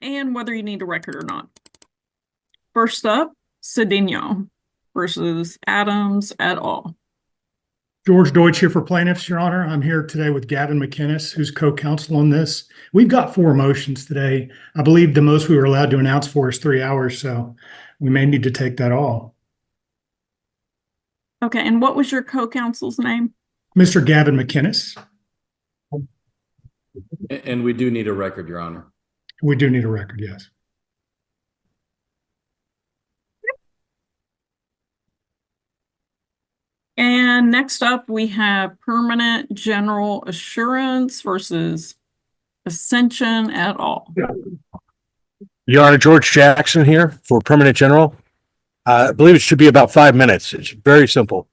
and whether you need a record or not. First up, Cedinho versus Adams et al. George Deutsch here for plaintiffs, Your Honor. I'm here today with Gavin McInnes, who's co-counsel on this. We've got 4 motions today. I believe the most we were allowed to announce for is 3 hours, so we may need to take that all. Okay, and what was your co-counsel's name? Mr. Gavin McInnes. And we do need a record, Your Honor. We do need a record, yes. And next up, we have Permanent General Assurance versus Ascension et al. Your Honor, George Jackson here for Permanent General. I believe it should be about 5 minutes. It's very simple.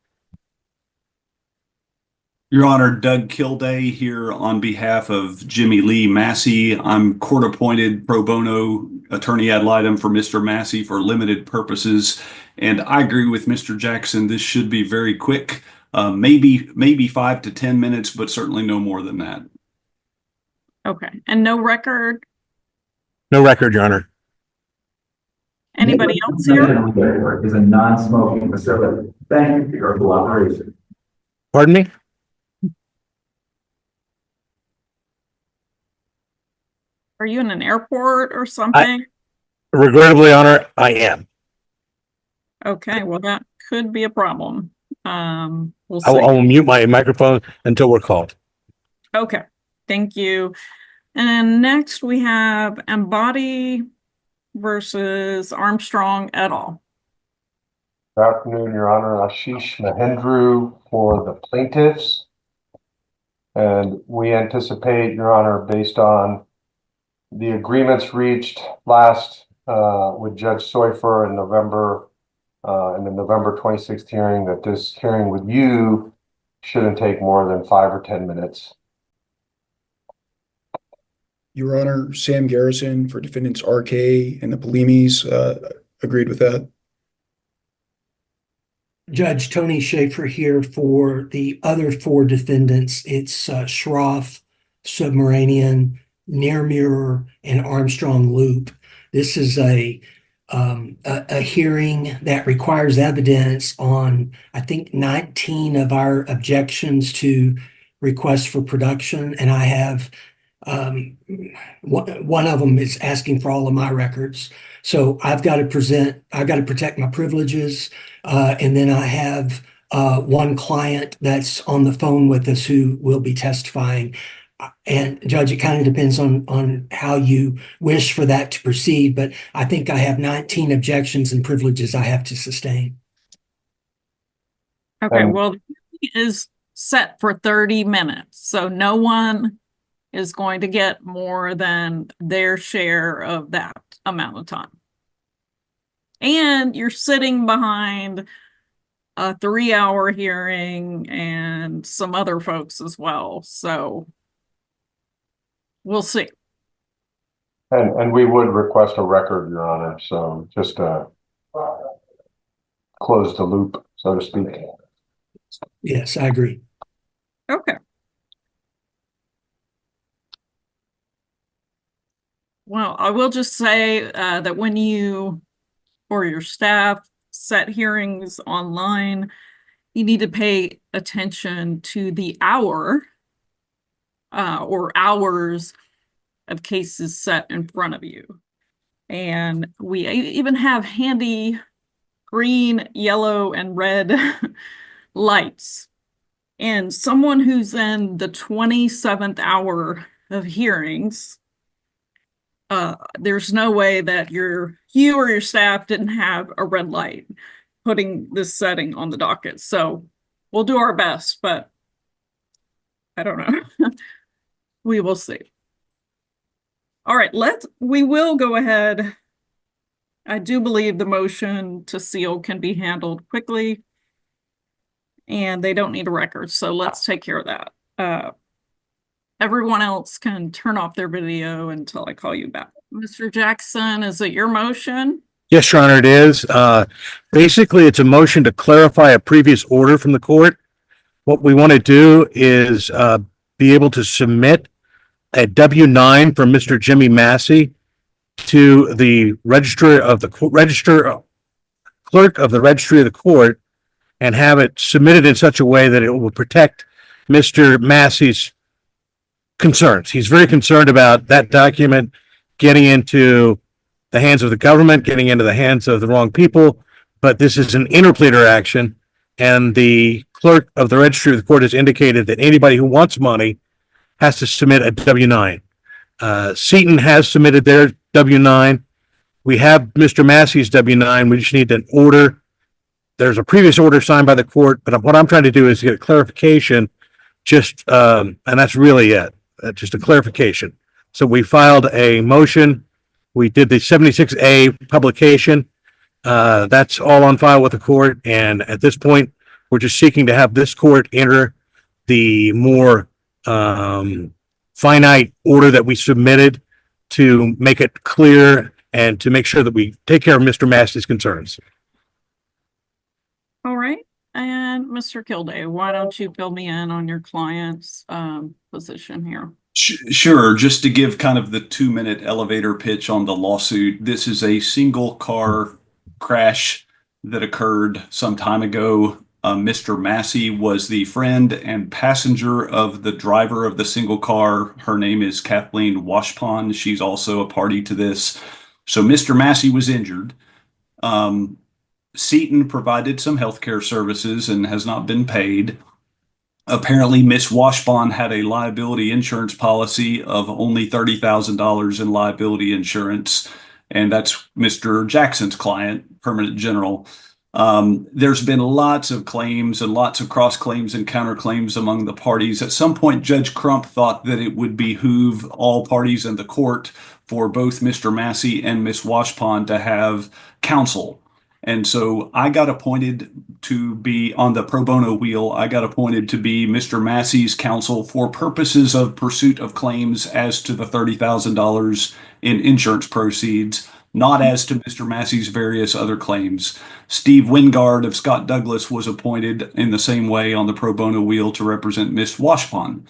Your Honor, Doug Kilday here on behalf of Jimmy Lee Massey. I'm court-appointed pro bono attorney ad litem for Mr. Massey for limited purposes. And I agree with Mr. Jackson. This should be very quick, maybe 5 to 10 minutes, but certainly no more than that. Okay, and no record? No record, Your Honor. Anybody else here? Is a non-smoking facility. Thank you for your cooperation. Pardon me? Are you in an airport or something? Regrettably, Your Honor, I am. Okay, well, that could be a problem. We'll see. I'll mute my microphone until we're called. Okay, thank you. And then next we have Embody versus Armstrong et al. Good afternoon, Your Honor. Ashish Mahendru for the plaintiffs. And we anticipate, Your Honor, based on the agreements reached last with Judge Seufer in November, in the November 26th hearing, that this hearing with you shouldn't take more than 5 or 10 minutes. Your Honor, Sam Garrison for defendants RK and the Polimis agreed with that. Judge Tony Schaefer here for the other 4 defendants. It's Schroff, Submarinian, Near Mirror, and Armstrong Loop. This is a hearing that requires evidence on, I think, 19 of our objections to requests for production, and I have one of them is asking for all of my records. So I've got to protect my privileges, and then I have one client that's on the phone with us who will be testifying. And Judge, it kind of depends on how you wish for that to proceed, but I think I have 19 objections and privileges I have to sustain. Okay, well, the hearing is set for 30 minutes, so no one is going to get more than their share of that amount of time. And you're sitting behind a 3-hour hearing and some other folks as well, so we'll see. And we would request a record, Your Honor, so just close the loop, so to speak. Yes, I agree. Okay. Well, I will just say that when you or your staff set hearings online, you need to pay attention to the hour or hours of cases set in front of you. And we even have handy green, yellow, and red lights. And someone who's in the 27th hour of hearings, there's no way that you or your staff didn't have a red light putting this setting on the docket. So we'll do our best, but I don't know. We will see. All right, we will go ahead. I do believe the motion to seal can be handled quickly, and they don't need a record, so let's take care of that. Everyone else can turn off their video until I call you back. Mr. Jackson, is it your motion? Yes, Your Honor, it is. Basically, it's a motion to clarify a previous order from the court. What we want to do is be able to submit a W-9 from Mr. Jimmy Massey to the clerk of the registry of the court and have it submitted in such a way that it will protect Mr. Massey's concerns. He's very concerned about that document getting into the hands of the government, getting into the hands of the wrong people, but this is an interpleader action, and the clerk of the registry of the court has indicated that anybody who wants money has to submit a W-9. Seton has submitted their W-9. We have Mr. Massey's W-9. We just need an order. There's a previous order signed by the court, but what I'm trying to do is get a clarification, and that's really it, just a clarification. So we filed a motion. We did the 76A publication. That's all on file with the court. And at this point, we're just seeking to have this court enter the more finite order that we submitted to make it clear and to make sure that we take care of Mr. Massey's concerns. All right. And Mr. Kilday, why don't you fill me in on your client's position here? Sure. Just to give kind of the 2-minute elevator pitch on the lawsuit, this is a single car crash that occurred some time ago. Mr. Massey was the friend and passenger of the driver of the single car. Her name is Kathleen Washpond. She's also a party to this. So Mr. Massey was injured. Seton provided some healthcare services and has not been paid. Apparently, Miss Washpond had a liability insurance policy of only $30,000 in liability insurance, and that's Mr. Jackson's client, Permanent General. There's been lots of claims and lots of cross claims and counterclaims among the parties. At some point, Judge Crump thought that it would behoove all parties in the court for both Mr. Massey and Miss Washpond to have counsel. And so I got appointed to be on the pro bono wheel. I got appointed to be Mr. Massey's counsel for purposes of pursuit of claims as to the $30,000 in insurance proceeds, not as to Mr. Massey's various other claims. Steve Wingard of Scott Douglas was appointed in the same way on the pro bono wheel to represent Miss Washpond.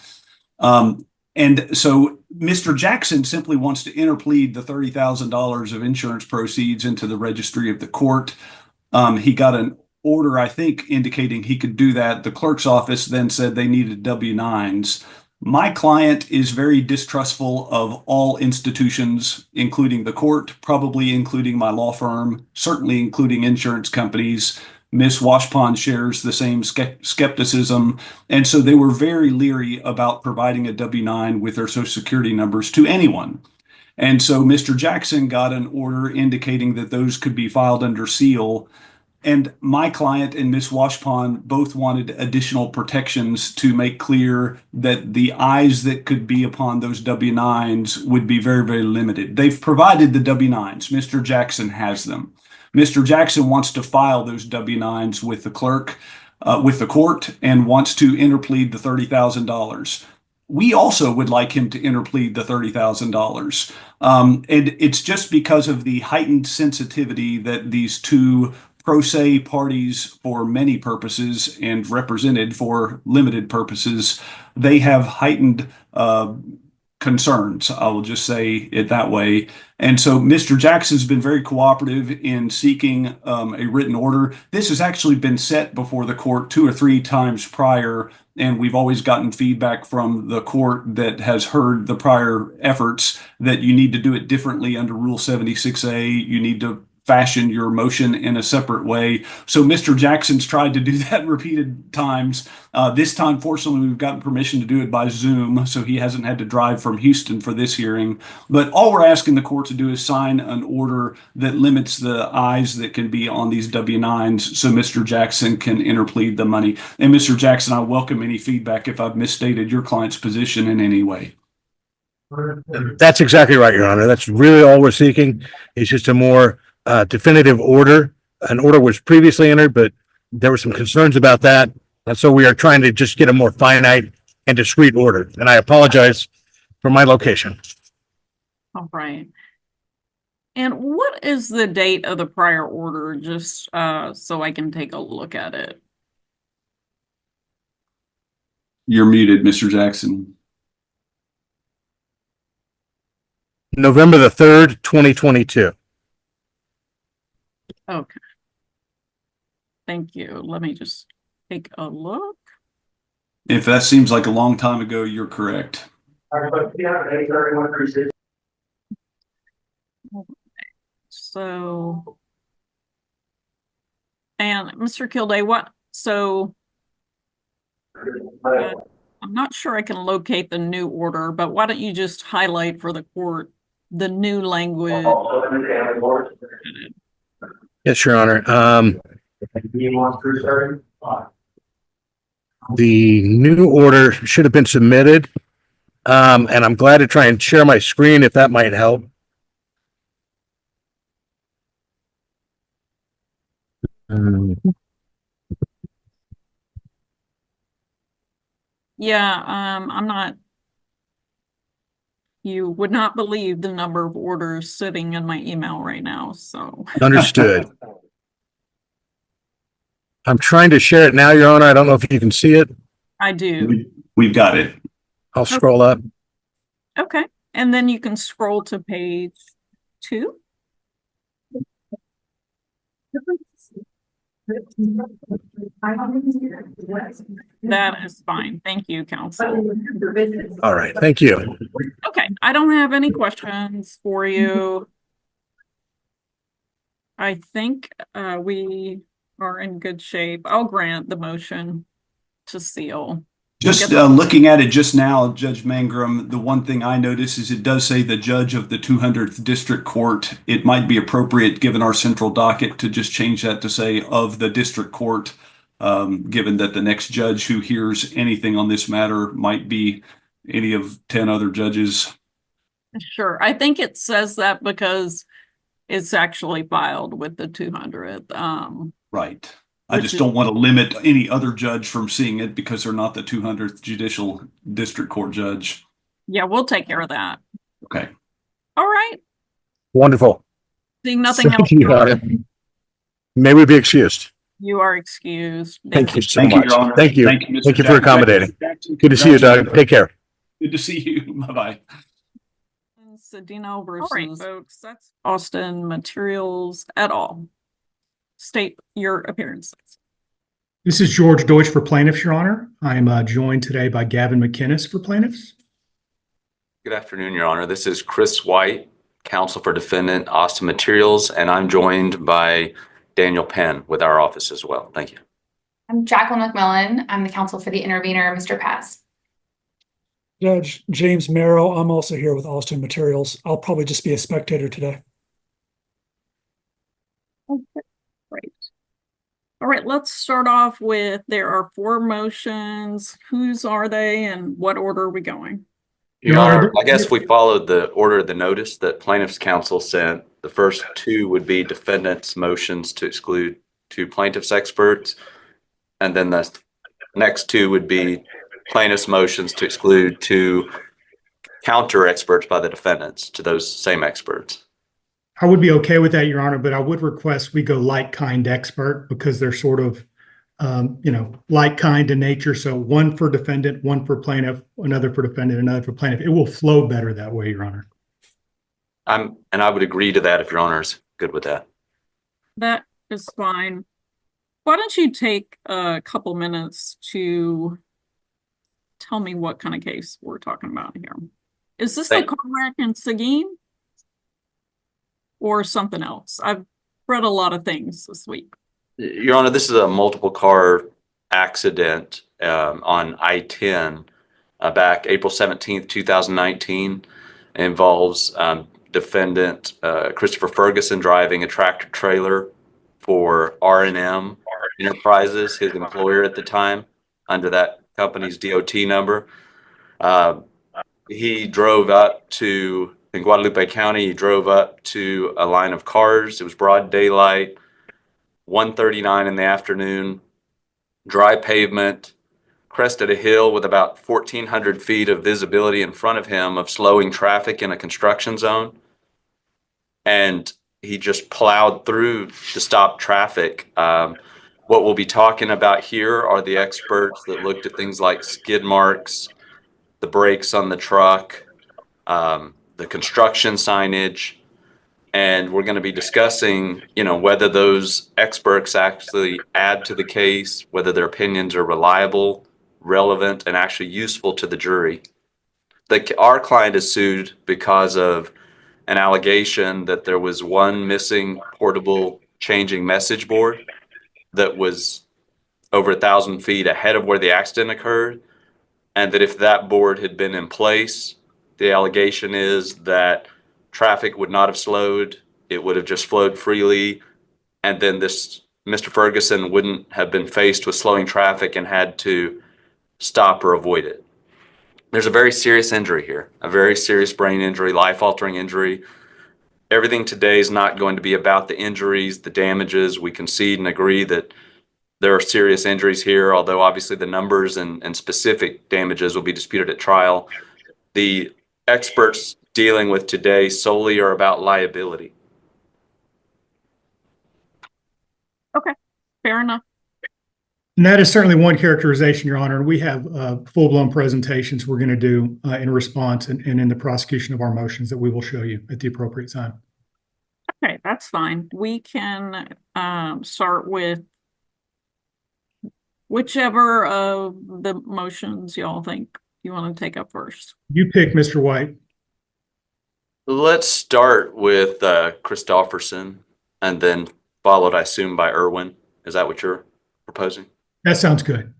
And so Mr. Jackson simply wants to interplead the $30,000 of insurance proceeds into the registry of the court. He got an order, I think, indicating he could do that. The clerk's office then said they needed W-9s. My client is very distrustful of all institutions, including the court, probably including my law firm, certainly including insurance companies. Miss Washpond shares the same skepticism. And so they were very leery about providing a W-9 with their social security numbers to anyone. And so Mr. Jackson got an order indicating that those could be filed under seal. And my client and Miss Washpond both wanted additional protections to make clear that the eyes that could be upon those W-9s would be very, very limited. They've provided the W-9s. Mr. Jackson has them. Mr. Jackson wants to file those W-9s with the clerk, with the court, and wants to interplead the $30,000. We also would like him to interplead the $30,000. And it's just because of the heightened sensitivity that these two pro se parties, for many purposes and represented for limited purposes, they have heightened concerns. I will just say it that way. And so Mr. Jackson's been very cooperative in seeking a written order. This has actually been set before the court 2 or 3 times prior, and we've always gotten feedback from the court that has heard the prior efforts that you need to do it differently under Rule 76A. You need to fashion your motion in a separate way. So Mr. Jackson's tried to do that repeated times. This time, fortunately, we've gotten permission to do it by Zoom, so he hasn't had to drive from Houston for this hearing. But all we're asking the court to do is sign an order that limits the eyes that can be on these W-9s so Mr. Jackson can interplead the money. And Mr. Jackson, I welcome any feedback if I've misstated your client's position in any way. That's exactly right, Your Honor. That's really all we're seeking. It's just a more definitive order. An order was previously entered, but there were some concerns about that. And so we are trying to just get a more finite and discrete order. And I apologize for my location. All right. And what is the date of the prior order, just so I can take a look at it? You're muted, Mr. Jackson. November the 3rd, 2022. Okay. Thank you. Let me just take a look. If that seems like a long time ago, you're correct. So, and Mr. Kilday, I'm not sure I can locate the new order, but why don't you just highlight for the court the new language? Yes, Your Honor. The new order should have been submitted. And I'm glad to try and share my screen if that might help. Yeah, you would not believe the number of orders sitting in my email right now, so. Understood. I'm trying to share it now, Your Honor. I don't know if you can see it. I do. We've got it. I'll scroll up. Okay, and then you can scroll to page 2. That is fine. Thank you, counsel. All right. Thank you. Okay, I don't have any questions for you. I think we are in good shape. I'll grant the motion to seal. Just looking at it just now, Judge Mangrum, the one thing I notice is it does say the judge of the 200th District Court. It might be appropriate, given our central docket, to just change that to say of the District Court, given that the next judge who hears anything on this matter might be any of 10 other judges. Sure. I think it says that because it's actually filed with the 200th. Right. I just don't want to limit any other judge from seeing it because they're not the 200th Judicial District Court judge. Yeah, we'll take care of that. Okay. All right. Wonderful. Seeing nothing else. Thank you, Your Honor. May we be excused. You are excused. Thank you so Thank you, much. Your Honor. Thank you. Thank you, Mr. Thank you for Jackson. accommodating. Good to see you, Doug. Take care. Good to see you. Bye-bye. Sedino versus folks. That's Austin Materials et al. State your appearances. This is George Deutsch for plaintiffs, Your Honor. I'm joined today by Gavin McInnes for plaintiffs. Good afternoon, Your Honor. This is Chris White, counsel for defendant Austin Materials, and I'm joined by Daniel Penn with our office as well. Thank you. I'm Jacqueline McMillan. I'm the counsel for the intervener, Mr. Paz. Judge James Merrow. I'm also here with Austin Materials. I'll probably just be a spectator today. Okay, great. All right, let's start off with, there are 4 motions. Whose are they and what order are we going? Your Honor, I guess we followed the order of the notice that plaintiff's counsel sent. The first 2 would be defendant's motions to exclude 2 plaintiff's experts. And then the next 2 would be plaintiff's motions to exclude 2 counter experts by the defendants to those same experts. I would be okay with that, Your Honor, but I would request we go like kind expert because they're sort of, like kind in nature. So one for defendant, one for plaintiff, another for defendant, another for plaintiff. It will flow better that way, Your Honor. And I would agree to that if Your Honor is good with that. That is fine. Why don't you take a couple minutes to tell me what kind of case we're talking about here? Is this the car wreck in Seguin? Or something else? I've read a lot of things this week. Your Honor, this is a multiple car accident on I-10 back April 17th, 2019. It involves defendant Christopher Ferguson driving a tractor trailer for R&M Enterprises, his employer at the time, under that company's DOT number. He drove up to, in Guadalupe County, he drove up to a line of cars. It was broad daylight, 1:39 in the afternoon, dry pavement, crested a hill with about 1,400 feet of visibility in front of him of slowing traffic in a construction zone. And he just plowed through to stop traffic. What we'll be talking about here are the experts that looked at things like skid marks, the brakes on the truck, the construction signage, and we're going to be discussing, whether those experts actually add to the case, whether their opinions are reliable, relevant, and actually useful to the jury. Our client is sued because of an allegation that there was one missing portable changing message board that was over 1,000 feet ahead of where the accident occurred, and that if that board had been in place, the allegation is that traffic would not have slowed. It would have just flowed freely. And then this Mr. Ferguson wouldn't have been faced with slowing traffic and had to stop or avoid it. There's a very serious injury here, a very serious brain injury, life-altering injury. Everything today is not going to be about the injuries, the damages. We concede and agree that there are serious injuries here, although obviously the numbers and specific damages will be disputed at trial. The experts dealing with today solely are about liability. Okay, fair enough. And that is certainly one characterization, Your Honor. We have full-blown presentations we're going to do in response and in the prosecution of our motions that we will show you at the appropriate time. Okay, that's fine. We can start with whichever of the motions y'all think you want to take up first. You pick, Mr. White. Let's start with Christofferson and then followed, I assume, by Irwin. Is that what you're proposing? That sounds good.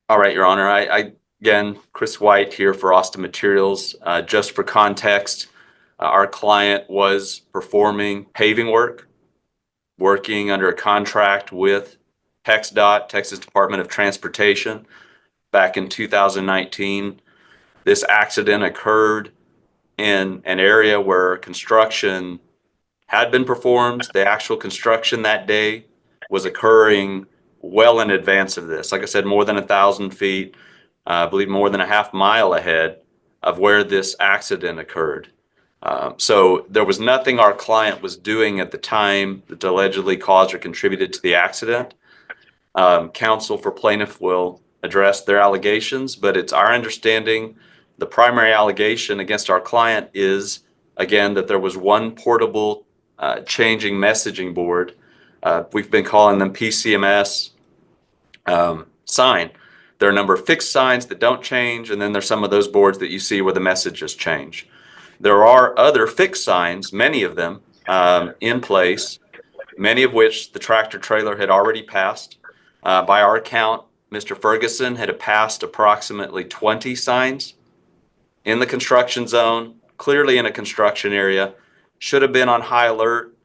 All right, Your Honor. I again, Chris White here for Austin Materials. Just for context, our client was performing paving work, working under a contract with TxDOT, Texas Department of Transportation, back in 2019. This accident occurred in an area where construction had been performed. The actual construction that day was occurring well in advance of this. Like I said, more than 1,000 feet, I believe more than a half mile ahead of where this accident occurred. So there was nothing our client was doing at the time that allegedly caused or contributed to the accident. Counsel for plaintiff will address their allegations, but it's our understanding the primary allegation against our client is, again, that there was one portable changing messaging board. We've been calling them PCMS sign. There are a number of fixed signs that don't change, and then there's some of those boards that you see where the messages change. There are other fixed signs, many of them in place, many of which the tractor trailer had already passed. By our count, Mr. Ferguson had passed approximately 20 signs in the construction zone, clearly in a construction area, should have been on high alert.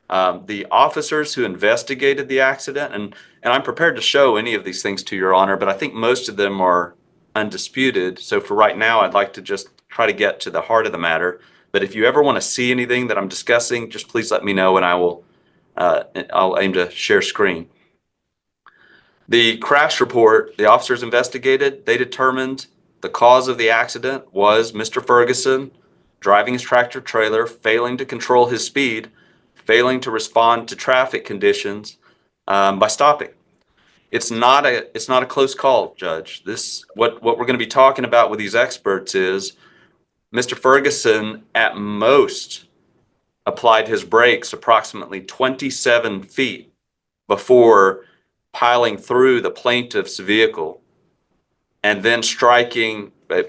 The officers who investigated the accident, and I'm prepared to show any of these things to Your Honor, but I think most of them are undisputed. So for right now, I'd like to just try to get to the heart of the matter. But if you ever want to see anything that I'm discussing, just please let me know and I'll aim to share screen. The crash report, the officers investigated, they determined the cause of the accident was Mr. Ferguson driving his tractor trailer, failing to control his speed, failing to respond to traffic conditions by stopping. It's not a close call, Judge. What we're going to be talking about with these experts is Mr. Ferguson at most applied his brakes approximately 27 feet before piling through the plaintiff's vehicle and then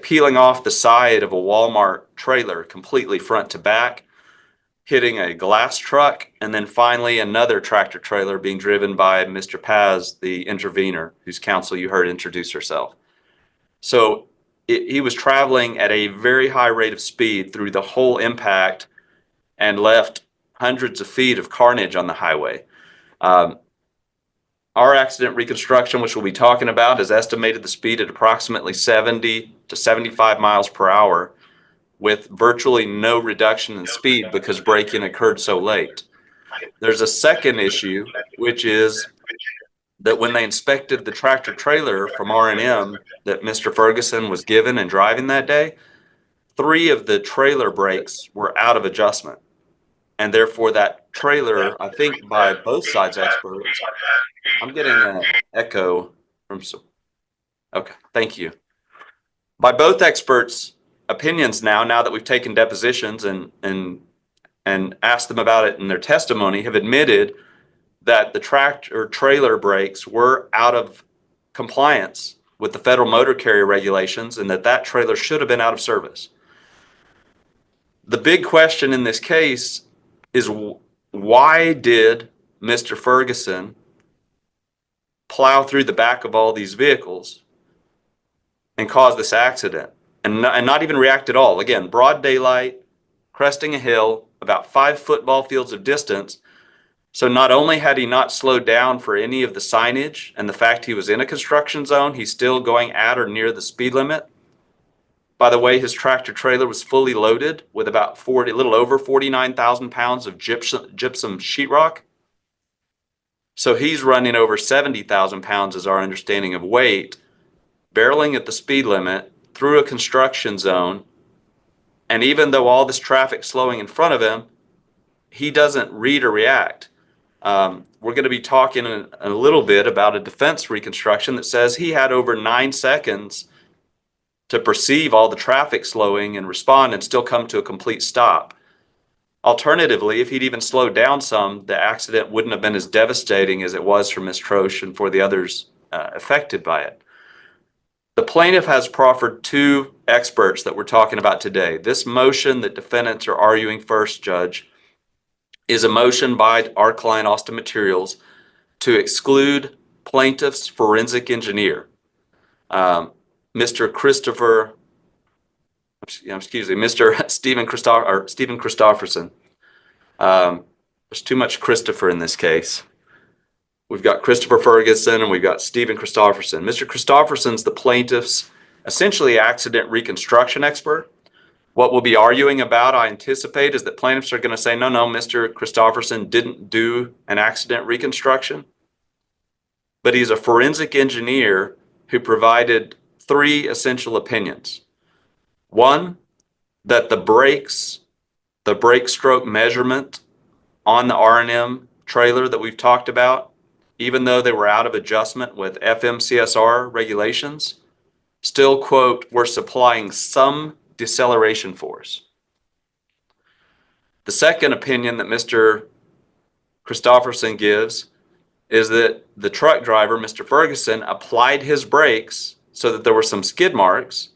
peeling off the side of a Walmart trailer completely front to back, hitting a glass truck, and then finally another tractor trailer being driven by Mr. Paz, the intervener, whose counsel you heard introduce herself. So he was traveling at a very high rate of speed through the whole impact and left hundreds of feet of carnage on the highway. Our accident reconstruction, which we'll be talking about, has estimated the speed at approximately 70 to 75 miles per hour with virtually no reduction in speed because braking occurred so late. There's a second issue, which is that when they inspected the tractor trailer from R&M that Mr. Ferguson was given and driving that day, 3 of the trailer brakes were out of adjustment. And therefore that trailer, I think by both sides experts, I'm getting an echo from some. Okay, thank you. By both experts, opinions now that we've taken depositions and asked them about it in their testimony, have admitted that the tractor trailer brakes were out of compliance with the federal motor carrier regulations and that trailer should have been out of service. The big question in this case is, why did Mr. Ferguson plow through the back of all these vehicles and cause this accident and not even react at all? Again, broad daylight, cresting a hill, about 5 football fields of distance. So not only had he not slowed down for any of the signage and the fact he was in a construction zone, he's still going at or near the speed limit. By the way, his tractor trailer was fully loaded with about a little over 49,000 pounds of gypsum sheetrock. So he's running over 70,000 pounds, is our understanding of weight, barreling at the speed limit through a construction zone. And even though all this traffic slowing in front of him, he doesn't read or react. We're going to be talking in a little bit about a defense reconstruction that says he had over 9 seconds to perceive all the traffic slowing and respond and still come to a complete stop. Alternatively, if he'd even slowed down some, the accident wouldn't have been as devastating as it was for Ms. Troche and for the others affected by it. The plaintiff has proffered 2 experts that we're talking about today. This motion that defendants are arguing first, Judge, is a motion by our client, Austin Materials, to exclude plaintiff's forensic engineer, Mr. Stephen Christofferson. There's too much Christopher in this case. We've got Christopher Ferguson and we've got Stephen Christofferson. Mr. Christofferson's the plaintiff's essentially accident reconstruction expert. What we'll be arguing about, I anticipate, is that plaintiffs are going to say, no, Mr. Christofferson didn't do an accident reconstruction. But he's a forensic engineer who provided 3 essential opinions. 1, that the brake stroke measurement on the R&M trailer that we've talked about, even though they were out of adjustment with FMCSR regulations, still, quote, were supplying some deceleration force. The second opinion that Mr. Christofferson gives is that the truck driver, Mr. Ferguson, applied his brakes so that there were some skid marks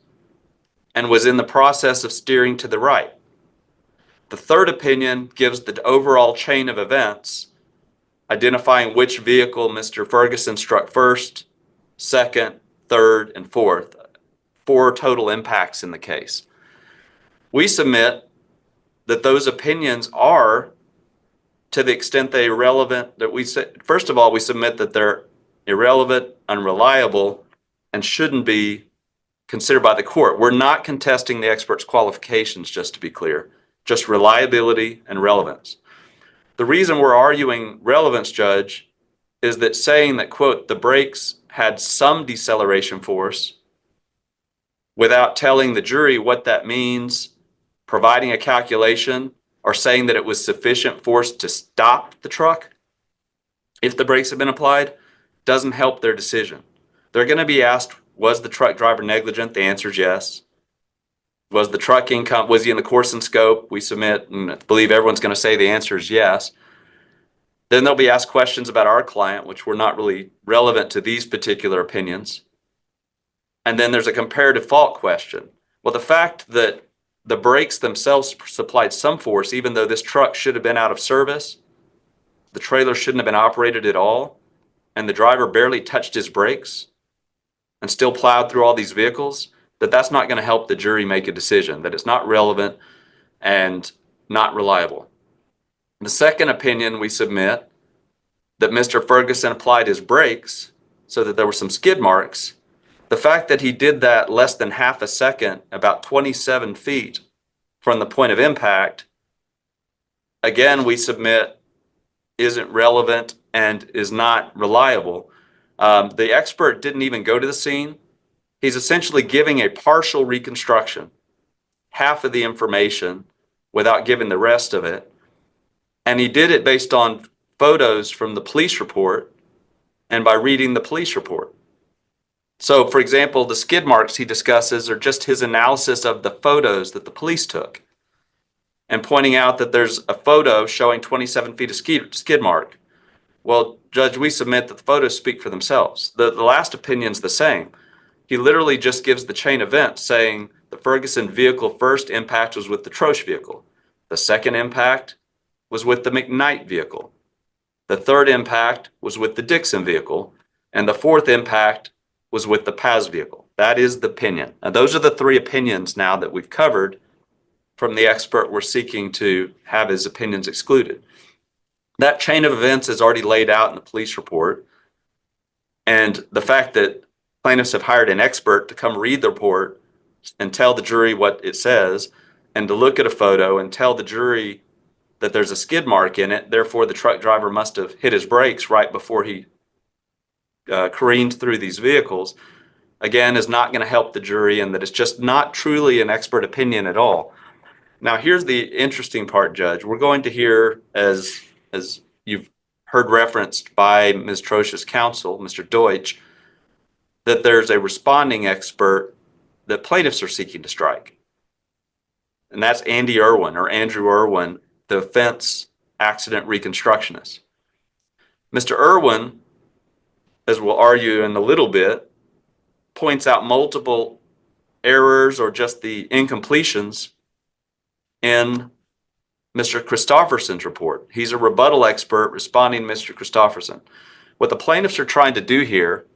and was in the process of steering to the right. The third opinion gives the overall chain of events, identifying which vehicle Mr. Ferguson struck first, second, third, and fourth. 4 total impacts in the case. We submit that those opinions are, to the extent they're irrelevant, that we say, first of all, we submit that they're irrelevant, unreliable, and shouldn't be considered by the court. We're not contesting the expert's qualifications, just to be clear, just reliability and relevance. The reason we're arguing relevance, Judge, is that saying that, quote, the brakes had some deceleration force without telling the jury what that means, providing a calculation, or saying that it was sufficient force to stop the truck if the brakes have been applied, doesn't help their decision. They're going to be asked, was the truck driver negligent? The answer is yes. Was the truck was he in the course and scope? We submit and believe everyone's going to say the answer is yes. Then they'll be asked questions about our client, which were not really relevant to these particular opinions. And then there's a comparative fault question. Well, the fact that the brakes themselves supplied some force, even though this truck should have been out of service, the trailer shouldn't have been operated at all, and the driver barely touched his brakes and still plowed through all these vehicles, that's not going to help the jury make a decision, that it's not relevant and not reliable. The second opinion we submit, that Mr. Ferguson applied his brakes so that there were some skid marks. The fact that he did that less than half a second, about 27 feet from the point of impact, again, we submit isn't relevant and is not reliable. The expert didn't even go to the scene. He's essentially giving a partial reconstruction, half of the information without giving the rest of it. And he did it based on photos from the police report and by reading the police report. So, for example, the skid marks he discusses are just his analysis of the photos that the police took and pointing out that there's a photo showing 27 feet of skid mark. Well, Judge, we submit that the photos speak for themselves. The last opinion's the same. He literally just gives the chain event saying the Ferguson vehicle first impact was with the Troche vehicle. The second impact was with the McKnight vehicle. The third impact was with the Dixon vehicle. And the fourth impact was with the Paz vehicle. That is the opinion. Now, those are the three opinions now that we've covered from the expert we're seeking to have his opinions excluded. That chain of events is already laid out in the police report. And the fact that plaintiffs have hired an expert to come read the report and tell the jury what it says, and to look at a photo and tell the jury that there's a skid mark in it, therefore the truck driver must have hit his brakes right before he careened through these vehicles, again, is not going to help the jury, and that it's just not truly an expert opinion at all. Now, here's the interesting part, Judge. We're going to hear, as you've heard referenced by Ms. Troche's counsel, Mr. Deutsch, that there's a responding expert that plaintiffs are seeking to strike. And that's Andrew Irwin, the offense accident reconstructionist. Mr. Irwin, as we'll argue in a little bit, points out multiple errors or just the incompletions in Mr. Christofferson's report. He's a rebuttal expert responding to Mr. Christofferson. What the plaintiffs are trying to do here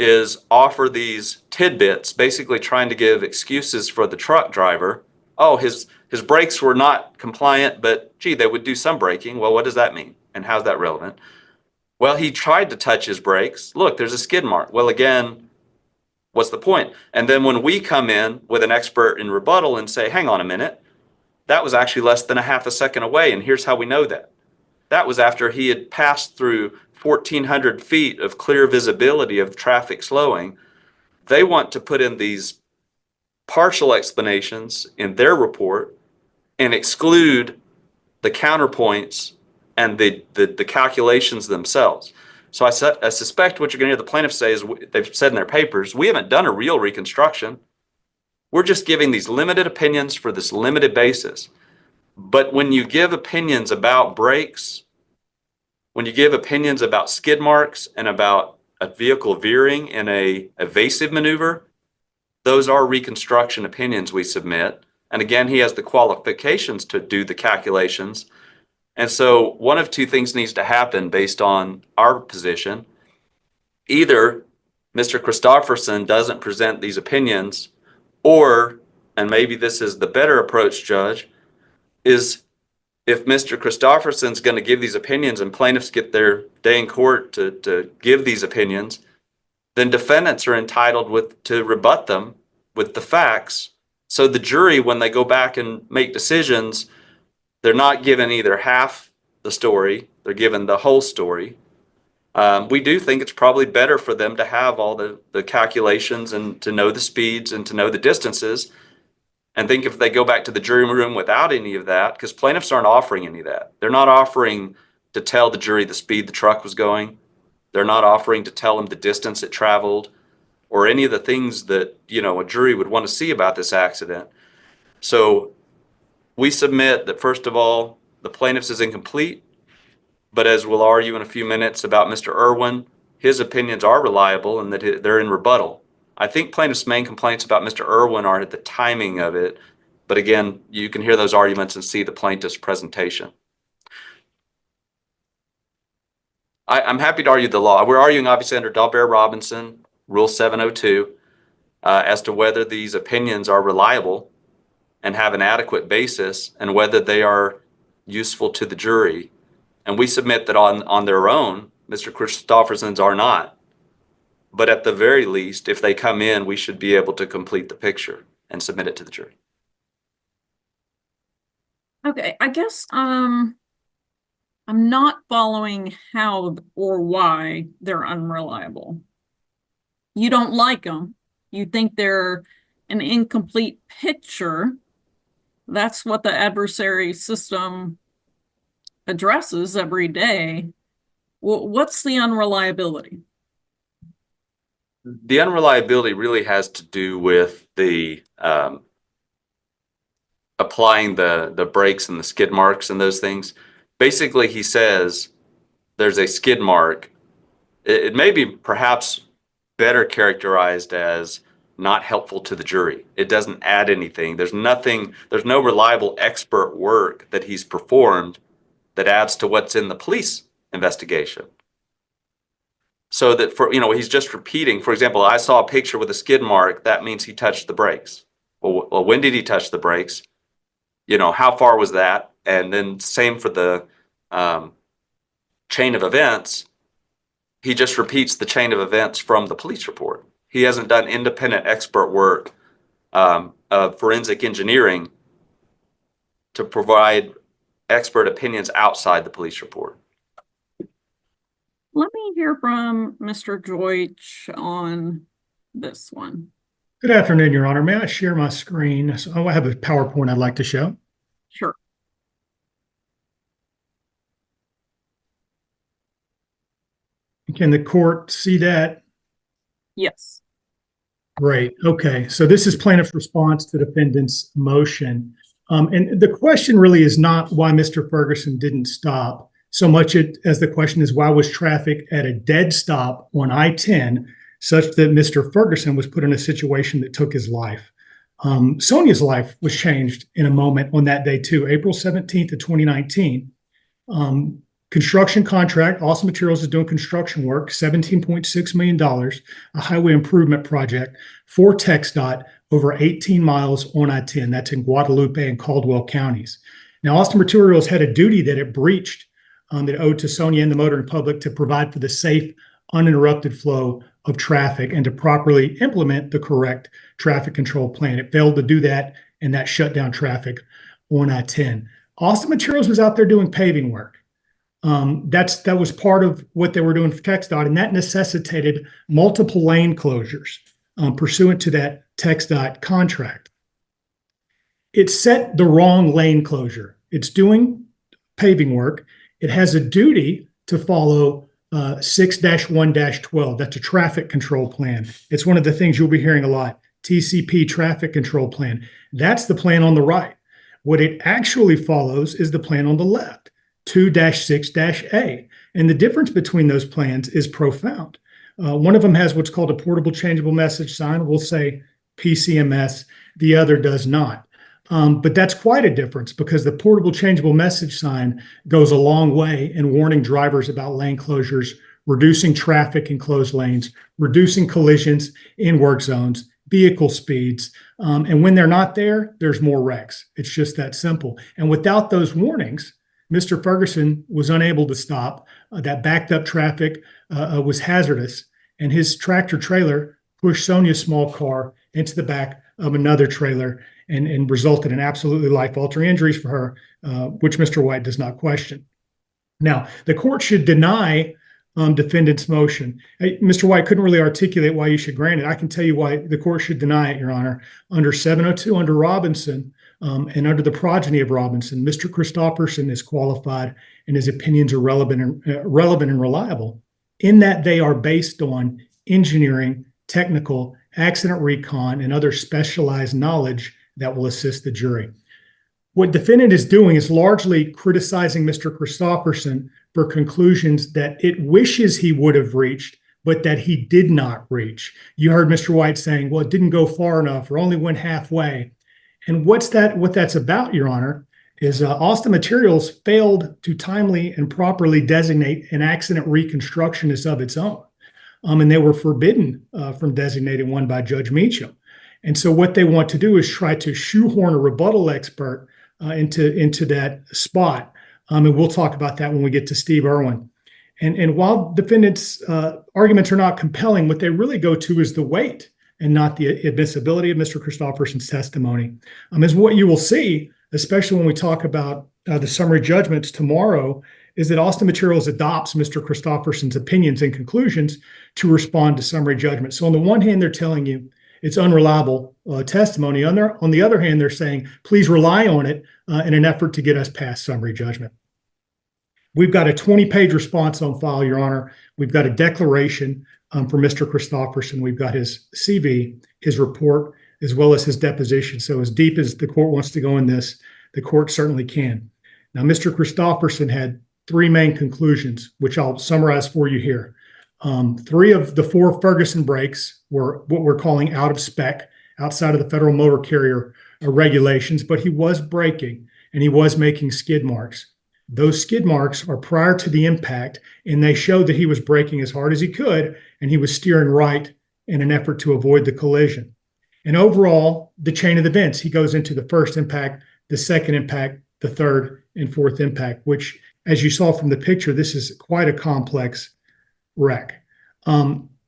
is offer these tidbits, basically trying to give excuses for the truck driver. Oh, his brakes were not compliant, but gee, they would do some braking. Well, what does that mean? And how's that relevant? Well, he tried to touch his brakes. Look, there's a skid mark. Well, again, what's the point? And then when we come in with an expert in rebuttal and say, hang on a minute, that was actually less than a half a second away, and here's how we know that. That was after he had passed through 1,400 feet of clear visibility of traffic slowing. They want to put in these partial explanations in their report and exclude the counterpoints and the calculations themselves. So I suspect what you're going to hear the plaintiffs say is, they've said in their papers, we haven't done a real reconstruction. We're just giving these limited opinions for this limited basis. But when you give opinions about brakes, when you give opinions about skid marks and about a vehicle veering in a evasive maneuver, those are reconstruction opinions we submit. And again, he has the qualifications to do the calculations. And so one of two things needs to happen based on our position. Either Mr. Christofferson doesn't present these opinions, or, and maybe this is the better approach, Judge, is if Mr. Christofferson's going to give these opinions and plaintiffs get their day in court to give these opinions, then defendants are entitled to rebut them with the facts. So the jury, when they go back and make decisions, they're not given either half the story, they're given the whole story. We do think it's probably better for them to have all the calculations and to know the speeds and to know the distances. And think if they go back to the jury room without any of that, because plaintiffs aren't offering any of that. They're not offering to tell the jury the speed the truck was going. They're not offering to tell them the distance it traveled or any of the things that, a jury would want to see about this accident. So we submit that, first of all, the plaintiff's is incomplete, but as we'll argue in a few minutes about Mr. Irwin, his opinions are reliable and that they're in rebuttal. I think plaintiff's main complaints about Mr. Irwin are at the timing of it, but again, you can hear those arguments and see the plaintiff's presentation. I'm happy to argue the law. We're arguing obviously under Dahlberg-Robinson, Rule 702, as to whether these opinions are reliable and have an adequate basis and whether they are useful to the jury. And we submit that on their own, Mr. Christofferson's are not. But at the very least, if they come in, we should be able to complete the picture and submit it to the jury. Okay, I guess I'm not following how or why they're unreliable. You don't like them. You think they're an incomplete picture. That's what the adversary system addresses every day. What's the unreliability? The unreliability really has to do with the applying the brakes and the skid marks and those things. Basically, he says there's a skid mark. It may be perhaps better characterized as not helpful to the jury. It doesn't add anything. There's no reliable expert work that he's performed that adds to what's in the police investigation. So that he's just repeating. For example, I saw a picture with a skid mark. That means he touched the brakes. Well, when did he touch the brakes? How far was that? And then same for the chain of events. He just repeats the chain of events from the police report. He hasn't done independent expert work of forensic engineering to provide expert opinions outside the police report. Let me hear from Mr. Deutsch on this one. Good afternoon, Your Honor. May I share my screen? So I have a PowerPoint I'd like to show. Sure. Can the court see that? Yes. Great. Okay. So this is plaintiff's response to defendant's motion. And the question really is not why Mr. Ferguson didn't stop so much as the question is why was traffic at a dead stop on I-10 such that Mr. Ferguson was put in a situation that took his life. Sonia's life was changed in a moment on that day too, April 17th of 2019. Construction contract, Awesome Materials is doing construction work, $17.6 million, a highway improvement project for TxDOT over 18 miles on I-10. That's in Guadalupe and Caldwell counties. Now, Awesome Materials had a duty that it breached that owed to Sonia and the motoring public to provide for the safe, uninterrupted flow of traffic and to properly implement the correct traffic control plan. It failed to do that, and that shut down traffic on I-10. Awesome Materials was out there doing paving work. That was part of what they were doing for TxDOT, and that necessitated multiple lane closures pursuant to that TxDOT contract. It set the wrong lane closure. It's doing paving work. It has a duty to follow 6-1-12. That's a traffic control plan. It's one of the things you'll be hearing a lot. TCP, traffic control plan. That's the plan on the right. What it actually follows is the plan on the left, 2-6-A. And the difference between those plans is profound. One of them has what's called a portable changeable message sign. We'll say PCMS. The other does not. But that's quite a difference because the portable changeable message sign goes a long way in warning drivers about lane closures, reducing traffic in closed lanes, reducing collisions in work zones, vehicle speeds. And when they're not there, there's more wrecks. It's just that simple. And without those warnings, Mr. Ferguson was unable to stop. That backed up traffic was hazardous, and his tractor trailer pushed Sonia's small car into the back of another trailer and resulted in absolutely life-altering injuries for her, which Mr. White does not question. Now, the court should deny defendant's motion. Mr. White couldn't really articulate why you should grant it. I can tell you why the court should deny it, Your Honor. Under 702, under Robinson, and under the progeny of Robinson, Mr. Christofferson is qualified and his opinions are relevant and reliable in that they are based on engineering, technical, accident recon, and other specialized knowledge that will assist the jury. What defendant is doing is largely criticizing Mr. Christofferson for conclusions that it wishes he would have reached, but that he did not reach. You heard Mr. White saying, well, it didn't go far enough or only went halfway. And what that's about, Your Honor, is Austin Materials failed to timely and properly designate an accident reconstructionist of its own. And they were forbidden from designating one by Judge Mangrum. And so what they want to do is try to shoehorn a rebuttal expert into that spot. And we'll talk about that when we get to Steve Irwin. And while defendants' arguments are not compelling, what they really go to is the weight and not the admissibility of Mr. Christofferson's testimony. Is what you will see, especially when we talk about the summary judgments tomorrow, is that Austin Materials adopts Mr. Christofferson's opinions and conclusions to respond to summary judgment. So on the one hand, they're telling you it's unreliable testimony. On the other hand, they're saying, please rely on it in an effort to get us past summary judgment. We've got a 20-page response on file, Your Honor. We've got a declaration for Mr. Christopherson. We've got his CV, his report, as well as his deposition. So as deep as the court wants to go in this, the court certainly can. Now, Mr. Christopherson had three main conclusions, which I'll summarize for you here. 3 of the 4 Ferguson brakes were what we're calling out of spec, outside of the federal motor carrier regulations, but he was braking and he was making skid marks. Those skid marks are prior to the impact, and they showed that he was braking as hard as he could, and he was steering right in an effort to avoid the collision. And overall, the chain of events, he goes into the first impact, the second impact, the third and fourth impact, which, as you saw from the picture, this is quite a complex wreck.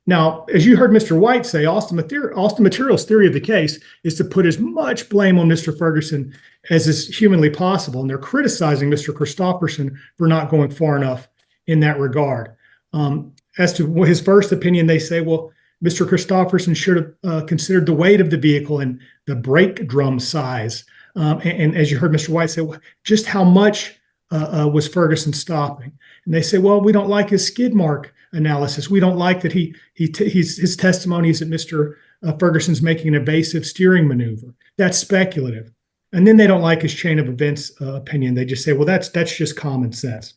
Now, as you heard Mr. White say, Austin Materials' theory of the case is to put as much blame on Mr. Ferguson as is humanly possible, and they're criticizing Mr. Christopherson for not going far enough in that regard. As to his first opinion, they say, well, Mr. Christopherson should have considered the weight of the vehicle and the brake drum size. And as you heard Mr. White say, well, just how much was Ferguson stopping? And they say, well, we don't like his skid mark analysis. We don't like that his testimony is that Mr. Ferguson's making an evasive steering maneuver. That's speculative. And then they don't like his chain of events opinion. They just say, well, that's just common sense.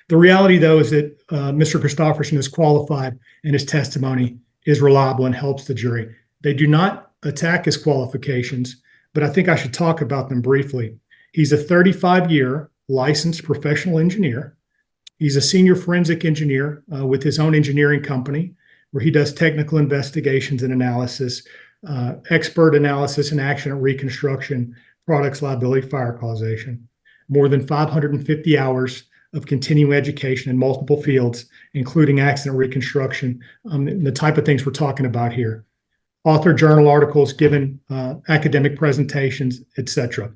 The reality, though, is that Mr. Christopherson is qualified and his testimony is reliable and helps the jury. They do not attack his qualifications, but I think I should talk about them briefly. He's a 35-year licensed professional engineer. He's a senior forensic engineer with his own engineering company, where he does technical investigations and analysis, expert analysis and accident reconstruction, products liability, fire causation. More than 550 hours of continuing education in multiple fields, including accident reconstruction, the type of things we're talking about here. Author journal articles, given academic presentations, etc.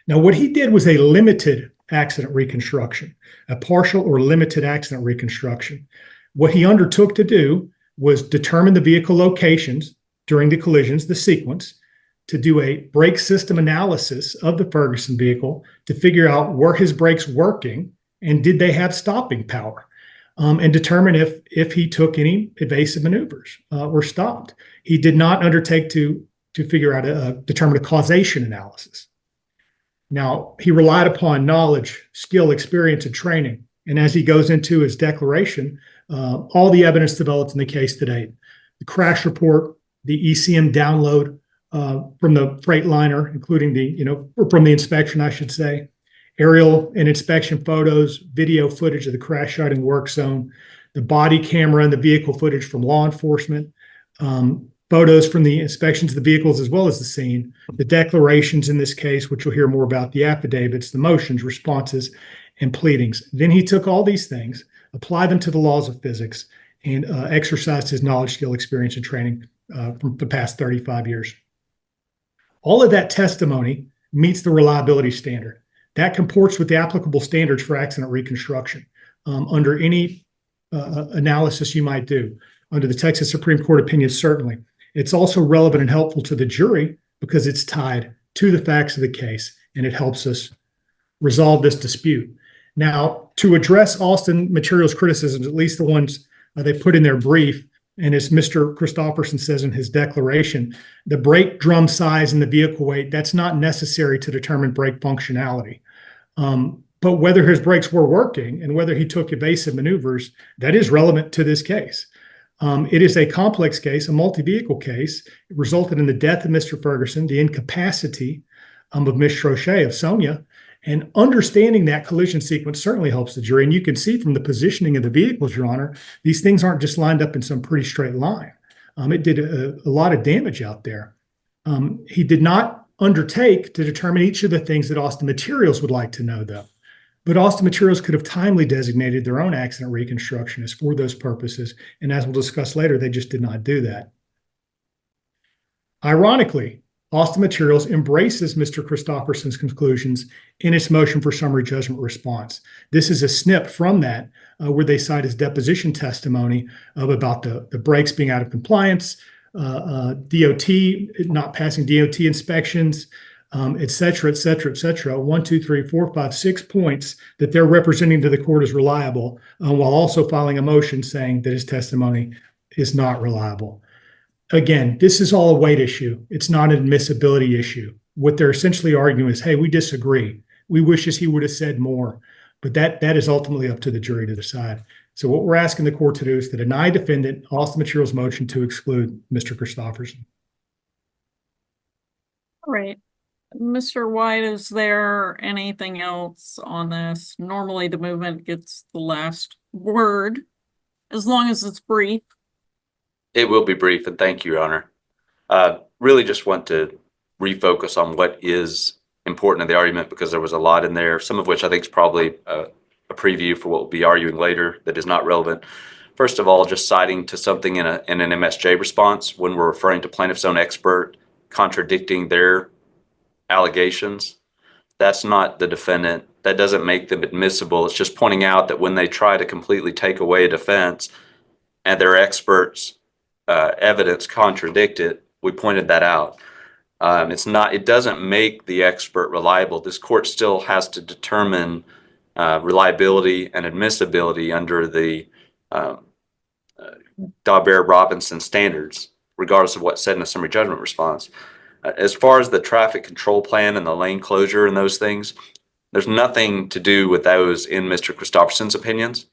Now, what he did was a limited accident reconstruction, a partial or limited accident reconstruction. What he undertook to do was determine the vehicle locations during the collisions, the sequence, to do a brake system analysis of the Ferguson vehicle to figure out were his brakes working and did they have stopping power, and determine if he took any evasive maneuvers or stopped. He did not undertake to figure out determine a causation analysis. Now, he relied upon knowledge, skill, experience, and training. And as he goes into his declaration, all the evidence developed in the case to date, the crash report, the ECM download from the Freightliner, including from the inspection, I should say, aerial and inspection photos, video footage of the crash site and work zone, the body camera and the vehicle footage from law enforcement, photos from the inspections of the vehicles as well as the scene, the declarations in this case, which you'll hear more about, the affidavits, the motions, responses, and pleadings. Then he took all these things, applied them to the laws of physics, and exercised his knowledge, skill, experience, and training from the past 35 years. All of that testimony meets the reliability standard. That comports with the applicable standards for accident reconstruction under any analysis you might do. Under the Texas Supreme Court opinion, certainly. It's also relevant and helpful to the jury because it's tied to the facts of the case, and it helps us resolve this dispute. Now, to address Austin Materials criticisms, at least the ones they put in their brief, and as Mr. Christopherson says in his declaration, the brake drum size and the vehicle weight, that's not necessary to determine brake functionality. But whether his brakes were working and whether he took evasive maneuvers, that is relevant to this case. It is a complex case, a multi-vehicle case. It resulted in the death of Mr. Ferguson, the incapacity of Ms. Trochet, of Sonia, and understanding that collision sequence certainly helps the jury. And you can see from the positioning of the vehicles, Your Honor, these things aren't just lined up in some pretty straight line. It did a lot of damage out there. He did not undertake to determine each of the things that Austin Materials would like to know, though. But Austin Materials could have timely designated their own accident reconstructionist for those purposes. And as we'll discuss later, they just did not do that. Ironically, Austin Materials embraces Mr. Christopherson's conclusions in its motion for summary judgment response. This is a snip from that where they cite his deposition testimony about the brakes being out of compliance, DOT not passing DOT inspections, et cetera, et cetera, et cetera. 1, 2, 3, 4, 5, 6 points that they're representing to the court as reliable, while also filing a motion saying that his testimony is not reliable. Again, this is all a weight issue. It's not an admissibility issue. What they're essentially arguing is, hey, we disagree. We wish as he would have said more. But that is ultimately up to the jury to decide. So what we're asking the court to do is to deny defendant Austin Materials motion to exclude Mr. Christopherson. All right. Mr. White, is there anything else on this? Normally the movement gets the last word, as long as it's brief. It will be brief, and thank you, Your Honor. Really just want to refocus on what is important in the argument, because there was a lot in there, some of which I think is probably a preview for what we'll be arguing later that is not relevant. First of all, just citing to something in an MSJ response when we're referring to plaintiff's own expert contradicting their allegations. That's not the defendant. That doesn't make them admissible. It's just pointing out that when they try to completely take away a defense and their experts' evidence contradict it, we pointed that out. It doesn't make the expert reliable. This court still has to determine reliability and admissibility under the Daubert-Robinson standards, regardless of what's said in a summary judgment response. As far as the traffic control plan and the lane closure and those things, there's nothing to do with those in Mr. Christopherson's opinions.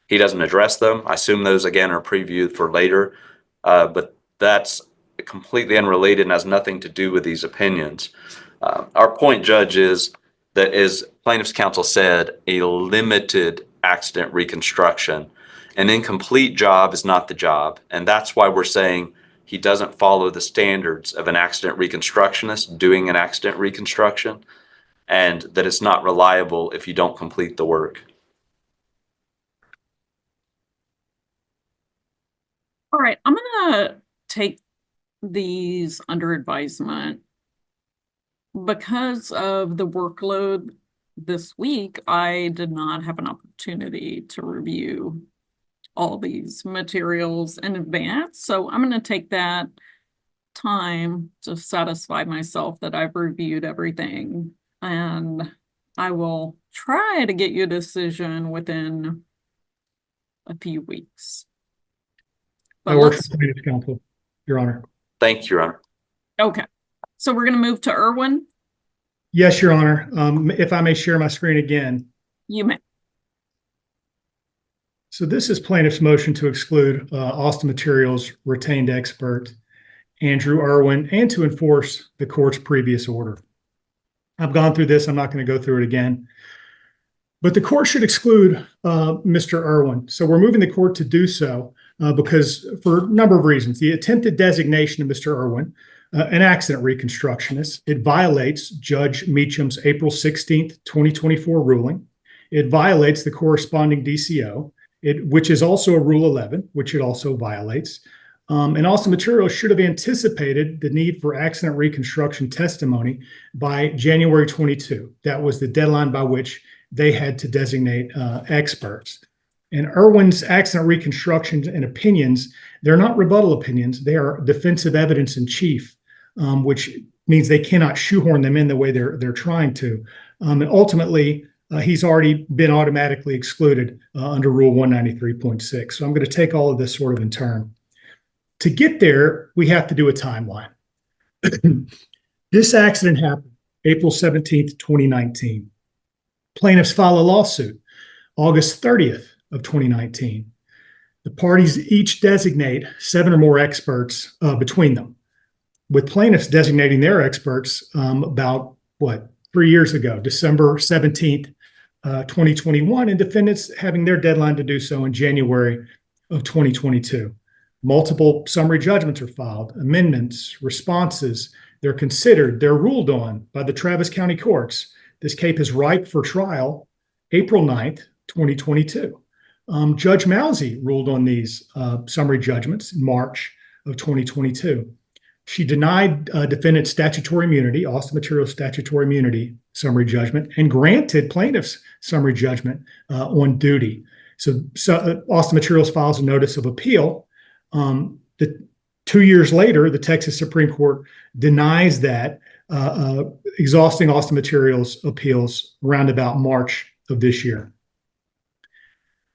He doesn't address them. I assume those, again, are previewed for later, but that's completely unrelated and has nothing to do with these opinions. Our point, Judge, is that, as plaintiff's counsel said, a limited accident reconstruction. An incomplete job is not the job, and that's why we're saying he doesn't follow the standards of an accident reconstructionist doing an accident reconstruction, and that it's not reliable if you don't complete the work. All right, I'm gonna take these under advisement. Because of the workload this week, I did not have an opportunity to review all these materials in advance. So I'm going to take that time to satisfy myself that I've reviewed everything. And I will try to get you a decision within a few weeks. But That works for plaintiff's counsel, Your Honor. Thank you, Your Honor. Okay. So we're going to move to Irwin. Yes, Your Honor. If I may share my screen again. You may. So this is plaintiff's motion to exclude Austin Materials retained expert Andrew Irwin and to enforce the court's previous order. I've gone through this. I'm not going to go through it again. But the court should exclude Mr. Irwin. So we're moving the court to do so because for a number of reasons. The attempted designation of Mr. Irwin, an accident reconstructionist, it violates Judge Meacham's April 16th, 2024 ruling. It violates the corresponding DCO, which is also a Rule 11, which it also violates. And Austin Materials should have anticipated the need for accident reconstruction testimony by January 22. That was the deadline by which they had to designate experts. And Irwin's accident reconstructions and opinions, they're not rebuttal opinions. They are defensive evidence in chief, which means they cannot shoehorn them in the way they're trying to. And ultimately, he's already been automatically excluded under Rule 193.6. So I'm going to take all of this sort of in turn. To get there, we have to do a timeline. This accident happened April 17th, 2019. Plaintiffs file a lawsuit August 30th of 2019. The parties each designate 7 or more experts between them, with plaintiffs designating their experts about, 3 years ago, December 17th, 2021, and defendants having their deadline to do so in January of 2022. Multiple summary judgments are filed, amendments, responses, they're considered, they're ruled on by the Travis County courts. This case is ripe for trial April 9th, 2022. Judge Mousy ruled on these summary judgments in March of 2022. She denied defendant statutory immunity, Austin Materials statutory immunity summary judgment, and granted plaintiffs summary judgment on duty. So Austin Materials files a notice of appeal. 2 years later, the Texas Supreme Court denies that exhausting Austin Materials appeals around about March of this year.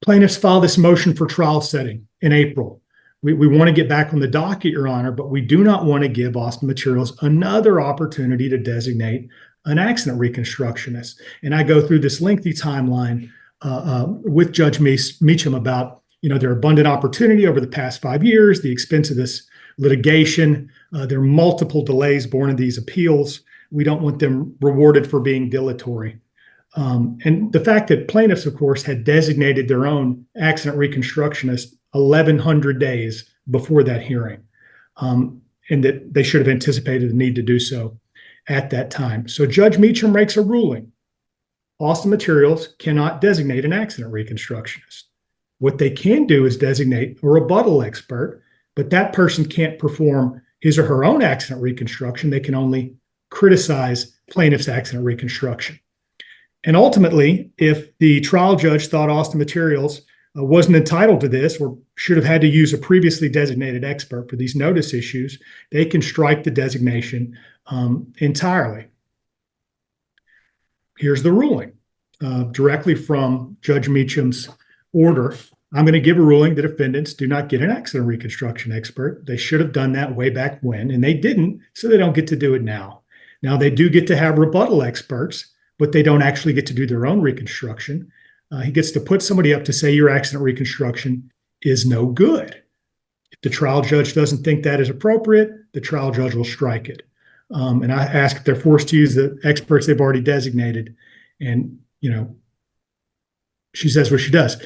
Plaintiffs filed this motion for trial setting in April. We want to get back on the docket, Your Honor, but we do not want to give Austin Materials another opportunity to designate an accident reconstructionist. And I go through this lengthy timeline with Judge Mangrum about, their abundant opportunity over the past 5 years, the expense of this litigation. There are multiple delays born of these appeals. We don't want them rewarded for being dilatory. And the fact that plaintiffs, of course, had designated their own accident reconstructionist 1,100 days before that hearing, and that they should have anticipated the need to do so at that time. So Judge Mangrum makes a ruling. Austin Materials cannot designate an accident reconstructionist. What they can do is designate a rebuttal expert, but that person can't perform his or her own accident reconstruction. They can only criticize plaintiff's accident reconstruction. And ultimately, if the trial judge thought Austin Materials wasn't entitled to this or should have had to use a previously designated expert for these notice issues, they can strike the designation entirely. Here's the ruling directly from Judge Mangum's order. I'm going to give a ruling that defendants do not get an accident reconstruction expert. They should have done that way back when, and they didn't, so they don't get to do it now. Now, they do get to have rebuttal experts, but they don't actually get to do their own reconstruction. He gets to put somebody up to say your accident reconstruction is no good. If the trial judge doesn't think that is appropriate, the trial judge will strike it. And I ask if they're forced to use the experts they've already designated. And, she says what she does.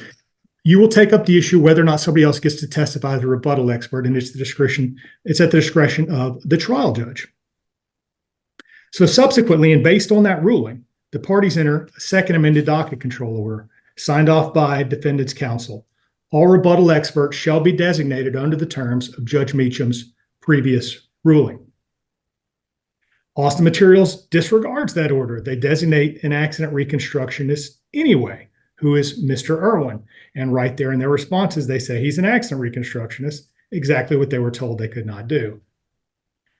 You will take up the issue whether or not somebody else gets to testify as a rebuttal expert, and it's at the discretion of the trial judge. So subsequently, and based on that ruling, the parties enter a second amended docket control order signed off by defendant's counsel. All rebuttal experts shall be designated under the terms of Judge Mangum's previous ruling. Austin Materials disregards that order. They designate an accident reconstructionist anyway, who is Mr. Irwin. And right there in their responses, they say he's an accident reconstructionist, exactly what they were told they could not do.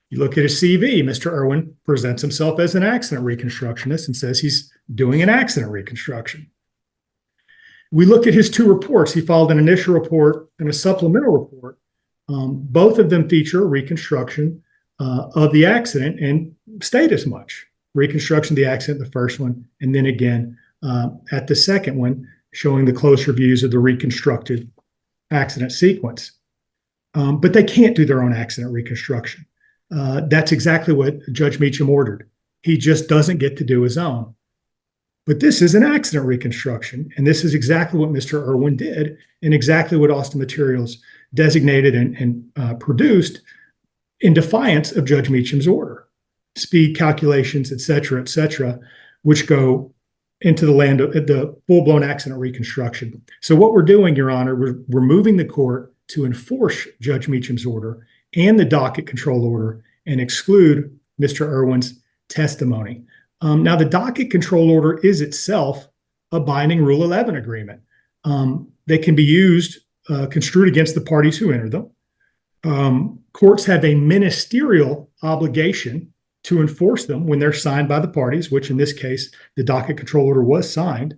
You look at his CV, Mr. Irwin presents himself as an accident reconstructionist and says he's doing an accident reconstruction. We look at his 2 reports. He filed an initial report and a supplemental report. Both of them feature reconstruction of the accident and state as much. Reconstruction of the accident, the first one, and then again at the second one, showing the closer views of the reconstructed accident sequence. But they can't do their own accident reconstruction. That's exactly what Judge Mangrum ordered. He just doesn't get to do his own. But this is an accident reconstruction, and this is exactly what Mr. Irwin did, and exactly what Austin Materials designated and produced in defiance of Judge Mangum's order. Speed calculations, et cetera, which go into the land of the full-blown accident reconstruction. So what we're doing, Your Honor, we're moving the court to enforce Judge Mangum's order and the docket control order and exclude Mr. Irwin's testimony. Now, the docket control order is itself a binding Rule 11 agreement. They can be used, construed against the parties who enter them. Courts have a ministerial obligation to enforce them when they're signed by the parties, which in this case, the docket control order was signed.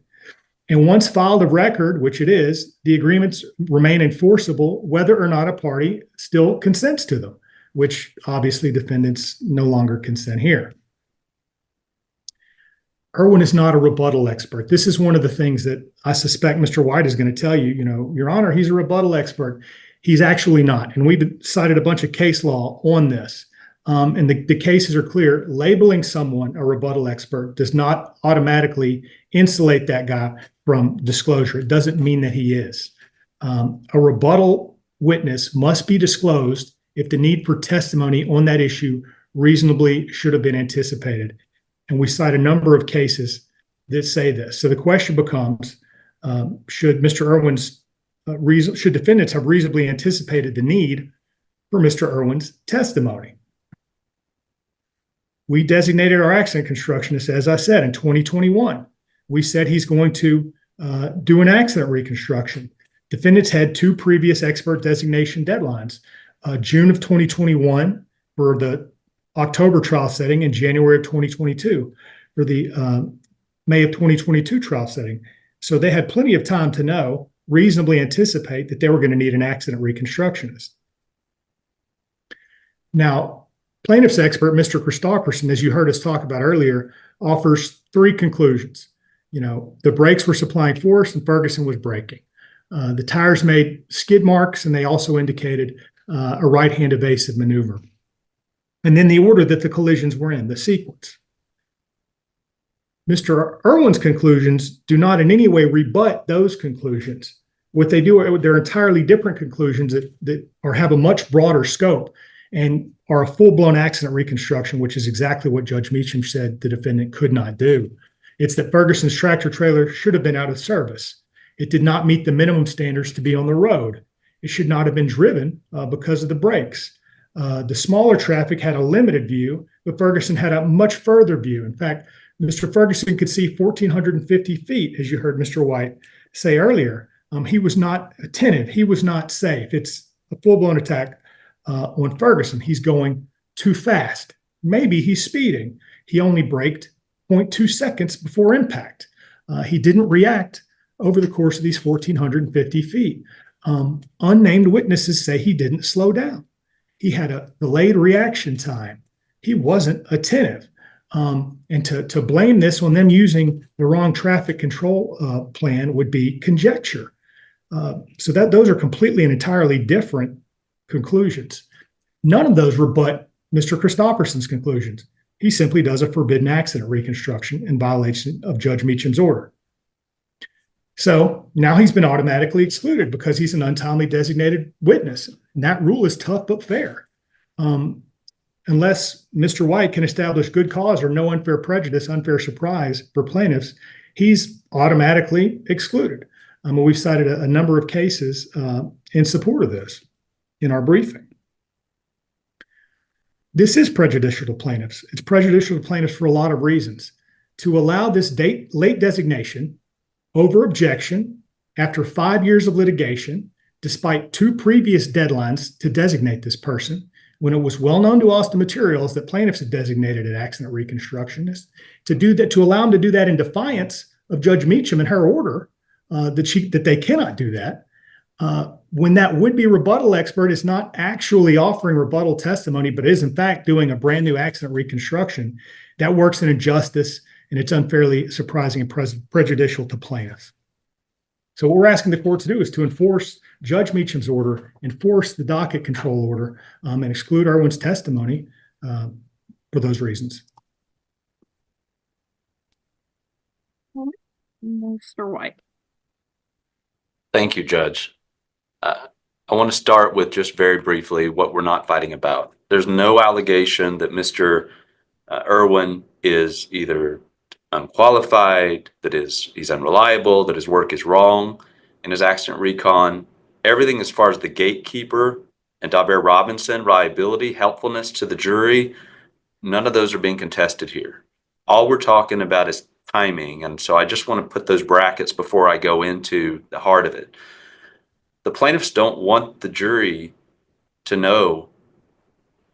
And once filed of record, which it is, the agreements remain enforceable whether or not a party still consents to them, which obviously defendants no longer consent here. Irwin is not a rebuttal expert. This is one of the things that I suspect Mr. White is going to tell you, Your Honor, he's a rebuttal expert. He's actually not. And we've cited a bunch of case law on this. And the cases are clear. Labeling someone a rebuttal expert does not automatically insulate that guy from disclosure. It doesn't mean that he is. A rebuttal witness must be disclosed if the need for testimony on that issue reasonably should have been anticipated. And we cite a number of cases that say this. So the question becomes, should defendants have reasonably anticipated the need for Mr. Irwin's testimony? We designated our accident constructionist, as I said, in 2021. We said he's going to do an accident reconstruction. Defendants had 2 previous expert designation deadlines. June of 2021 for the October trial setting and January of 2022 for the May of 2022 trial setting. So they had plenty of time to know, reasonably anticipate that they were going to need an accident reconstructionist. Now, plaintiff's expert, Mr. Christopherson, as you heard us talk about earlier, offers three conclusions. The brakes were supplying force and Ferguson was braking. The tires made skid marks, and they also indicated a right-hand evasive maneuver. And then the order that the collisions were in, the sequence. Mr. Irwin's conclusions do not in any way rebut those conclusions. What they do, they're entirely different conclusions that have a much broader scope and are a full-blown accident reconstruction, which is exactly what Judge Mangrum said the defendant could not do. It's that Ferguson's tractor trailer should have been out of service. It did not meet the minimum standards to be on the road. It should not have been driven because of the brakes. The smaller traffic had a limited view, but Ferguson had a much further view. In fact, Mr. Ferguson could see 1,450 feet, as you heard Mr. White say earlier. He was not attentive. He was not safe. It's a full-blown attack on Ferguson. He's going too fast. Maybe he's speeding. He only braked 0.2 seconds before impact. He didn't react over the course of these 1,450 feet. Unnamed witnesses say he didn't slow down. He had a delayed reaction time. He wasn't attentive. And to blame this on them using the wrong traffic control plan would be conjecture. So those are completely and entirely different conclusions. None of those rebut Mr. Christopherson's conclusions. He simply does a forbidden accident reconstruction in violation of Judge Mangum's order. So now he's been automatically excluded because he's an untimely designated witness. And that rule is tough but fair. Unless Mr. White can establish good cause or no unfair prejudice, unfair surprise for plaintiffs, he's automatically excluded. We've cited a number of cases in support of this in our briefing. This is prejudicial to plaintiffs. It's prejudicial to plaintiffs for a lot of reasons. To allow this late designation over objection after 5 years of litigation, despite 2 previous deadlines to designate this person, when it was well known to Austin Materials that plaintiffs had designated an accident reconstructionist, to allow them to do that in defiance of Judge Mangrum and her order that they cannot do that, when that would-be rebuttal expert is not actually offering rebuttal testimony, but is in fact doing a brand new accident reconstruction, that works in injustice, and it's unfairly surprising and prejudicial to plaintiffs. So what we're asking the court to do is to enforce Judge Mangum's order, enforce the docket control order, and exclude Irwin's testimony for those reasons. Mr. White. Thank you, Judge. I want to start with just very briefly what we're not fighting about. There's no allegation that Mr. Irwin is either unqualified, he's unreliable, that his work is wrong in his accident recon. Everything as far as the gatekeeper and Daubert Robinson, reliability, helpfulness to the jury, none of those are being contested here. All we're talking about is timing. And so I just want to put those brackets before I go into the heart of it. The plaintiffs don't want the jury to know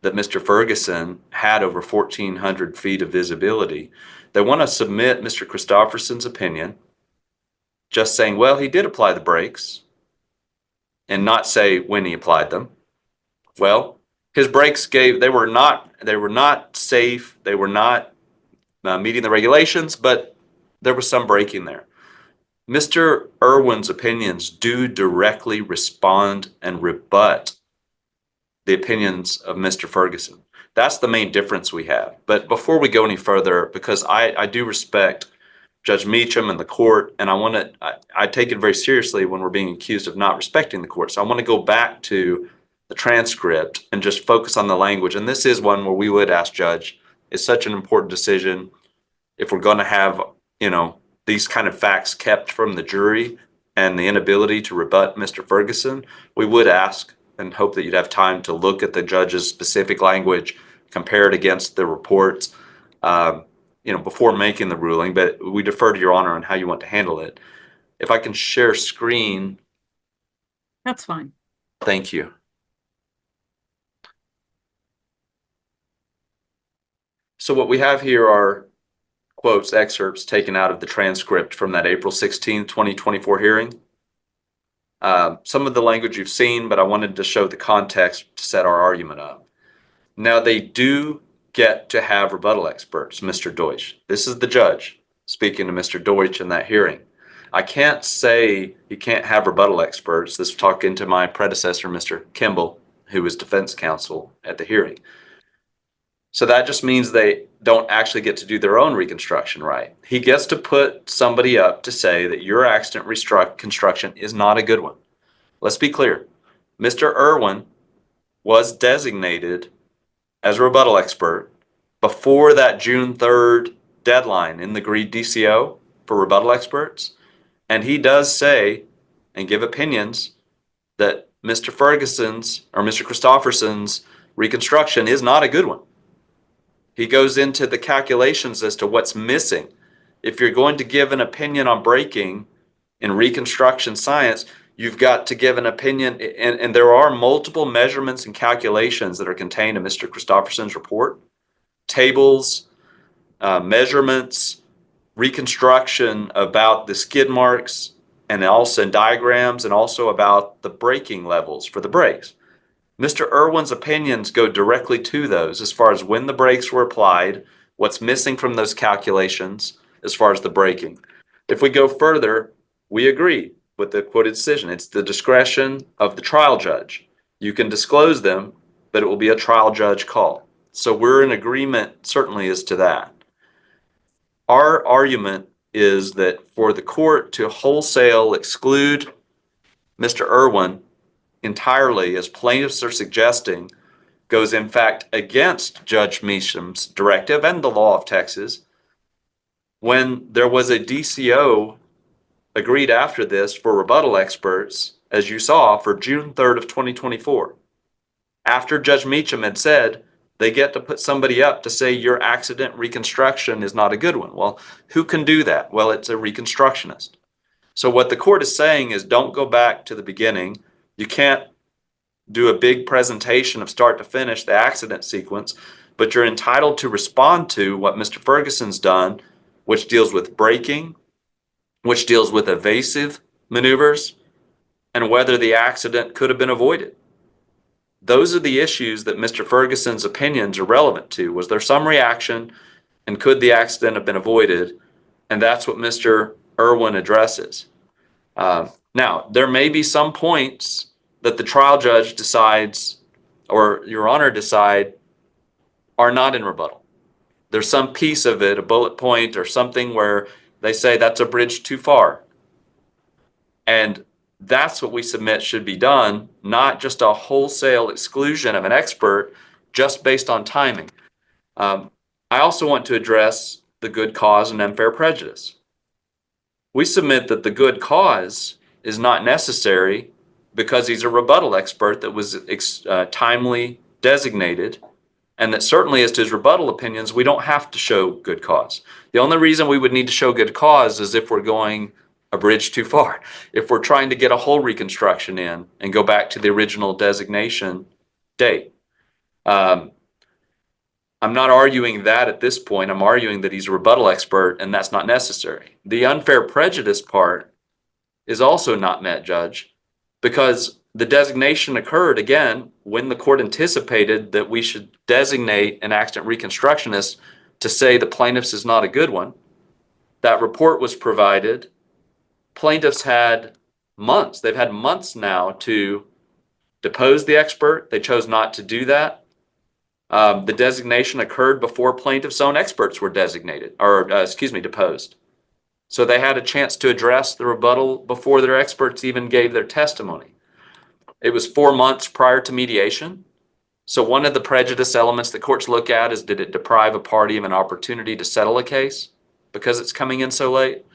that Mr. Ferguson had over 1,400 feet of visibility. They want to submit Mr. Christopherson's opinion, just saying, well, he did apply the brakes, and not say when he applied them. Well, his brakes they were not safe. They were not meeting the regulations, but there was some braking there. Mr. Irwin's opinions do directly respond and rebut the opinions of Mr. Ferguson. That's the main difference we have. But before we go any further, because I do respect Judge Mangrum and the court, and I take it very seriously when we're being accused of not respecting the court. So I want to go back to the transcript and just focus on the language. And this is one where we would ask Judge, it's such an important decision. If we're going to have, these kind of facts kept from the jury and the inability to rebut Mr. Ferguson, we would ask and hope that you'd have time to look at the judge's specific language, compare it against the reports, before making the ruling. But we defer to Your Honor on how you want to handle it. If I can share screen. That's fine. Thank you. So what we have here are quotes, excerpts taken out of the transcript from that April 16th, 2024 hearing. Some of the language you've seen, but I wanted to show the context to set our argument up. Now, they do get to have rebuttal experts, Mr. Deutsch. This is the judge speaking to Mr. Deutsch in that hearing. I can't say you can't have rebuttal experts. This was talking to my predecessor, Mr. Kimball, who was defense counsel at the hearing. So that just means they don't actually get to do their own reconstruction, right? He gets to put somebody up to say that your accident reconstruction is not a good one. Let's be clear. Mr. Irwin was designated as a rebuttal expert before that June 3rd deadline in the agreed DCO for rebuttal experts. And he does say and give opinions that Mr. Ferguson's or Mr. Christofferson's reconstruction is not a good one. He goes into the calculations as to what's missing. If you're going to give an opinion on braking in reconstruction science, you've got to give an opinion, and there are multiple measurements and calculations that are contained in Mr. Christofferson's report. Tables, measurements, reconstruction about the skid marks, and also in diagrams, and also about the braking levels for the brakes. Mr. Irwin's opinions go directly to those as far as when the brakes were applied, what's missing from those calculations as far as the braking. If we go further, we agree with the quoted decision. It's the discretion of the trial judge. You can disclose them, but it will be a trial judge call. So we're in agreement certainly as to that. Our argument is that for the court to wholesale exclude Mr. Irwin entirely, as plaintiffs are suggesting, goes in fact against Judge Mangram's directive and the law of Texas. When there was a DCO agreed after this for rebuttal experts, as you saw, for June 3rd of 2024, after Judge Mangrum had said they get to put somebody up to say your accident reconstruction is not a good one. Well, who can do that? Well, it's a reconstructionist. So what the court is saying is don't go back to the beginning. You can't do a big presentation of start to finish the accident sequence, but you're entitled to respond to what Mr. Ferguson's done, which deals with braking, which deals with evasive maneuvers, and whether the accident could have been avoided. Those are the issues that Mr. Ferguson's opinions are relevant to. Was there some reaction, and could the accident have been avoided? And that's what Mr. Irwin addresses. Now, there may be some points that the trial judge decides, or Your Honor decide, are not in rebuttal. There's some piece of it, a bullet point or something where they say that's a bridge too far. And that's what we submit should be done, not just a wholesale exclusion of an expert just based on timing. I also want to address the good cause and unfair prejudice. We submit that the good cause is not necessary because he's a rebuttal expert that was timely designated, and that certainly as to his rebuttal opinions, we don't have to show good cause. The only reason we would need to show good cause is if we're going a bridge too far. If we're trying to get a whole reconstruction in and go back to the original designation date. I'm not arguing that at this point. I'm arguing that he's a rebuttal expert and that's not necessary. The unfair prejudice part is also not met, Judge, because the designation occurred, again, when the court anticipated that we should designate an accident reconstructionist to say the plaintiff's is not a good one. That report was provided. Plaintiffs had months. They've had months now to depose the expert. They chose not to do that. The designation occurred before plaintiffs' own experts were designated, or deposed. So they had a chance to address the rebuttal before their experts even gave their testimony. It was 4 months prior to mediation. So one of the prejudice elements that courts look at is, did it deprive a party of an opportunity to settle a case because it's coming in so late?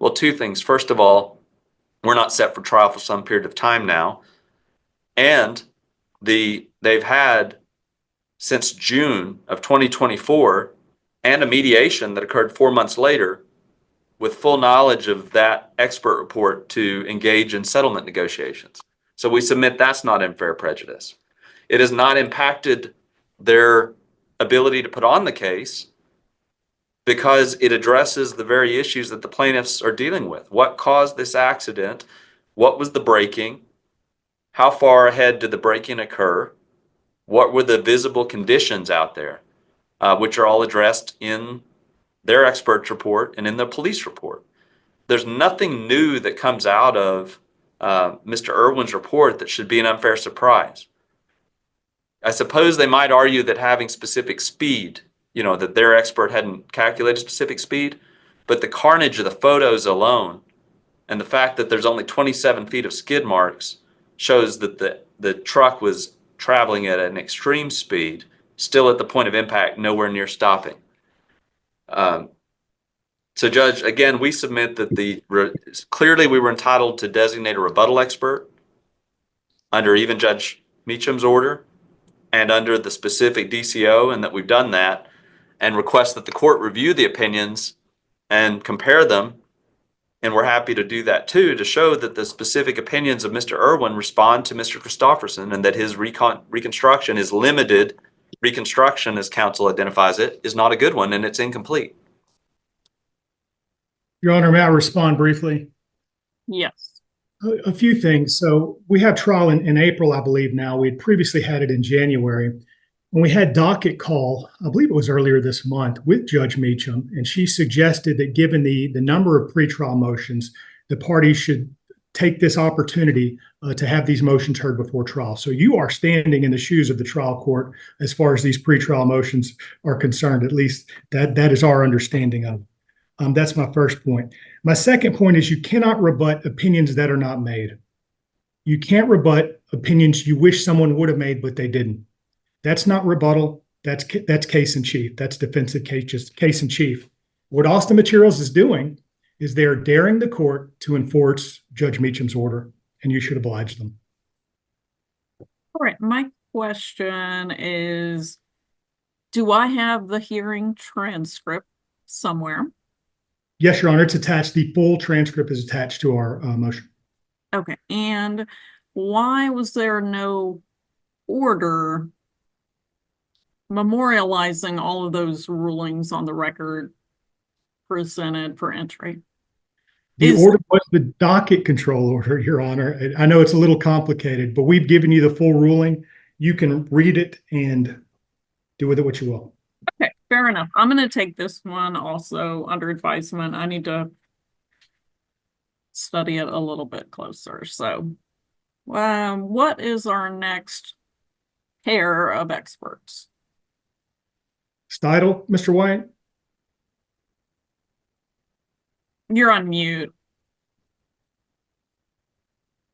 Well, two things. First of all, we're not set for trial for some period of time now. And they've had since June of 2024 and a mediation that occurred 4 months later with full knowledge of that expert report to engage in settlement negotiations. So we submit that's not unfair prejudice. It has not impacted their ability to put on the case because it addresses the very issues that the plaintiffs are dealing with. What caused this accident? What was the braking? How far ahead did the braking occur? What were the visible conditions out there, which are all addressed in their expert's report and in the police report. There's nothing new that comes out of Mr. Irwin's report that should be an unfair surprise. I suppose they might argue that having specific speed, that their expert hadn't calculated specific speed, but the carnage of the photos alone and the fact that there's only 27 feet of skid marks shows that the truck was traveling at an extreme speed, still at the point of impact, nowhere near stopping. So, Judge, again, we submit that clearly we were entitled to designate a rebuttal expert under even Judge Meacham's order and under the specific DCO, and that we've done that, and request that the court review the opinions and compare them. And we're happy to do that too, to show that the specific opinions of Mr. Irwin respond to Mr. Christofferson, and that his reconstruction is limited. Reconstruction, as counsel identifies it, is not a good one, and it's incomplete. Your Honor, may I respond briefly? Yes. A few things. So we have trial in April, I believe now. We had previously had it in January. When we had docket call, I believe it was earlier this month, with Judge Meacham, and she suggested that given the number of pretrial motions, the parties should take this opportunity to have these motions heard before trial. So you are standing in the shoes of the trial court as far as these pretrial motions are concerned. At least that is our understanding of it. That's my first point. My second point is you cannot rebut opinions that are not made. You can't rebut opinions you wish someone would have made, but they didn't. That's not rebuttal. That's case in chief. That's defensive case in chief. What Austin Materials is doing is they're daring the court to enforce Judge Meacham's order, and you should oblige them. All right. My question is, do I have the hearing transcript somewhere? Yes, Your Honor, it's attached. The full transcript is attached to our motion. Okay. And why was there no order memorializing all of those rulings on the record presented for entry? The order was the docket control order, Your Honor. I know it's a little complicated, but we've given you the full ruling. You can read it and do with it what you will. Okay, fair enough. I'm going to take this one also under advisement. I need to study it a little bit closer. So, what is our next pair of experts? Steidle, Mr. White? You're on mute.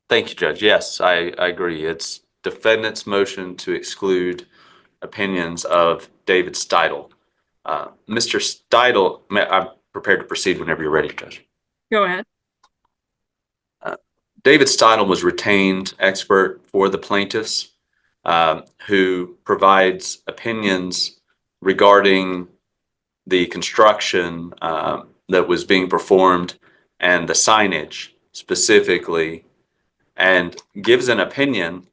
Thank you, Judge. Yes, I agree. It's defendant's motion to exclude opinions of David Steidle. Mr. Steidle, I'm prepared to proceed whenever you're ready, Judge. Go ahead. David Steidle was retained expert for the plaintiffs, who provides opinions regarding the construction that was being performed and the signage specifically, and gives an opinion.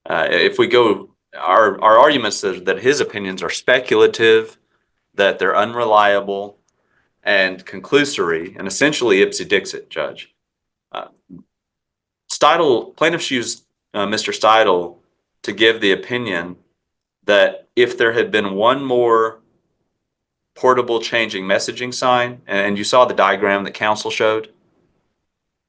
If we go, our arguments that his opinions are speculative, that they're unreliable and conclusory, and essentially ipsy-dixit, Judge. Plaintiffs used Mr. Steidle to give the opinion that if there had been one more portable changing messaging sign, and you saw the diagram that counsel showed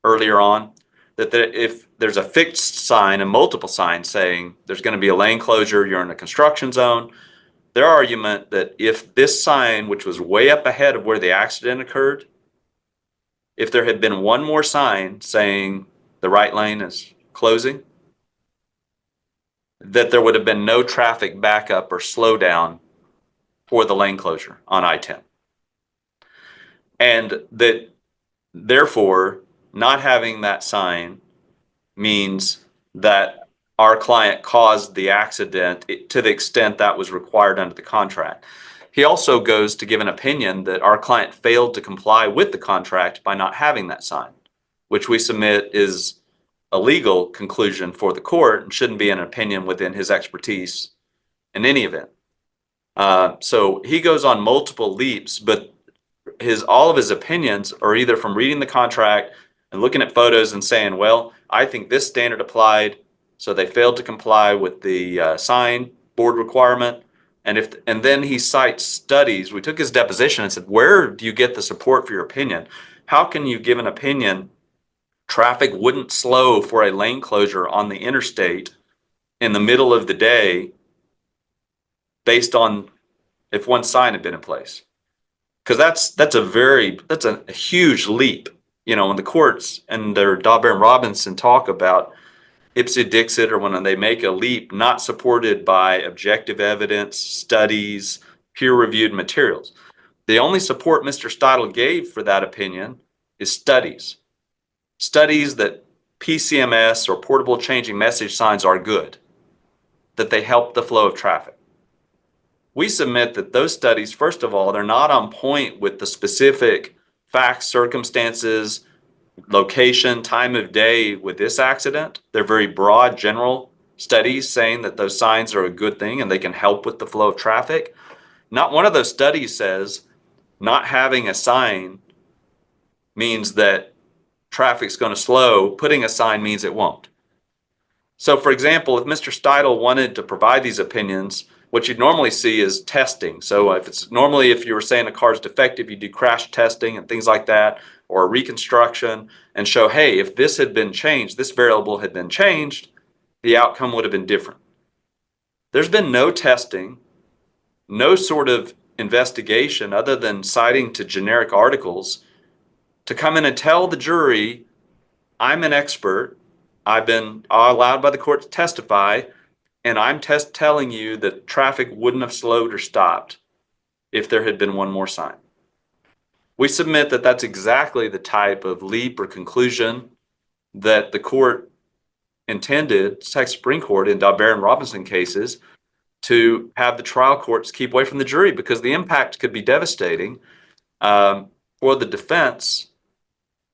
earlier on, that if there's a fixed sign and multiple signs saying there's going to be a lane closure, you're in a construction zone, their argument that if this sign, which was way up ahead of where the accident occurred, if there had been one more sign saying the right lane is closing, that there would have been no traffic backup or slowdown for the lane closure on I-10. And that therefore, not having that sign means that our client caused the accident to the extent that was required under the contract. He also goes to give an opinion that our client failed to comply with the contract by not having that sign, which we submit is a legal conclusion for the court and shouldn't be an opinion within his expertise in any event. So he goes on multiple leaps, but all of his opinions are either from reading the contract and looking at photos and saying, well, I think this standard applied, so they failed to comply with the sign board requirement. And then he cites studies. We took his deposition and said, where do you get the support for your opinion? How can you give an opinion traffic wouldn't slow for a lane closure on the interstate in the middle of the day based on if one sign had been in place? Because that's a huge leap. You know, when the courts and their Dauber and Robinson talk about ipse dixit, or when they make a leap not supported by objective evidence, studies, peer-reviewed materials. The only support Mr. Steidle gave for that opinion is studies. Studies that PCMS or portable changing message signs are good, that they help the flow of traffic. We submit that those studies, first of all, they're not on point with the specific facts, circumstances, location, time of day with this accident. They're very broad, general studies saying that those signs are a good thing and they can help with the flow of traffic. Not one of those studies says not having a sign means that traffic's going to slow. Putting a sign means it won't. So, for example, if Mr. Steidle wanted to provide these opinions, what you'd normally see is testing. So if you were saying a car's defective, you do crash testing and things like that, or a reconstruction, and show, hey, if this had been changed, this variable had been changed, the outcome would have been different. There's been no testing, no sort of investigation other than citing to generic articles to come in and tell the jury, I'm an expert, I've been allowed by the court to testify, and I'm telling you that traffic wouldn't have slowed or stopped if there had been one more sign. We submit that that's exactly the type of leap or conclusion that the court intended, Texas Supreme Court in Dauber and Robinson cases, to have the trial courts keep away from the jury, because the impact could be devastating for the defense,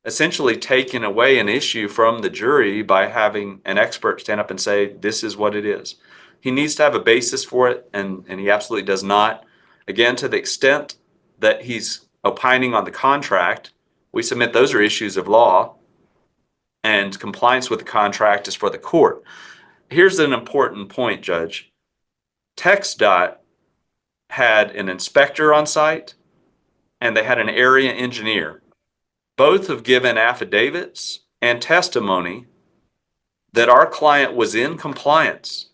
essentially taking away an issue from the jury by having an expert stand up and say, this is what it is. He needs to have a basis for it, and he absolutely does not. Again, to the extent that he's opining on the contract, we submit those are issues of law, and compliance with the contract is for the court. Here's an important point, Judge. TxDOT had an inspector on site, and they had an area engineer. Both have given affidavits and testimony that our client was in compliance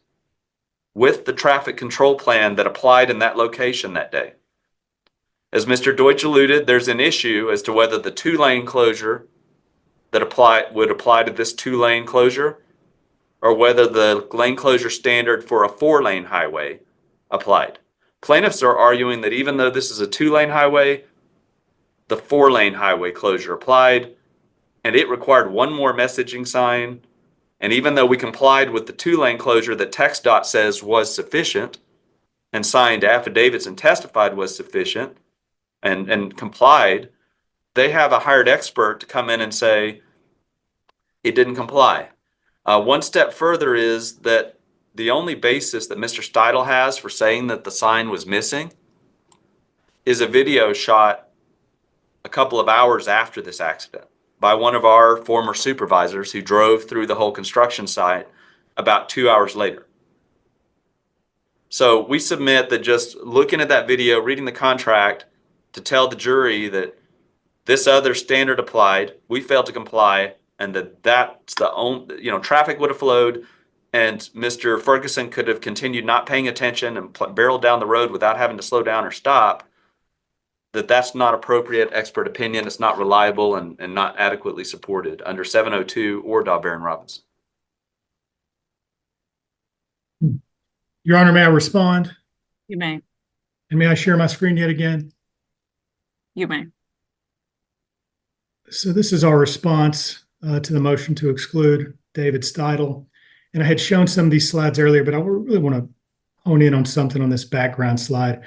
with the traffic control plan that applied in that location that day. As Mr. Deutsch alluded, there's an issue as to whether the two-lane closure that would apply to this two-lane closure, or whether the lane closure standard for a four-lane highway applied. Plaintiffs are arguing that even though this is a two-lane highway, the four-lane highway closure applied, and it required one more messaging sign. And even though we complied with the two-lane closure that TxDOT says was sufficient, and signed affidavits and testified was sufficient, and complied, they have a hired expert to come in and say it didn't comply. One step further is that the only basis that Mr. Steidle has for saying that the sign was missing is a video shot a couple of hours after this accident by one of our former supervisors who drove through the whole construction site about 2 hours later. So we submit that just looking at that video, reading the contract to tell the jury that this other standard applied, we failed to comply, and that's the only, traffic would have flowed, and Mr. Ferguson could have continued not paying attention and barreled down the road without having to slow down or stop, that's not appropriate expert opinion. It's not reliable and not adequately supported under 702 or Dauber and Robinson. Your Honor, may I respond? You may. And may I share my screen yet again? You may. So this is our response to the motion to exclude David Steidle. And I had shown some of these slides earlier, but I really want to hone in on something on this background slide.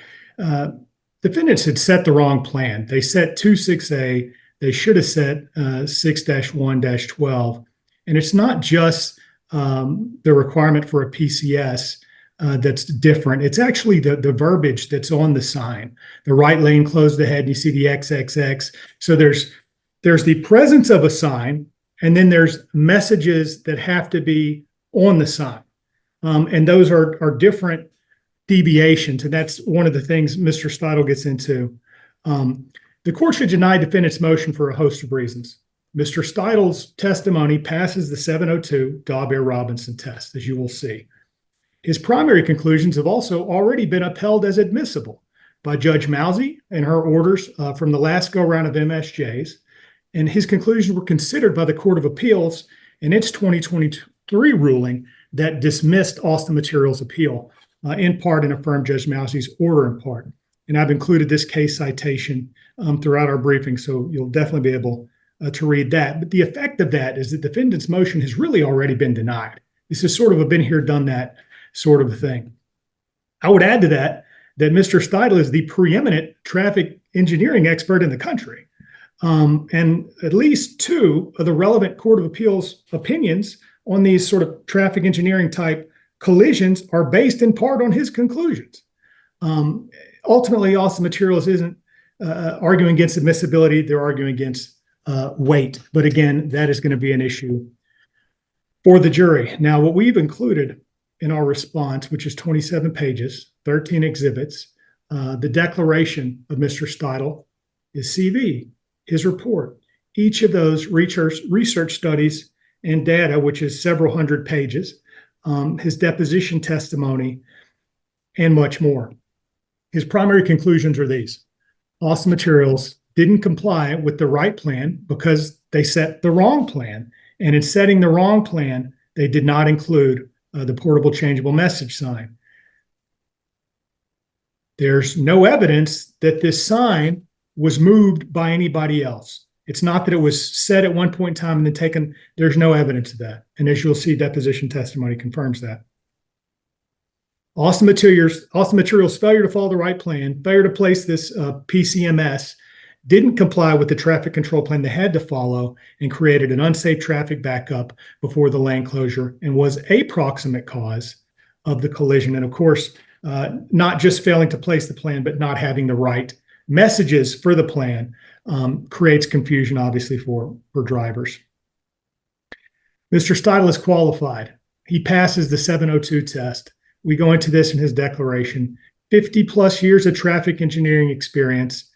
Defendants had set the wrong plan. They set 26A. They should have set 6-1-12. And it's not just the requirement for a PCS. that's different. It's actually the verbiage that's on the sign. The right lane closed ahead, you see the XXX. So there's the presence of a sign, and then there's messages that have to be on the sign. And those are different deviations. And that's one of the things Mr. Steidle gets into. The court should deny defendant's motion for a host of reasons. Mr. Steidle's testimony passes the 702 Daubert-Robinson test, as you will see. His primary conclusions have also already been upheld as admissible by Judge Mangrum in her orders from the last go-round of MSJs, and his conclusions were considered by the Court of Appeals in its 2023 ruling that dismissed Austin Materials' appeal in part and affirmed Judge Mausey's order in part. And I've included this case citation throughout our briefing, so you'll definitely be able to read that. But the effect of that is that the defendant's motion has really already been denied. This is sort of a been here, done that sort of a thing. I would add to that Mr. Steidle is the preeminent traffic engineering expert in the country. And at least two of the relevant Court of Appeals opinions on these sort of traffic engineering type collisions are based in part on his conclusions. Ultimately, Austin Materials isn't arguing against admissibility, they're arguing against weight. But again, that is going to be an issue for the jury. Now, what we've included in our response, which is 27 pages, 13 exhibits, the declaration of Mr. Steidle, his CV, his report, each of those research studies and data, which is several hundred pages, his deposition testimony, and much more. His primary conclusions are these. Austin Materials didn't comply with the right plan because they set the wrong plan. And in setting the wrong plan, they did not include the portable changeable message sign. There's no evidence that this sign was moved by anybody else. It's not that it was set at one point in time and then taken. There's no evidence of that. And as you'll see, deposition testimony confirms that. Austin Materials' failure to follow the right plan, failure to place this PCMS, didn't comply with the traffic control plan they had to follow and created an unsafe traffic backup before the lane closure and was a proximate cause of the collision. And of course, not just failing to place the plan, but not having the right messages for the plan creates confusion, obviously, for drivers. Mr. Steidle is qualified. He passes the 702 test. We go into this in his declaration. 50 plus years of traffic engineering experience,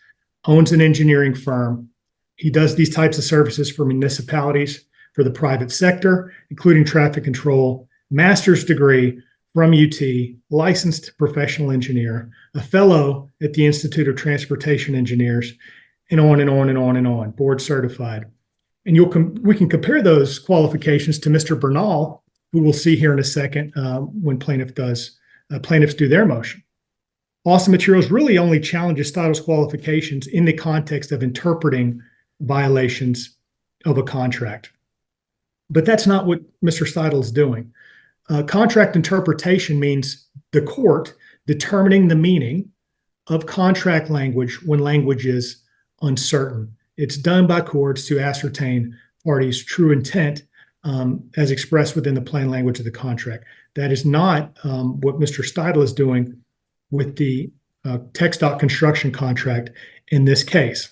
owns an engineering firm. He does these types of services for municipalities, for the private sector, including traffic control, master's degree from UT, licensed professional engineer, a fellow at the Institute of Transportation Engineers, and on and on and on and on, board certified. And we can compare those qualifications to Mr. Bernal, who we'll see here in a second when plaintiffs do their motion. Austin Materials really only challenges Steidle's qualifications in the context of interpreting violations of a contract. But that's not what Mr. Steidle is doing. Contract interpretation means the court determining the meaning of contract language when language is uncertain. It's done by courts to ascertain parties' true intent as expressed within the plain language of the contract. That is not what Mr. Steidle is doing with the TxDOT construction contract in this case.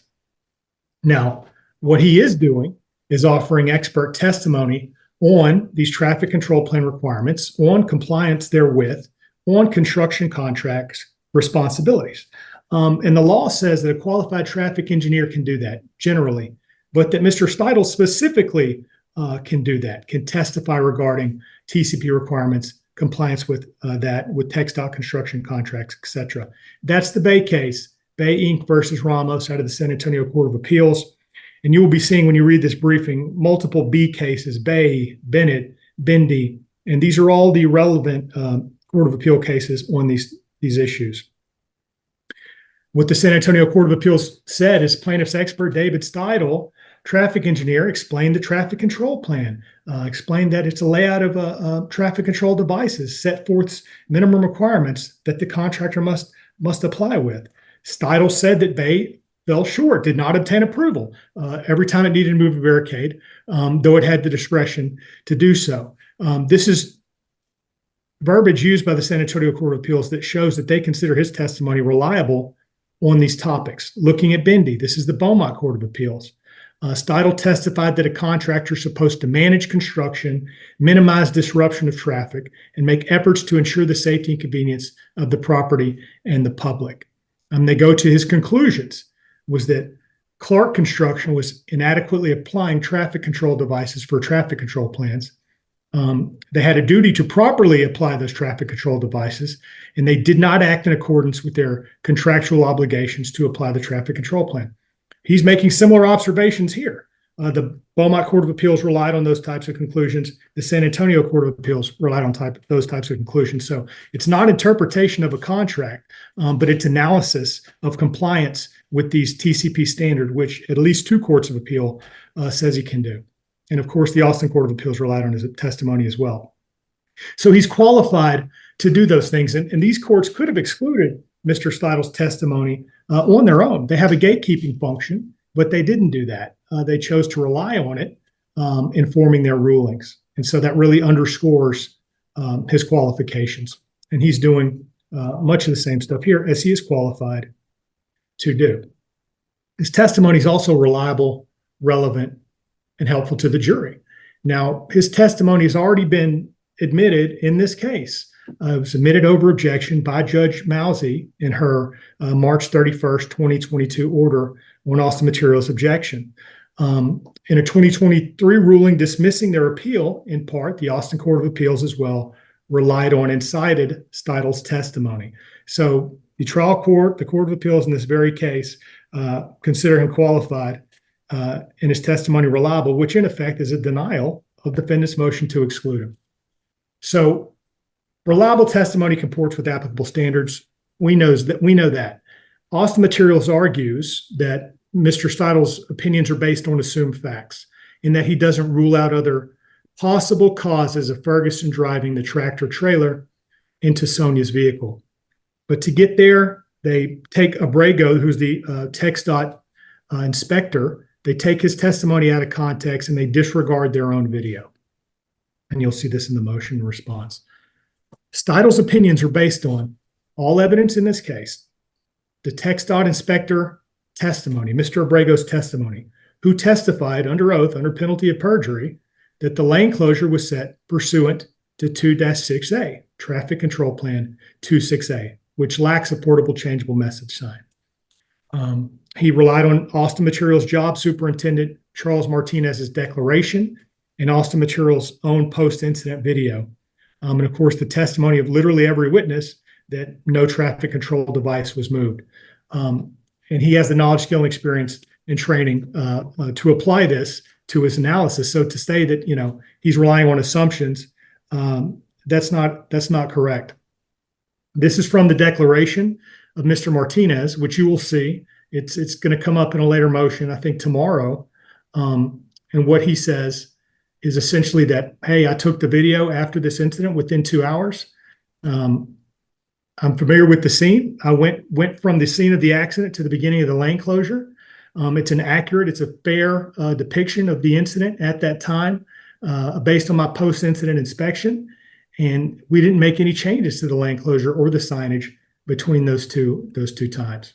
Now, what he is doing is offering expert testimony on these traffic control plan requirements, on compliance therewith, on construction contracts responsibilities. And the law says that a qualified traffic engineer can do that generally, but that Mr. Steidle specifically can do that, can testify regarding TCP requirements, compliance with with TxDOT construction contracts, etc. That's the Bay case, Bay Inc. versus Ramos out of the San Antonio Court of Appeals. And you will be seeing when you read this briefing, multiple B cases, Bay, Bennett, Bendy, and these are all the relevant Court of Appeal cases on these issues. What the San Antonio Court of Appeals said is plaintiff's expert David Steidle, traffic engineer, explained the traffic control plan, explained that it's a layout of traffic control devices, set forth minimum requirements that the contractor must apply with. Steidle said that Bay fell short, did not obtain approval every time it needed to move a barricade, though it had the discretion to do so. This is verbiage used by the San Antonio Court of Appeals that shows that they consider his testimony reliable on these topics. Looking at Bendy, this is the Beaumont Court of Appeals. Steidle testified that a contractor is supposed to manage construction, minimize disruption of traffic, and make efforts to ensure the safety and convenience of the property and the public. They go to his conclusions was that Clark Construction was inadequately applying traffic control devices for traffic control plans. They had a duty to properly apply those traffic control devices, and they did not act in accordance with their contractual obligations to apply the traffic control plan. He's making similar observations here. The Beaumont Court of Appeals relied on those types of conclusions. The San Antonio Court of Appeals relied on those types of conclusions. So it's not interpretation of a contract, but it's analysis of compliance with these TCP standard, which at least 2 courts of appeal says he can do. And of course, the Austin Court of Appeals relied on his testimony as well. So he's qualified to do those things. And these courts could have excluded Mr. Steidle's testimony on their own. They have a gatekeeping function, but they didn't do that. They chose to rely on it in forming their rulings. And so that really underscores his qualifications. And he's doing much of the same stuff here as he is qualified to do. His testimony is also reliable, relevant, and helpful to the jury. Now, his testimony has already been admitted in this case. It was admitted over objection by Judge Mousy in her March 31st, 2022 order on Austin Materials objection. In a 2023 ruling dismissing their appeal, in part, the Austin Court of Appeals as well relied on and cited Steidle's testimony. So the trial court, the Court of Appeals in this very case, consider him qualified and his testimony reliable, which in effect is a denial of defendant's motion to exclude him. So reliable testimony comports with applicable standards. We know that. Austin Materials argues that Mr. Steidle's opinions are based on assumed facts, in that he doesn't rule out other possible causes of Ferguson driving the tractor trailer into Sonia's vehicle. But to get there, they take Abrego, who's the TxDOT inspector, they take his testimony out of context and they disregard their own video. And you'll see this in the motion response. Steidle's opinions are based on all evidence in this case, the TxDOT inspector testimony, Mr. Abrego's testimony, who testified under oath, under penalty of perjury, that the lane closure was set pursuant to 2-6A, Traffic Control Plan 26A, which lacks a portable changeable message sign. He relied on Austin Materials job superintendent Charles Martinez's declaration and Austin Materials' own post-incident video. And of course, the testimony of literally every witness that no traffic control device was moved. And he has the knowledge, skill, and experience and training to apply this to his analysis. So to say that, he's relying on assumptions, that's not correct. This is from the declaration of Mr. Martinez, which you will see. It's going to come up in a later motion, I think tomorrow. And what he says is essentially that, hey, I took the video after this incident within 2 hours. I'm familiar with the scene. I went from the scene of the accident to the beginning of the lane closure. It's a fair depiction of the incident at that time, based on my post-incident inspection. And we didn't make any changes to the lane closure or the signage between those two times.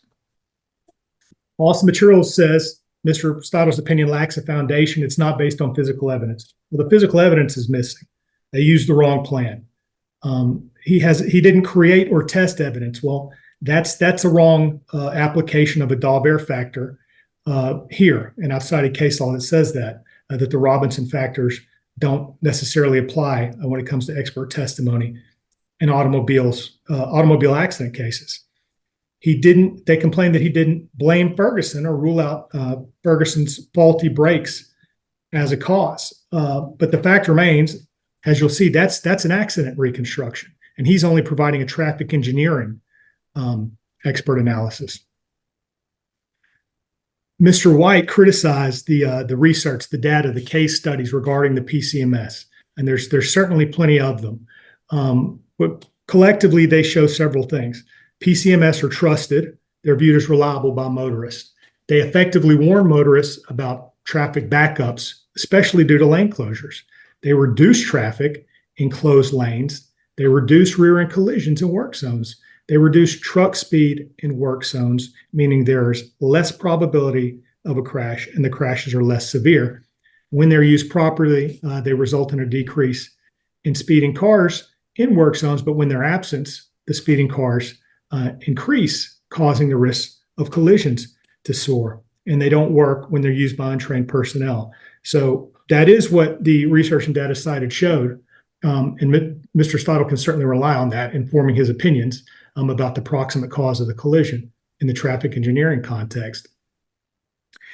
Austin Materials says Mr. Steidle's opinion lacks a foundation. It's not based on physical evidence. Well, the physical evidence is missing. They used the wrong plan. He didn't create or test evidence. Well, that's a wrong application of a Daubert factor here. And I've cited case law that says that the Robinson factors don't necessarily apply when it comes to expert testimony in automobile accident cases. They complained that he didn't blame Ferguson or rule out Ferguson's faulty brakes as a cause. But the fact remains, as you'll see, that's an accident reconstruction. And he's only providing a traffic engineering expert analysis. Mr. White criticized the research, the data, the case studies regarding the PCMS, and there's certainly plenty of them. But collectively, they show several things. PCMS are trusted. They're viewed as reliable by motorists. They effectively warn motorists about traffic backups, especially due to lane closures. They reduce traffic in closed lanes. They reduce rear end collisions in work zones. They reduce truck speed in work zones, meaning there's less probability of a crash and the crashes are less severe. When they're used properly, they result in a decrease in speeding cars in work zones, but when they're absent, the speeding cars increase, causing the risk of collisions to soar. And they don't work when they're used by untrained personnel. So that is what the research and data cited showed. And Mr. Stidle can certainly rely on that in forming his opinions about the proximate cause of the collision in the traffic engineering context.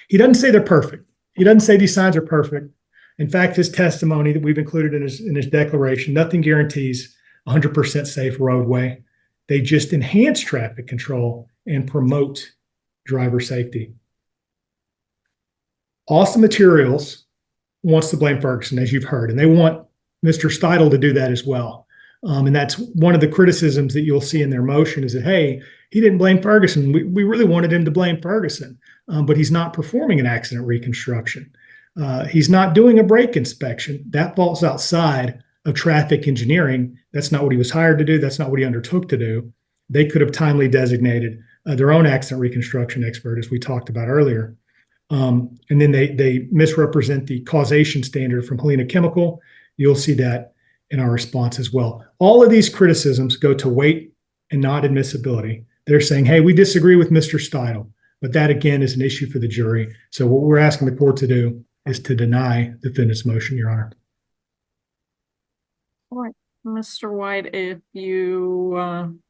He doesn't say they're perfect. He doesn't say these signs are perfect. In fact, his testimony that we've included in his declaration, nothing guarantees 100% safe roadway. They just enhance traffic control and promote driver safety. Austin Materials wants to blame Ferguson, as you've heard, and they want Mr. Stidle to do that as well. And that's one of the criticisms that you'll see in their motion is that, hey, he didn't blame Ferguson. We really wanted him to blame Ferguson, but he's not performing an accident reconstruction. He's not doing a brake inspection. That falls outside of traffic engineering. That's not what he was hired to do. That's not what he undertook to do. They could have timely designated their own accident reconstruction expert, as we talked about earlier. And then they misrepresent the causation standard from Helena Chemical. You'll see that in our response as well. All of these criticisms go to weight and not admissibility. They're saying, hey, we disagree with Mr. Stidle, but that again is an issue for the jury. So what we're asking the court to do is to deny the defendant's motion, Your Honor. All right, Mr. White, if you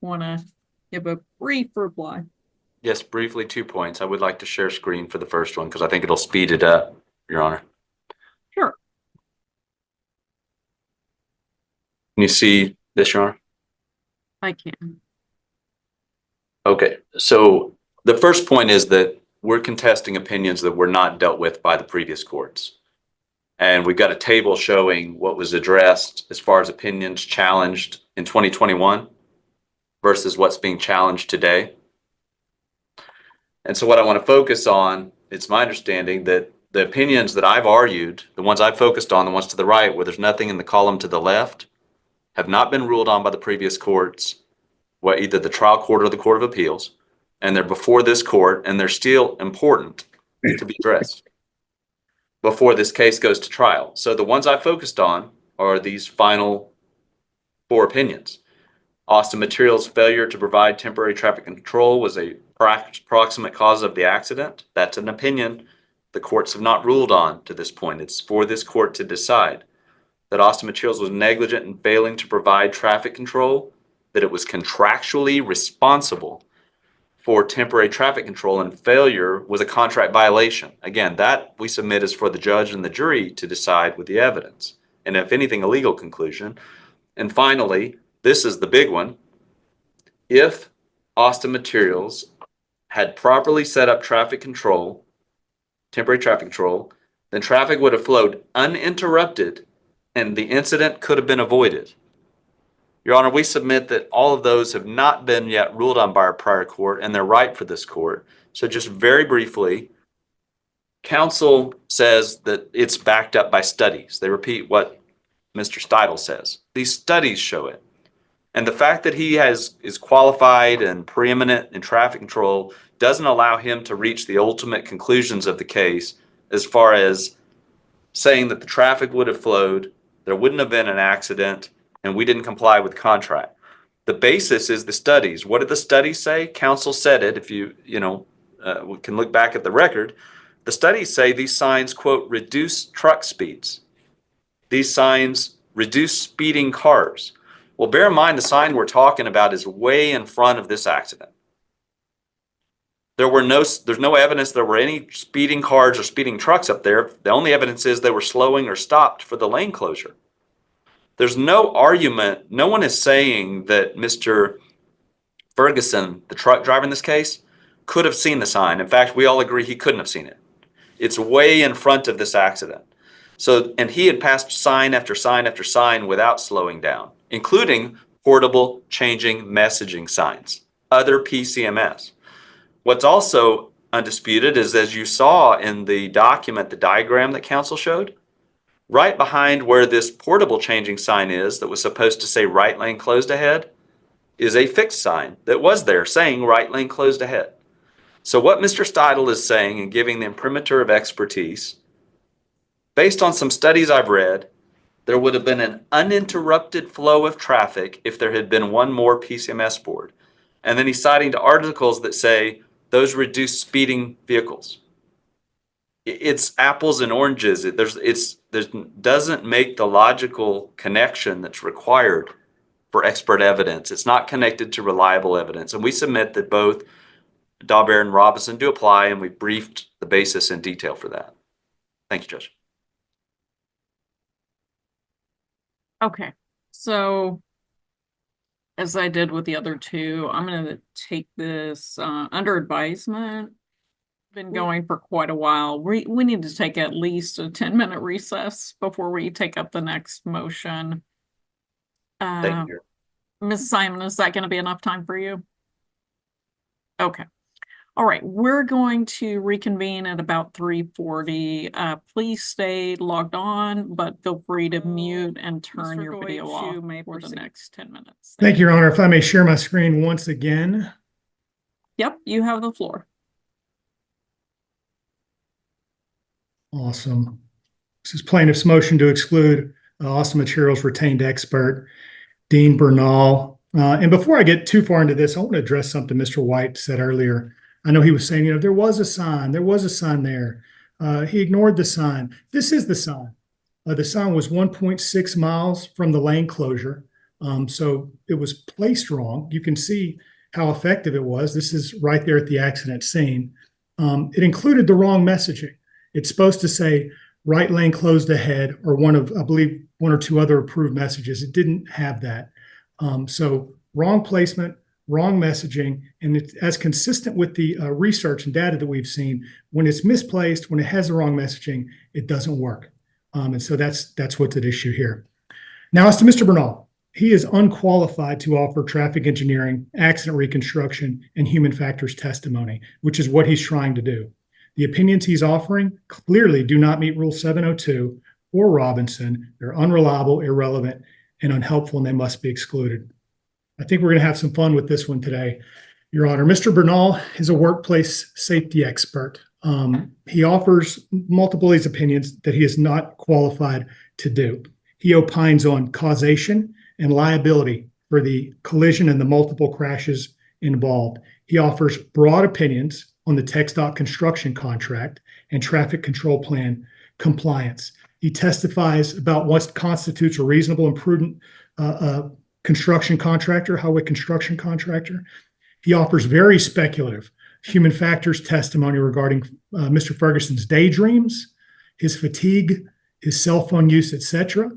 want to give a brief reply. Yes, briefly, 2 points. I would like to share screen for the first one because I think it'll speed it up, Your Honor. Sure. Can you see this, Your Honor? I can. Okay, so the first point is that we're contesting opinions that were not dealt with by the previous courts. And we've got a table showing what was addressed as far as opinions challenged in 2021 versus what's being challenged today. And so what I want to focus on, it's my understanding that the opinions that I've argued, the ones I've focused on, the ones to the right, where there's nothing in the column to the left, have not been ruled on by the previous courts, well, either the trial court or the Court of Appeals, and they're before this court, and they're still important to be addressed before this case goes to trial. So the ones I focused on are these final 4 opinions. Austin Materials' failure to provide temporary traffic control was a proximate cause of the accident. That's an opinion the courts have not ruled on to this point. It's for this court to decide that Austin Materials was negligent in failing to provide traffic control, that it was contractually responsible for temporary traffic control, and failure was a contract violation. Again, that we submit is for the judge and the jury to decide with the evidence, and if anything, a legal conclusion. And finally, this is the big one. If Austin Materials had properly set up traffic control, temporary traffic control, then traffic would have flowed uninterrupted and the incident could have been avoided. Your Honor, we submit that all of those have not been yet ruled on by our prior court, and they're right for this court. So just very briefly, counsel says that it's backed up by studies. They repeat what Mr. Stidle says. These studies show it. And the fact that he is qualified and preeminent in traffic control doesn't allow him to reach the ultimate conclusions of the case as far as saying that the traffic would have flowed, there wouldn't have been an accident, and we didn't comply with contract. The basis is the studies. What did the studies say? Counsel said it. If you can look back at the record, the studies say these signs, quote, reduce truck speeds. These signs reduce speeding cars. Well, bear in mind the sign we're talking about is way in front of this accident. There's no evidence there were any speeding cars or speeding trucks up there. The only evidence is they were slowing or stopped for the lane closure. There's no argument. No one is saying that Mr. Ferguson, the truck driver in this case, could have seen the sign. In fact, we all agree he couldn't have seen it. It's way in front of this accident. So, and he had passed sign after sign after sign without slowing down, including portable changing messaging signs, other PCMS. What's also undisputed is, as you saw in the document, the diagram that counsel showed, Right behind where this portable changing sign is that was supposed to say right lane closed ahead is a fixed sign that was there saying right lane closed ahead. So what Mr. Steidle is saying and giving the imprimatur of expertise, based on some studies I've read, there would have been an uninterrupted flow of traffic if there had been one more PCMS board. And then he's citing to articles that say those reduce speeding vehicles. It's apples and oranges. It doesn't make the logical connection that's required for expert evidence. It's not connected to reliable evidence. And we submit that both Daubert and Robinson do apply, and we briefed the basis in detail for that. Thank you, Judge. Okay, so as I did with the other two, I'm gonna take this under advisement. Been going for quite a while. We need to take at least a 10-minute recess before we take up the next motion. Thank you. Ms. Simon, is that gonna be enough time for you? Okay. All right, we're going to reconvene at about 3:40. Please stay logged on, but feel free to mute and turn your video off for the next 10 minutes. Thank you, Your Honor. If I may share my screen once again. Yep, you have the floor. Awesome. This is plaintiff's motion to exclude Austin Materials retained expert, Dean Bernal. And before I get too far into this, I want to address something Mr. White said earlier. I know he was saying, there was a sign there. He ignored the sign. This is the sign. The sign was 1.6 miles from the lane closure. So it was placed wrong. You can see how effective it was. This is right there at the accident scene. It included the wrong messaging. It's supposed to say right lane closed ahead, or I believe one or two other approved messages. It didn't have that. So wrong placement, wrong messaging, and it's as consistent with the research and data that we've seen. When it's misplaced, when it has the wrong messaging, it doesn't work. And so that's what's at issue here. Now, as to Mr. Bernal, he is unqualified to offer traffic engineering, accident reconstruction, and human factors testimony, which is what he's trying to do. The opinions he's offering clearly do not meet Rule 702 or Robinson. They're unreliable, irrelevant, and unhelpful, and they must be excluded. I think we're going to have some fun with this one today, Your Honor. Mr. Bernal is a workplace safety expert. He offers multiple of these opinions that he is not qualified to do. He opines on causation and liability for the collision and the multiple crashes involved. He offers broad opinions on the TxDOT construction contract and traffic control plan compliance. He testifies about what constitutes a reasonable and prudent construction contractor, highway construction contractor. He offers very speculative human factors testimony regarding Mr. Ferguson's daydreams, his fatigue, his cell phone use, etc.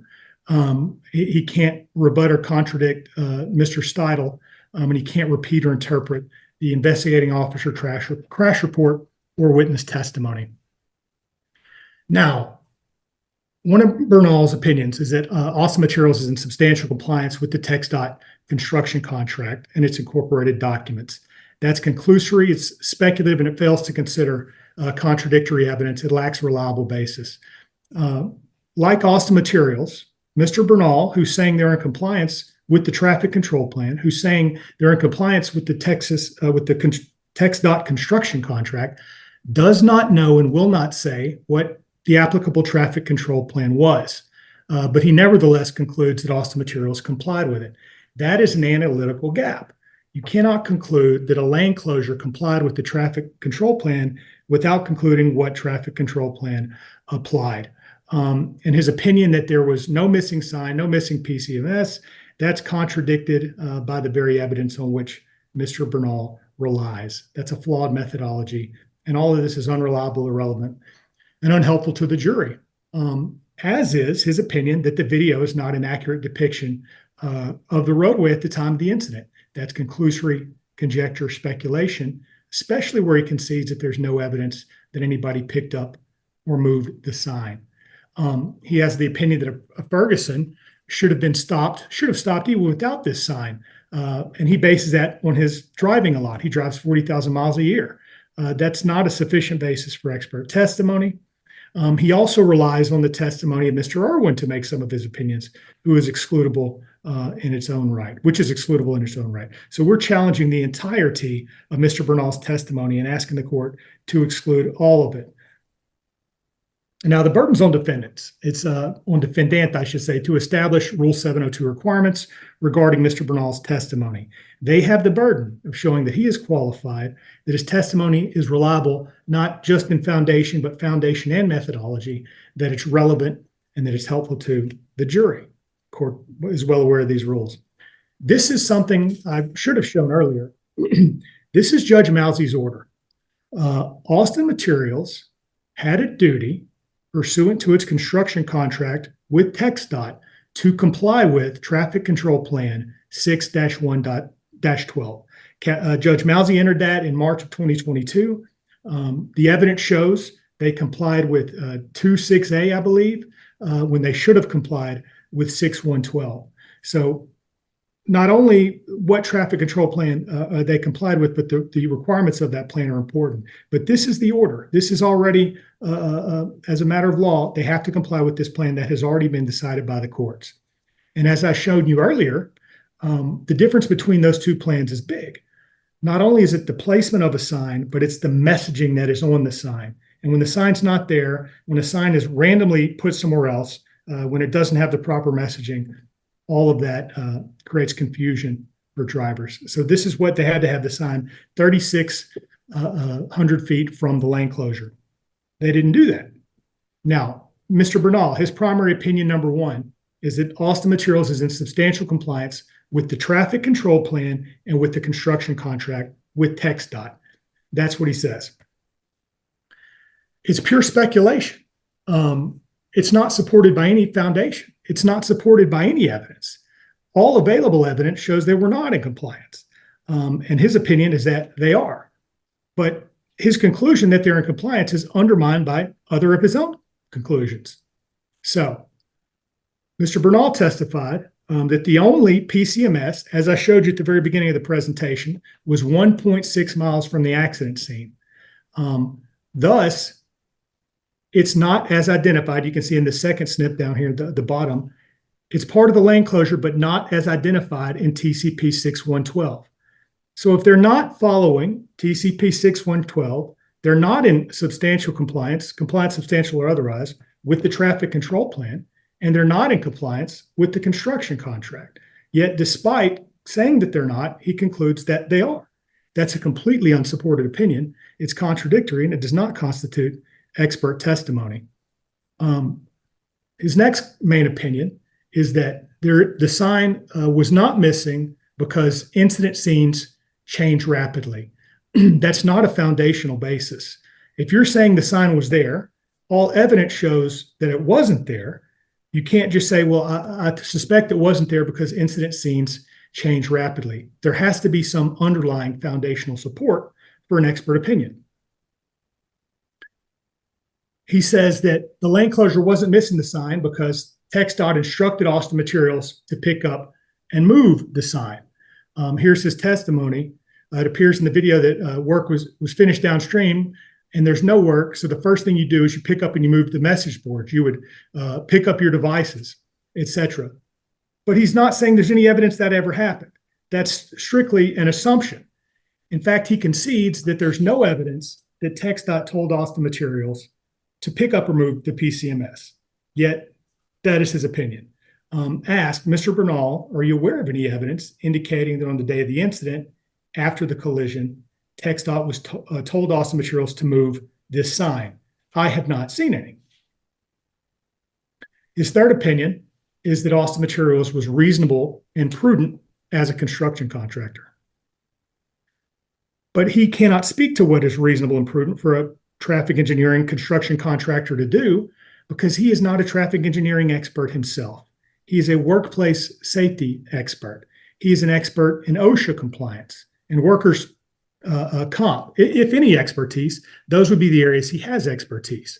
He can't rebut or contradict Mr. Steidle, and he can't repeat or interpret the investigating officer crash report or witness testimony. Now, one of Bernal's opinions is that Austin Materials is in substantial compliance with the TxDOT construction contract and its incorporated documents. That's conclusory, it's speculative, and it fails to consider contradictory evidence. It lacks a reliable basis. Like Austin Materials, Mr. Bernal, who's saying they're in compliance with the traffic control plan, who's saying they're in compliance with the TxDOT construction contract, does not know and will not say what the applicable traffic control plan was. But he nevertheless concludes that Austin Materials complied with it. That is an analytical gap. You cannot conclude that a lane closure complied with the traffic control plan without concluding what traffic control plan applied. And his opinion that there was no missing sign, no missing PCMS, that's contradicted by the very evidence on which Mr. Bernal relies. That's a flawed methodology, and all of this is unreliable, irrelevant, and unhelpful to the jury, as is his opinion that the video is not an accurate depiction of the roadway at the time of the incident. That's conclusory conjecture, speculation, especially where he concedes that there's no evidence that anybody picked up or moved the sign. He has the opinion that a Ferguson should have stopped even without this sign. And he bases that on his driving a lot. He drives 40,000 miles a year. That's not a sufficient basis for expert testimony. He also relies on the testimony of Mr. Irwin to make some of his opinions, who is excludable in its own right, which is excludable in its own right. So we're challenging the entirety of Mr. Bernal's testimony and asking the court to exclude all of it. Now, the burden's on defendants. It's on defendant, I should say, to establish Rule 702 requirements regarding Mr. Bernal's testimony. They have the burden of showing that he is qualified, that his testimony is reliable, not just in foundation, but foundation and methodology, that it's relevant, and that it's helpful to the jury. The court is well aware of these rules. This is something I should have shown earlier. This is Judge Mousey's order. Austin Materials had a duty pursuant to its construction contract with TxDOT to comply with Traffic Control Plan 6-1-12. Judge Mousey entered that in March of 2022. The evidence shows they complied with 2.6a, I believe, when they should have complied with 6-1-12. So not only what traffic control plan they complied with, but the requirements of that plan are important. But this is the order. This is already, as a matter of law, they have to comply with this plan that has already been decided by the courts. And as I showed you earlier, the difference between those two plans is big. Not only is it the placement of a sign, but it's the messaging that is on the sign. And when the sign's not there, when a sign is randomly put somewhere else, when it doesn't have the proper messaging, all of that creates confusion for drivers. So this is what they had to have the sign 3,600 feet from the lane closure. They didn't do that. Now, Mr. Bernal, his primary opinion number one is that Austin Materials is in substantial compliance with the traffic control plan and with the construction contract with TxDOT. That's what he says. It's pure speculation. It's not supported by any foundation. It's not supported by any evidence. All available evidence shows they were not in compliance. And his opinion is that they are. But his conclusion that they're in compliance is undermined by other of his own conclusions. So Mr. Bernal testified that the only PCMS, as I showed you at the very beginning of the presentation, was 1.6 miles from the accident scene. Thus, it's not as identified. You can see in the second snip down here at the bottom. It's part of the lane closure, but not as identified in TCP 6.1.12. So if they're not following TCP 6.1.12, they're not in substantial compliance substantial or otherwise, with the traffic control plan, and they're not in compliance with the construction contract. Yet, despite saying that they're not, he concludes that they are. That's a completely unsupported opinion. It's contradictory, and it does not constitute expert testimony. His next main opinion is that the sign was not missing because incident scenes change rapidly. That's not a foundational basis. If you're saying the sign was there, all evidence shows that it wasn't there. You can't just say, well, I suspect it wasn't there because incident scenes change rapidly. There has to be some underlying foundational support for an expert opinion. He says that the lane closure wasn't missing the sign because TxDOT instructed Austin Materials to pick up and move the sign. Here's his testimony. It appears in the video that work was finished downstream and there's no work. So the first thing you do is you pick up and you move the message boards. You would pick up your devices, etc. But he's not saying there's any evidence that ever happened. That's strictly an assumption. In fact, he concedes that there's no evidence that TxDOT told Austin Materials to pick up or move the PCMS. Yet, that is his opinion. Asked, Mr. Bernal, are you aware of any evidence indicating that on the day of the incident, after the collision, TxDOT was told Austin Materials to move this sign? I have not seen any. His third opinion is that Austin Materials was reasonable and prudent as a construction contractor. But he cannot speak to what is reasonable and prudent for a traffic engineering construction contractor to do because he is not a traffic engineering expert himself. He is a workplace safety expert. He is an expert in OSHA compliance and workers' comp. If any expertise, those would be the areas he has expertise.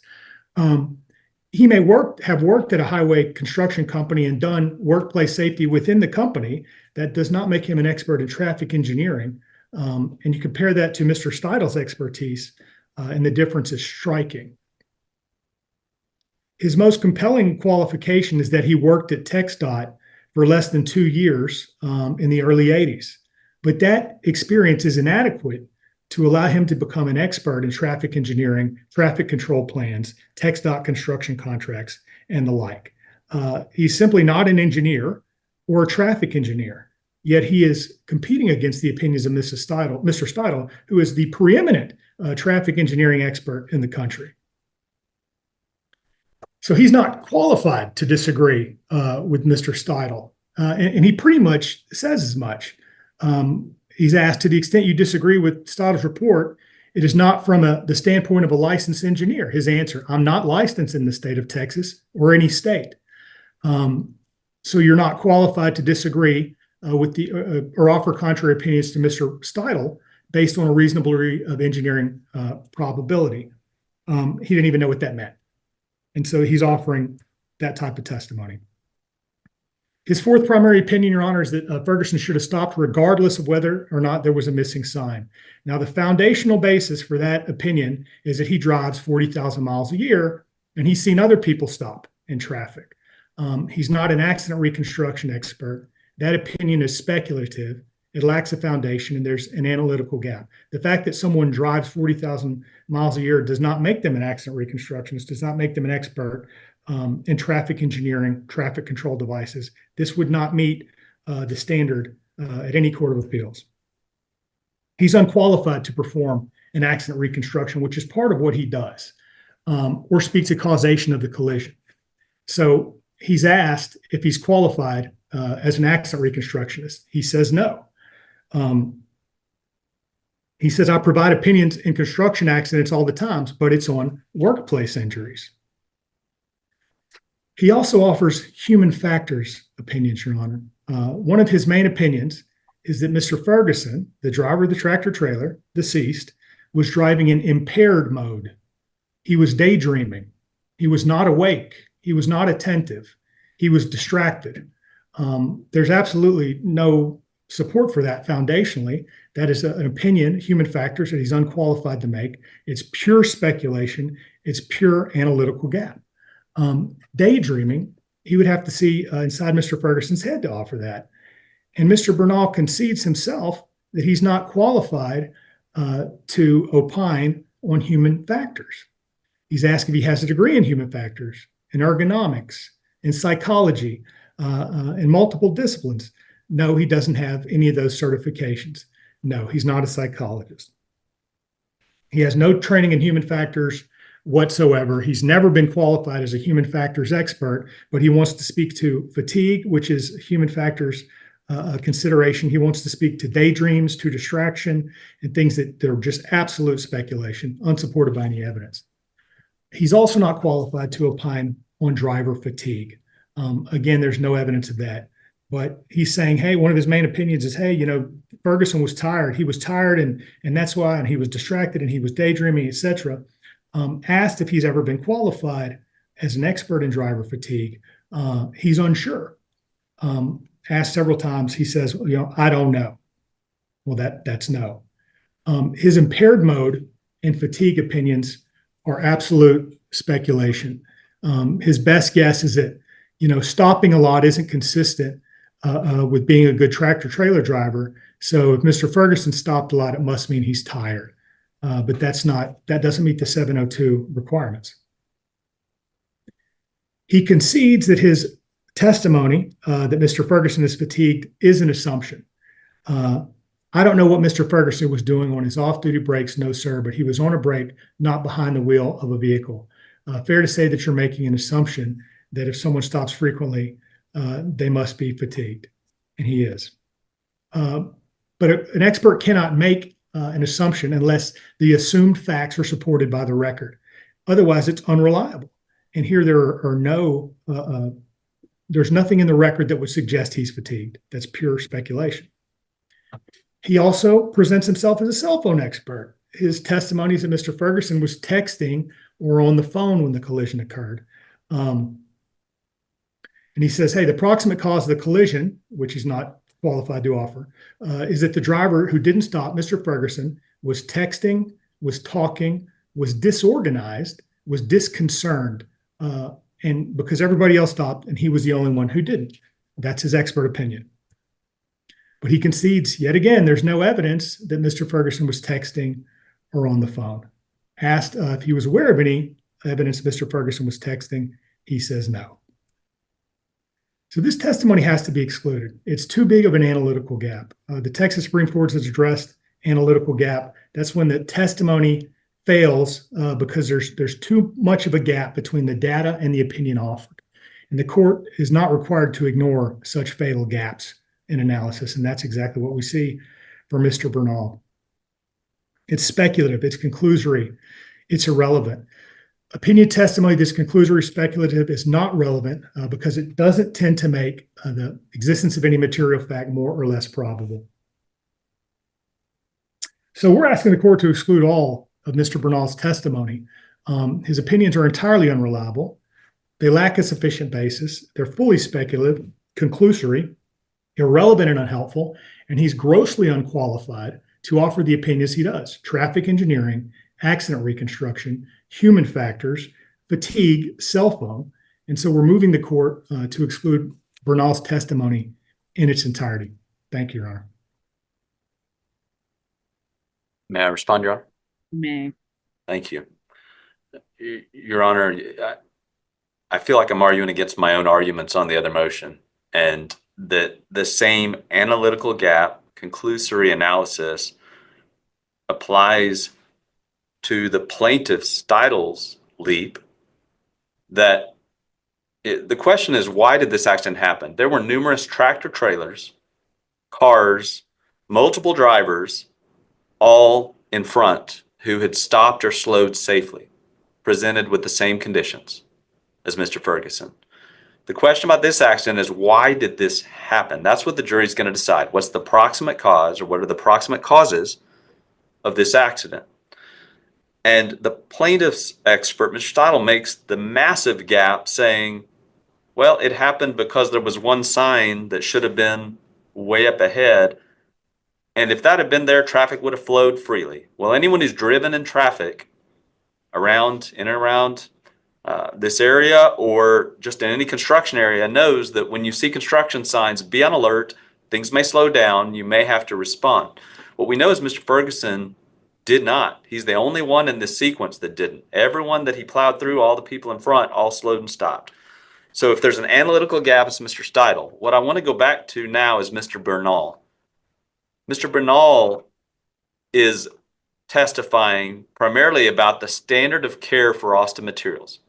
He may have worked at a highway construction company and done workplace safety within the company. That does not make him an expert in traffic engineering. And you compare that to Mr. Steidel's expertise, and the difference is striking. His most compelling qualification is that he worked at TxDOT for less than 2 years in the early 80s. But that experience is inadequate to allow him to become an expert in traffic engineering, traffic control plans, TxDOT construction contracts, and the like. He's simply not an engineer or a traffic engineer, yet he is competing against the opinions of Mr. Steidle, who is the preeminent traffic engineering expert in the country. So he's not qualified to disagree with Mr. Steidle, and he pretty much says as much. He's asked, to the extent you disagree with Steidle's report, it is not from the standpoint of a licensed engineer. His answer, I'm not licensed in the state of Texas or any state. So you're not qualified to disagree with or offer contrary opinions to Mr. Steidle based on a reasonable degree of engineering probability. He didn't even know what that meant. And so he's offering that type of testimony. His fourth primary opinion, Your Honor, is that Ferguson should have stopped regardless of whether or not there was a missing sign. Now, the foundational basis for that opinion is that he drives 40,000 miles a year, and he's seen other people stop in traffic. He's not an accident reconstruction expert. That opinion is speculative. It lacks a foundation, and there's an analytical gap. The fact that someone drives 40,000 miles a year does not make them an accident reconstructionist, does not make them an expert in traffic engineering, traffic control devices. This would not meet the standard at any court of appeals. He's unqualified to perform an accident reconstruction, which is part of what he does, or speak to causation of the collision. So he's asked if he's qualified as an accident reconstructionist. He says no. He says, I provide opinions in construction accidents all the time, but it's on workplace injuries. He also offers human factors opinions, Your Honor. One of his main opinions is that Mr. Ferguson, the driver of the tractor trailer, deceased, was driving in impaired mode. He was daydreaming. He was not awake. He was not attentive. He was distracted. There's absolutely no support for that foundationally. That is an opinion, human factors, that he's unqualified to make. It's pure speculation. It's pure analytical gap. Daydreaming, he would have to see inside Mr. Ferguson's head to offer that. And Mr. Bernal concedes himself that he's not qualified to opine on human factors. He's asked if he has a degree in human factors, in ergonomics, in psychology, in multiple disciplines. No, he doesn't have any of those certifications. No, he's not a psychologist. He has no training in human factors whatsoever. He's never been qualified as a human factors expert, but he wants to speak to fatigue, which is human factors consideration. He wants to speak to daydreams, to distraction, and things that are just absolute speculation, unsupported by any evidence. He's also not qualified to opine on driver fatigue. Again, there's no evidence of that. But he's saying, hey, one of his main opinions is, hey, Ferguson was tired. He was tired, and that's why, and he was distracted, and he was daydreaming, etc. Asked if he's ever been qualified as an expert in driver fatigue. He's unsure. Asked several times, he says, I don't know. Well, that's no. His impaired mode and fatigue opinions are absolute speculation. His best guess is that, stopping a lot isn't consistent with being a good tractor trailer driver. So if Mr. Ferguson stopped a lot, it must mean he's tired. But that doesn't meet the 702 requirements. He concedes that his testimony that Mr. Ferguson is fatigued is an assumption. I don't know what Mr. Ferguson was doing on his off-duty breaks, no sir, but he was on a break, not behind the wheel of a vehicle. Fair to say that you're making an assumption that if someone stops frequently, they must be fatigued, and he is. But an expert cannot make an assumption unless the assumed facts are supported by the record. Otherwise, it's unreliable. And here there's nothing in the record that would suggest he's fatigued. That's pure speculation. He also presents himself as a cell phone expert. His testimony is that Mr. Ferguson was texting or on the phone when the collision occurred. And he says, hey, the proximate cause of the collision, which he's not qualified to offer, is that the driver who didn't stop, Mr. Ferguson, was texting, was talking, was disorganized, was disconcerted, and because everybody else stopped and he was the only one who didn't. That's his expert opinion. But he concedes yet again, there's no evidence that Mr. Ferguson was texting or on the phone. Asked if he was aware of any evidence Mr. Ferguson was texting, he says no. So this testimony has to be excluded. It's too big of an analytical gap. The Texas Supreme Court has addressed analytical gap. That's when the testimony fails because there's too much of a gap between the data and the opinion offered. And the court is not required to ignore such fatal gaps in analysis. And that's exactly what we see for Mr. Bernal. It's speculative, it's conclusory, it's irrelevant. Opinion testimony that's conclusory, speculative is not relevant because it doesn't tend to make the existence of any material fact more or less probable. So we're asking the court to exclude all of Mr. Bernal's testimony. His opinions are entirely unreliable. They lack a sufficient basis. They're fully speculative, conclusory, irrelevant and unhelpful, and he's grossly unqualified to offer the opinions he does: traffic engineering, accident reconstruction, human factors, fatigue, cell phone. And so we're moving the court to exclude Bernal's testimony in its entirety. Thank you, Your Honor. May I respond, Your Honor? May. Thank you. Your Honor, I feel like I'm arguing against my own arguments on the other motion, and that the same analytical gap, conclusory analysis applies to the plaintiff's titles leap. That the question is, why did this accident happen? There were numerous tractor trailers, cars, multiple drivers, all in front who had stopped or slowed safely, presented with the same conditions as Mr. Ferguson. The question about this accident is, why did this happen? That's what the jury's going to decide. What's the proximate cause, or what are the proximate causes of this accident? And the plaintiff's expert, Mr. Steidel, makes the massive gap saying, well, it happened because there was one sign that should have been way up ahead. And if that had been there, traffic would have flowed freely. Well, anyone who's driven in traffic in and around this area, or just in any construction area, knows that when you see construction signs, be on alert. Things may slow down. You may have to respond. What we know is Mr. Ferguson did not. He's the only one in this sequence that didn't. Everyone that he plowed through, all the people in front, all slowed and stopped. So if there's an analytical gap, it's Mr. Steidel. What I want to go back to now is Mr. Bernal. Mr. Bernal is testifying primarily about the standard of care for Austin Materials.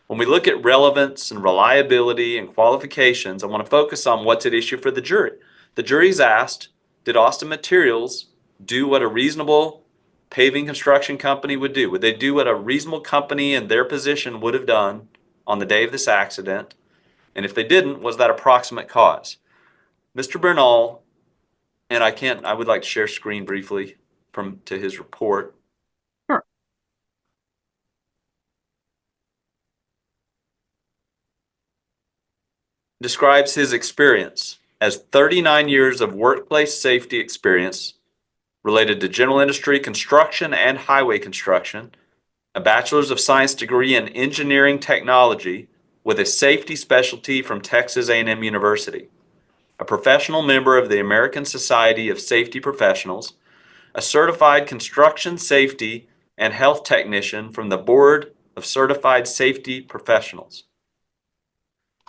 When we look at relevance and reliability and qualifications, I want to focus on what's at issue for the jury. The jury's asked, did Austin Materials do what a reasonable paving construction company would do? Would they do what a reasonable company in their position would have done on the day of this accident? And if they didn't, was that a proximate cause? Mr. Bernal, and I would like to share screen briefly to his report. Sure. Describes his experience as 39 years of workplace safety experience related to general industry, construction, and highway construction, a bachelor's of science degree in engineering technology with a safety specialty from Texas A&M University, a professional member of the American Society of Safety Professionals, a certified construction safety and health technician from the Board of Certified Safety Professionals.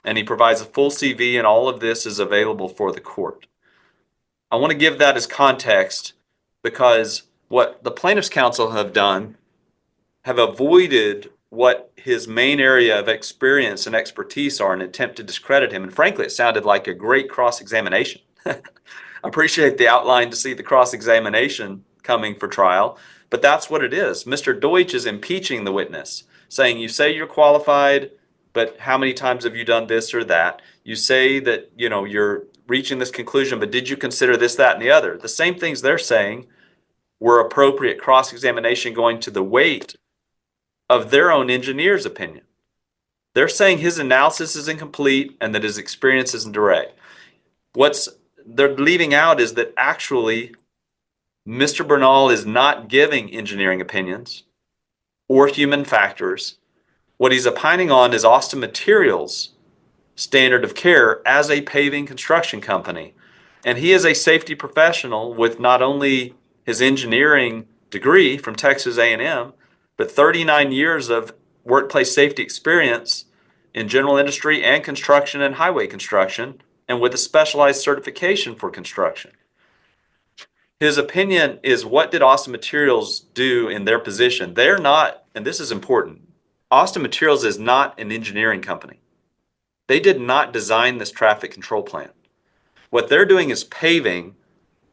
And he provides a full CV, and all of this is available for the court. I want to give that as context because what the plaintiff's counsel have done have avoided what his main area of experience and expertise are in an attempt to discredit him. And frankly, it sounded like a great cross-examination. I appreciate the outline to see the cross-examination coming for trial, but that's what it is. Mr. Deutsch is impeaching the witness, saying, you say you're qualified, but how many times have you done this or that? You say that, you're reaching this conclusion, but did you consider this, that, and the other? The same things they're saying were appropriate cross-examination going to the weight of their own engineer's opinion. They're saying his analysis is incomplete and that his experience isn't direct. What they're leaving out is that actually Mr. Bernal is not giving engineering opinions or human factors What he's opining on is Austin Materials' standard of care as a paving construction company. And he is a safety professional with not only his engineering degree from Texas A&M, but 39 years of workplace safety experience in general industry and construction and highway construction, and with a specialized certification for construction. His opinion is, what did Austin Materials do in their position? They're not, and this is important, Austin Materials is not an engineering company. They did not design this traffic control plan. What they're doing is paving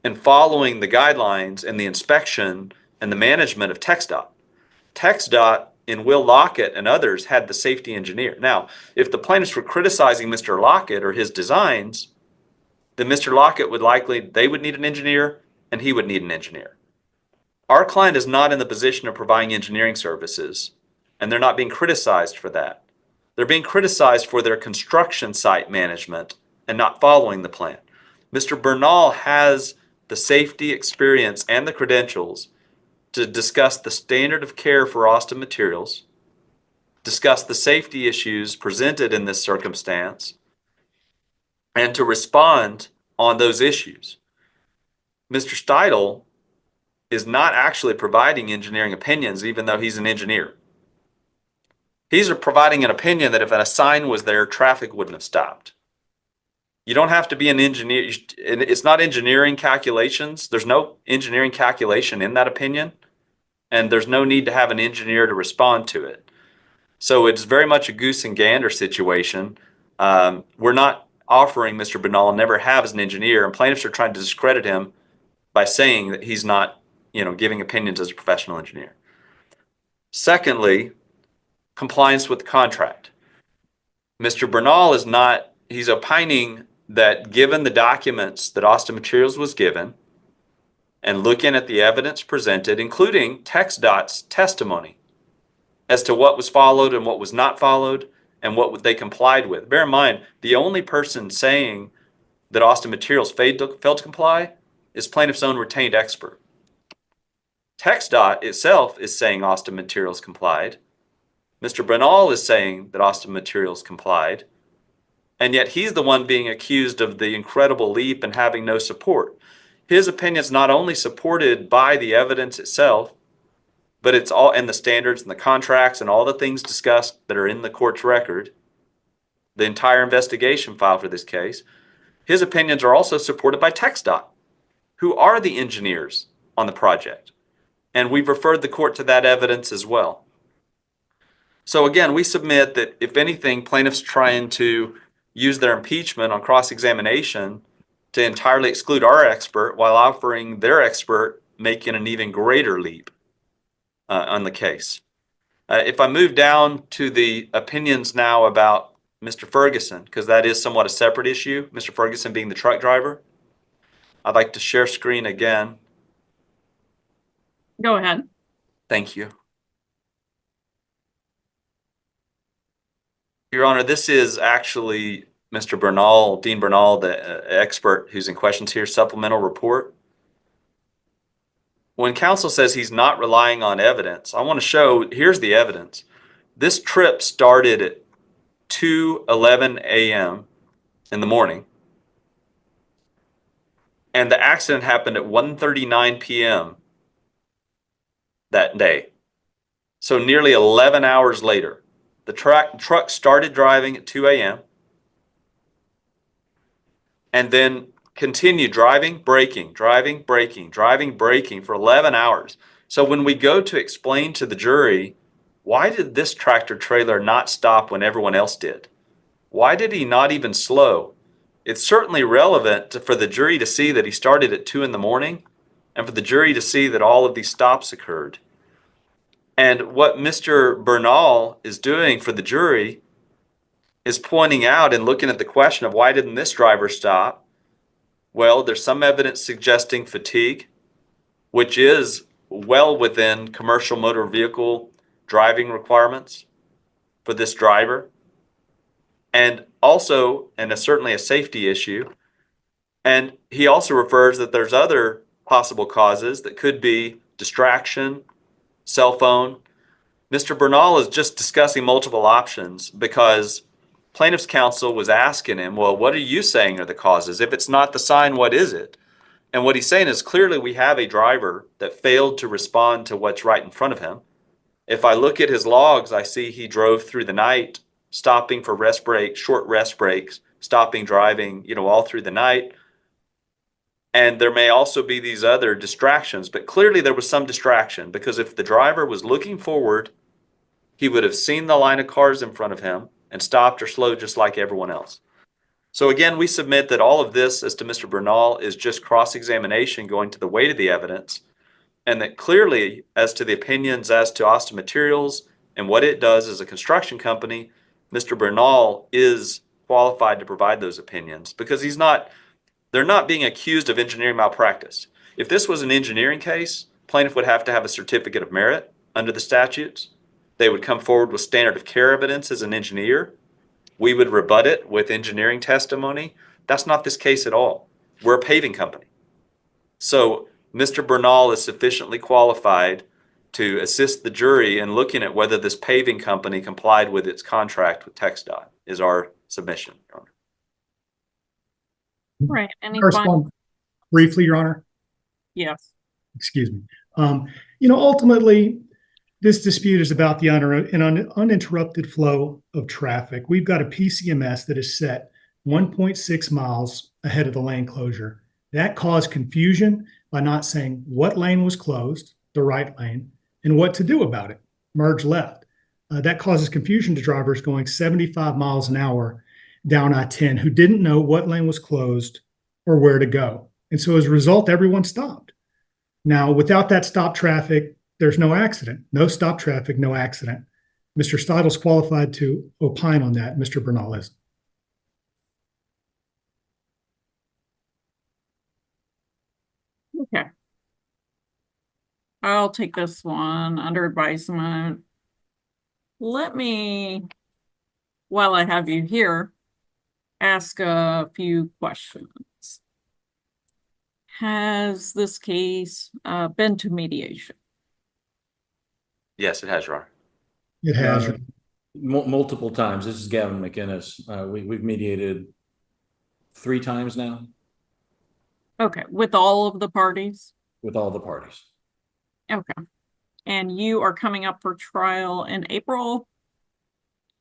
and following the guidelines and the inspection and the management of TxDOT. TxDOT and Will Lockett and others had the safety engineer. Now, if the plaintiffs were criticizing Mr. Lockett or his designs, then Mr. Lockett they would need an engineer and he would need an engineer. Our client is not in the position of providing engineering services, and they're not being criticized for that. They're being criticized for their construction site management and not following the plan. Mr. Bernal has the safety experience and the credentials to discuss the standard of care for Austin Materials, discuss the safety issues presented in this circumstance, and to respond on those issues. Mr. Steidel is not actually providing engineering opinions, even though he's an engineer. He's providing an opinion that if a sign was there, traffic wouldn't have stopped. You don't have to be an engineer. It's not engineering calculations. There's no engineering calculation in that opinion, and there's no need to have an engineer to respond to it. So it's very much a goose and gander situation. We're not offering Mr. Bernal, never have as an engineer, and plaintiffs are trying to discredit him by saying that he's not, giving opinions as a professional engineer. Secondly, compliance with the contract. Mr. Bernal he's opining that given the documents that Austin Materials was given and looking at the evidence presented, including TxDOT's testimony as to what was followed and what was not followed and what they complied with. Bear in mind, the only person saying that Austin Materials failed to comply is plaintiff's own retained expert. TxDOT itself is saying Austin Materials complied. Mr. Bernal is saying that Austin Materials complied, and yet he's the one being accused of the incredible leap and having no support. His opinion is not only supported by the evidence itself, but it's all in the standards and the contracts and all the things discussed that are in the court's record, the entire investigation file for this case. His opinions are also supported by TxDOT, who are the engineers on the project. And we've referred the court to that evidence as well. So again, we submit that if anything, plaintiffs trying to use their impeachment on cross-examination to entirely exclude our expert while offering their expert making an even greater leap on the case. If I move down to the opinions now about Mr. Ferguson, because that is somewhat a separate issue, Mr. Ferguson being the truck driver, I'd like to share screen again. Go ahead. Thank you. Your Honor, this is actually Mr. Bernal, Dean Bernal, the expert who's in questions here, supplemental report. When counsel says he's not relying on evidence, I want to show, here's the evidence. This trip started at 2:11 a.m. in the morning, and the accident happened at 1:39 p.m. that day. So nearly 11 hours later, the truck started driving at 2 a.m. and then continued driving, braking, driving, braking, driving, braking for 11 hours. So when we go to explain to the jury, why did this tractor trailer not stop when everyone else did? Why did he not even slow? It's certainly relevant for the jury to see that he started at 2 in the morning and for the jury to see that all of these stops occurred. And what Mr. Bernal is doing for the jury is pointing out and looking at the question of why didn't this driver stop? Well, there's some evidence suggesting fatigue, which is well within commercial motor vehicle driving requirements for this driver. And also, and certainly a safety issue. And he also refers that there's other possible causes that could be distraction, cell phone. Mr. Bernal is just discussing multiple options because plaintiff's counsel was asking him, well, what are you saying are the causes? If it's not the sign, what is it? And what he's saying is clearly we have a driver that failed to respond to what's right in front of him. If I look at his logs, I see he drove through the night, stopping for rest breaks, short rest breaks, stopping, driving, all through the night. And there may also be these other distractions, but clearly there was some distraction because if the driver was looking forward, he would have seen the line of cars in front of him and stopped or slowed just like everyone else. So again, we submit that all of this, as to Mr. Bernal, is just cross-examination going to the weight of the evidence, and that clearly, as to the opinions as to Austin Materials and what it does as a construction company, Mr. Bernal is qualified to provide those opinions because they're not being accused of engineering malpractice. If this was an engineering case, plaintiff would have to have a certificate of merit under the statutes. They would come forward with standard of care evidence as an engineer. We would rebut it with engineering testimony. That's not this case at all. We're a paving company. So Mr. Bernal is sufficiently qualified to assist the jury in looking at whether this paving company complied with its contract with TxDOT is our submission, Your Honor. Right. Any Correspond briefly, Your Honor. Yes. Excuse me. Ultimately, this dispute is about the uninterrupted flow of traffic. We've got a PCMS that is set 1.6 miles ahead of the lane closure. That caused confusion by not saying what lane was closed, the right lane, and what to do about it, merge left. That causes confusion to drivers going 75 miles an hour down I-10 who didn't know what lane was closed or where to go. And so as a result, everyone stopped. Now, without that stop traffic, there's no accident. No stop traffic, no accident. Mr. Steidel's qualified to opine on that. Mr. Bernal is. Okay. I'll take this one under advisement. Let me, while I have you here, ask a few questions. Has this case been to mediation? Yes, it has, Your Honor. It has. Multiple times. This is Gavin McInnes. We've mediated 3 times now. Okay, with all of the parties? With all the parties. Okay. And you are coming up for trial in April?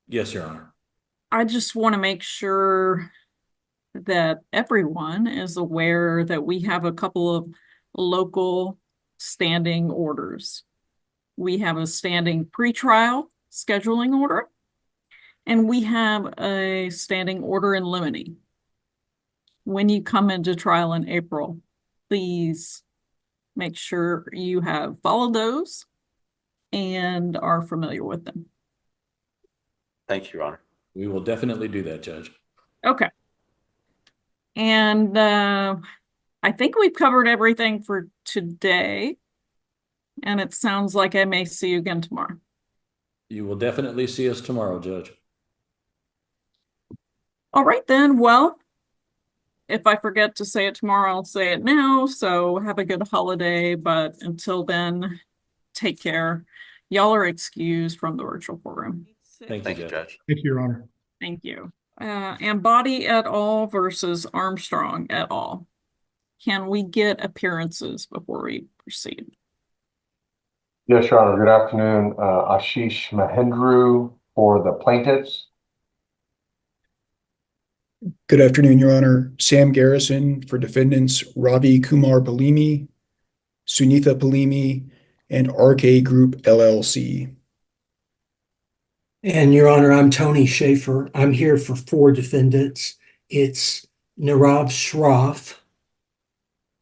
Yes, Your Honor. I just want to make sure that everyone is aware that we have a couple of local standing orders. We have a standing pretrial scheduling order, and we have a standing order in limine. When you come into trial in April, please make sure you have followed those and are familiar with them. Thank you, Your Honor. We will definitely do that, Judge. Okay. And I think we've covered everything for today. And it sounds like I may see you again tomorrow. You will definitely see us tomorrow, Judge. All right, then. Well, if I forget to say it tomorrow, I'll say it now. So have a good holiday. But until then, take care. Y'all are excused from the virtual courtroom. Thank you, Judge. Thank you, Your Honor. Thank you. Ambody et al. Versus Armstrong et al. Can we get appearances before we proceed? Yes, Your Honor. Good afternoon. Ashish Mahendru for the plaintiffs. Good afternoon, Your Honor. Sam Garrison for defendants Ravi Kumar Palimi, Sunitha Palimi, and RK Group LLC. And Your Honor, I'm Tony Schaefer. I'm here for 4 defendants. It's Nirav Shroff,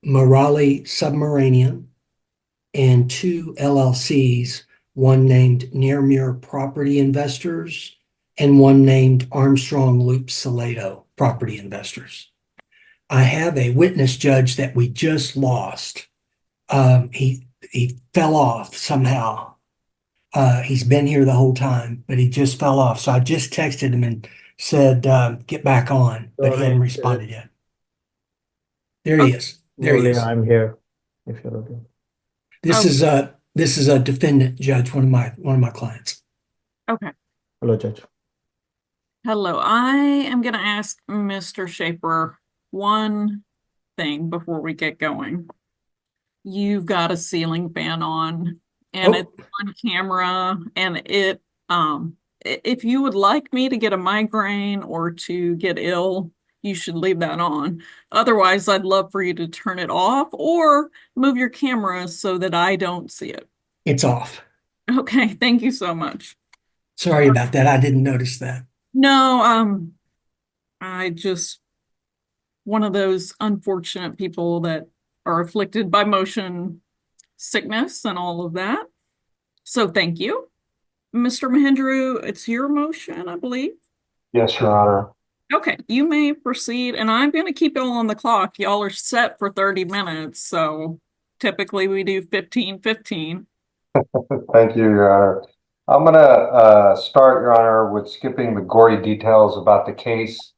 Morali Submarinian, and 2 LLCs, one named Nearmere Property Investors and one named Armstrong Loop Salado Property Investors. I have a witness judge that we just lost. He fell off somehow. He's been here the whole time, but he just fell off. So I just texted him and said, get back on, but he hadn't responded yet. There he is. There he is. I'm here, if you're okay. This is This is a defendant, Judge, one of my clients. Okay. Hello, Judge. Hello, I am gonna ask Mr. Schaefer one thing before we get going. You've got a ceiling fan on and Oh. it's on camera and if you would like me to get a migraine or to get ill, you should leave that on. Otherwise, I'd love for you to turn it off or move your camera so that I don't see it. It's off. Okay, thank you so much. Sorry about that. I didn't notice that. No, I just one of those unfortunate people that are afflicted by motion sickness and all of that. So thank you. Mr. Mahendru, it's your motion, I believe. Yes, Your Honor. Okay, you may proceed, and I'm going to keep y'all on the clock. Y'all are set for 30 minutes, so typically we do 15-15. Thank you, Your Honor. I'm gonna start, Your Honor, with skipping the gory details about the case.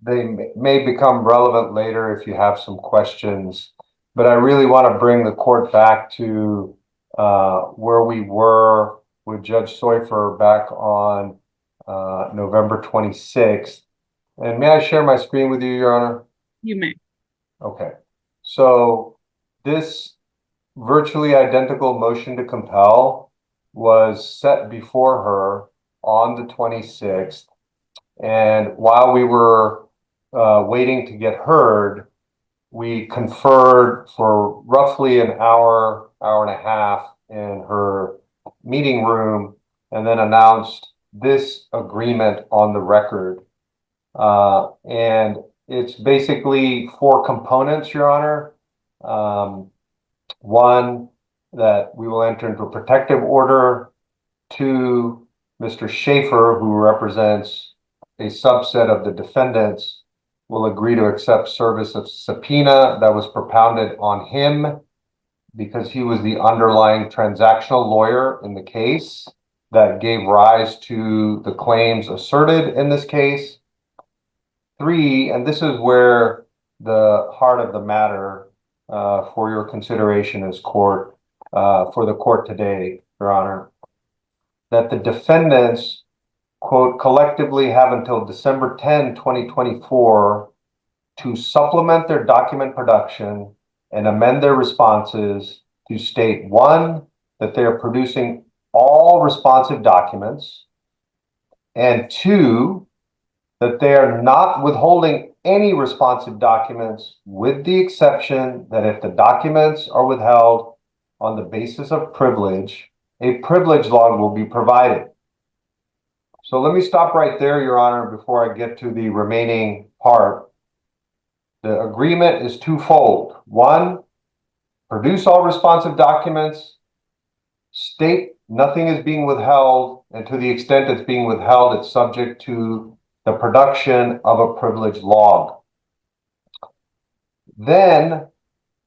They may become relevant later if you have some questions, but I really want to bring the court back to where we were with Judge Seufer back on November 26th. And may I share my screen with you, Your Honor? You may. Okay. So this virtually identical motion to compel was set before her on the 26th. And while we were waiting to get heard, we conferred for roughly an hour, hour and a half in her meeting room, and then announced this agreement on the record. And it's basically 4 components, Your Honor. One, that we will enter into a protective order. 2, Mr. Schaefer, who represents a subset of the defendants, will agree to accept service of subpoena that was propounded on him because he was the underlying transactional lawyer in the case that gave rise to the claims asserted in this case. 3, and this is where the heart of the matter for your consideration is for the court today, Your Honor, that the defendants, quote, collectively have until December 10, 2024 to supplement their document production and amend their responses to state, 1, that they are producing all responsive documents, and 2, that they are not withholding any responsive documents, with the exception that if the documents are withheld on the basis of privilege, a privilege log will be provided. So let me stop right there, Your Honor, before I get to the remaining part. The agreement is twofold. 1, produce all responsive documents, state nothing is being withheld, and to the extent it's being withheld, it's subject to the production of a privilege log. Then,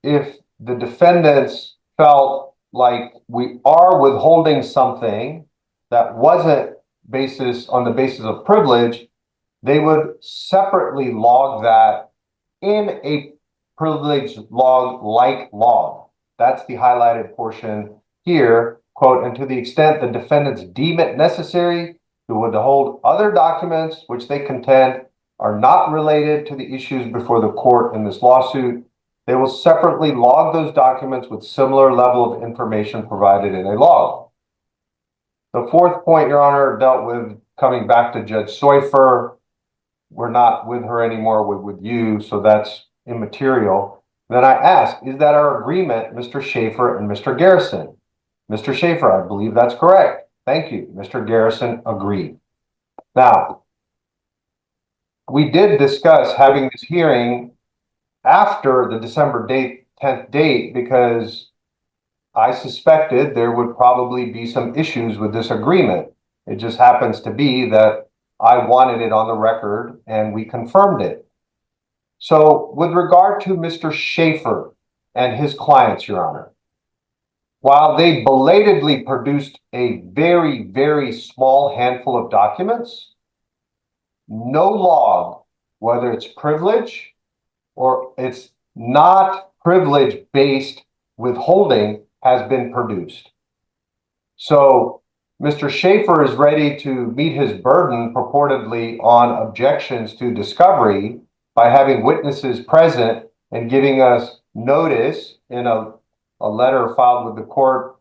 if the defendants felt like we are withholding something that wasn't on the basis of privilege, they would separately log that in a privilege log like log. That's the highlighted portion here, quote, and to the extent the defendants deem it necessary to withhold other documents which they contend are not related to the issues before the court in this lawsuit, they will separately log those documents with similar level of information provided in a log. The 4th point, Your Honor, dealt with coming back to Judge Seufer. We're not with her anymore, we're with you, so that's immaterial. Then I ask, is that our agreement, Mr. Schaefer and Mr. Garrison? Mr. Schaefer, I believe that's correct. Thank you. Mr. Garrison agreed. Now, we did discuss having this hearing after the December 10th date because I suspected there would probably be some issues with this agreement. It just happens to be that I wanted it on the record and we confirmed it. So with regard to Mr. Schaefer and his clients, Your Honor, while they belatedly produced a very, very small handful of documents, no log, whether it's privilege or it's not privilege-based withholding, has been produced. So Mr. Schaefer is ready to meet his burden purportedly on objections to discovery by having witnesses present and giving us notice in a letter filed with the court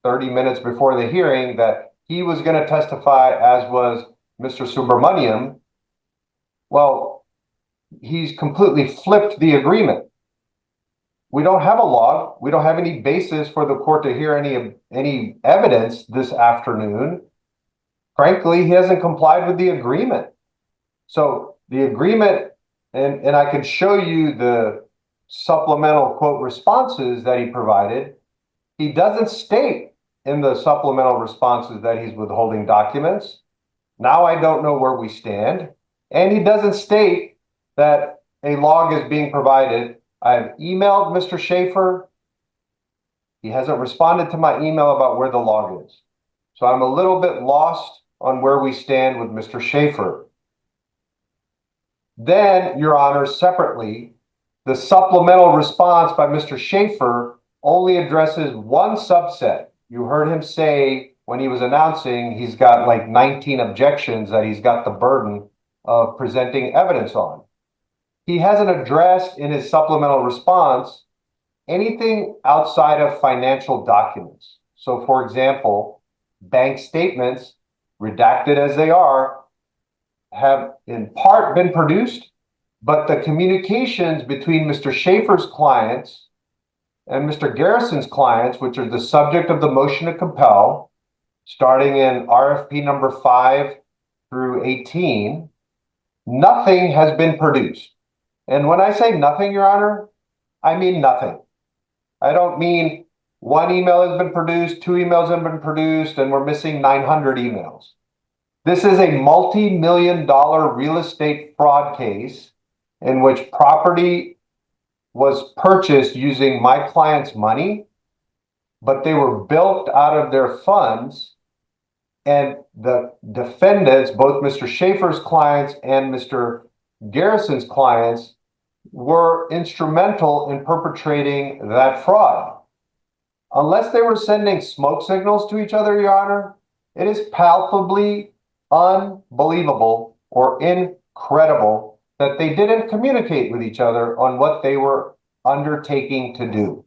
30 minutes before the hearing that he was going to testify, as was Mr. Subramaniam. Well, he's completely flipped the agreement. We don't have a log. We don't have any basis for the court to hear any evidence this afternoon. Frankly, he hasn't complied with the agreement. So the agreement, and I can show you the supplemental quote responses that he provided. He doesn't state in the supplemental responses that he's withholding documents. Now I don't know where we stand. And he doesn't state that a log is being provided. I've emailed Mr. Schaefer. He hasn't responded to my email about where the log is. So I'm a little bit lost on where we stand with Mr. Schaefer. Then, Your Honor, separately, the supplemental response by Mr. Schaefer only addresses one subset. You heard him say when he was announcing he's got like 19 objections that he's got the burden of presenting evidence on. He hasn't addressed in his supplemental response anything outside of financial documents. So, for example, bank statements, redacted as they are, have in part been produced, but the communications between Mr. Schaefer's clients and Mr. Garrison's clients, which are the subject of the motion to compel, starting in RFP number 5 through 18, nothing has been produced. And when I say nothing, Your Honor, I mean nothing. I don't mean one email has been produced, 2 emails have been produced, and we're missing 900 emails. This is a multi-million-dollar real estate fraud case in which property was purchased using my client's money, but they were built out of their funds, and the defendants, both Mr. Schaefer's clients and Mr. Garrison's clients, were instrumental in perpetrating that fraud. Unless they were sending smoke signals to each other, Your Honor, it is palpably unbelievable or incredible that they didn't communicate with each other on what they were undertaking to do.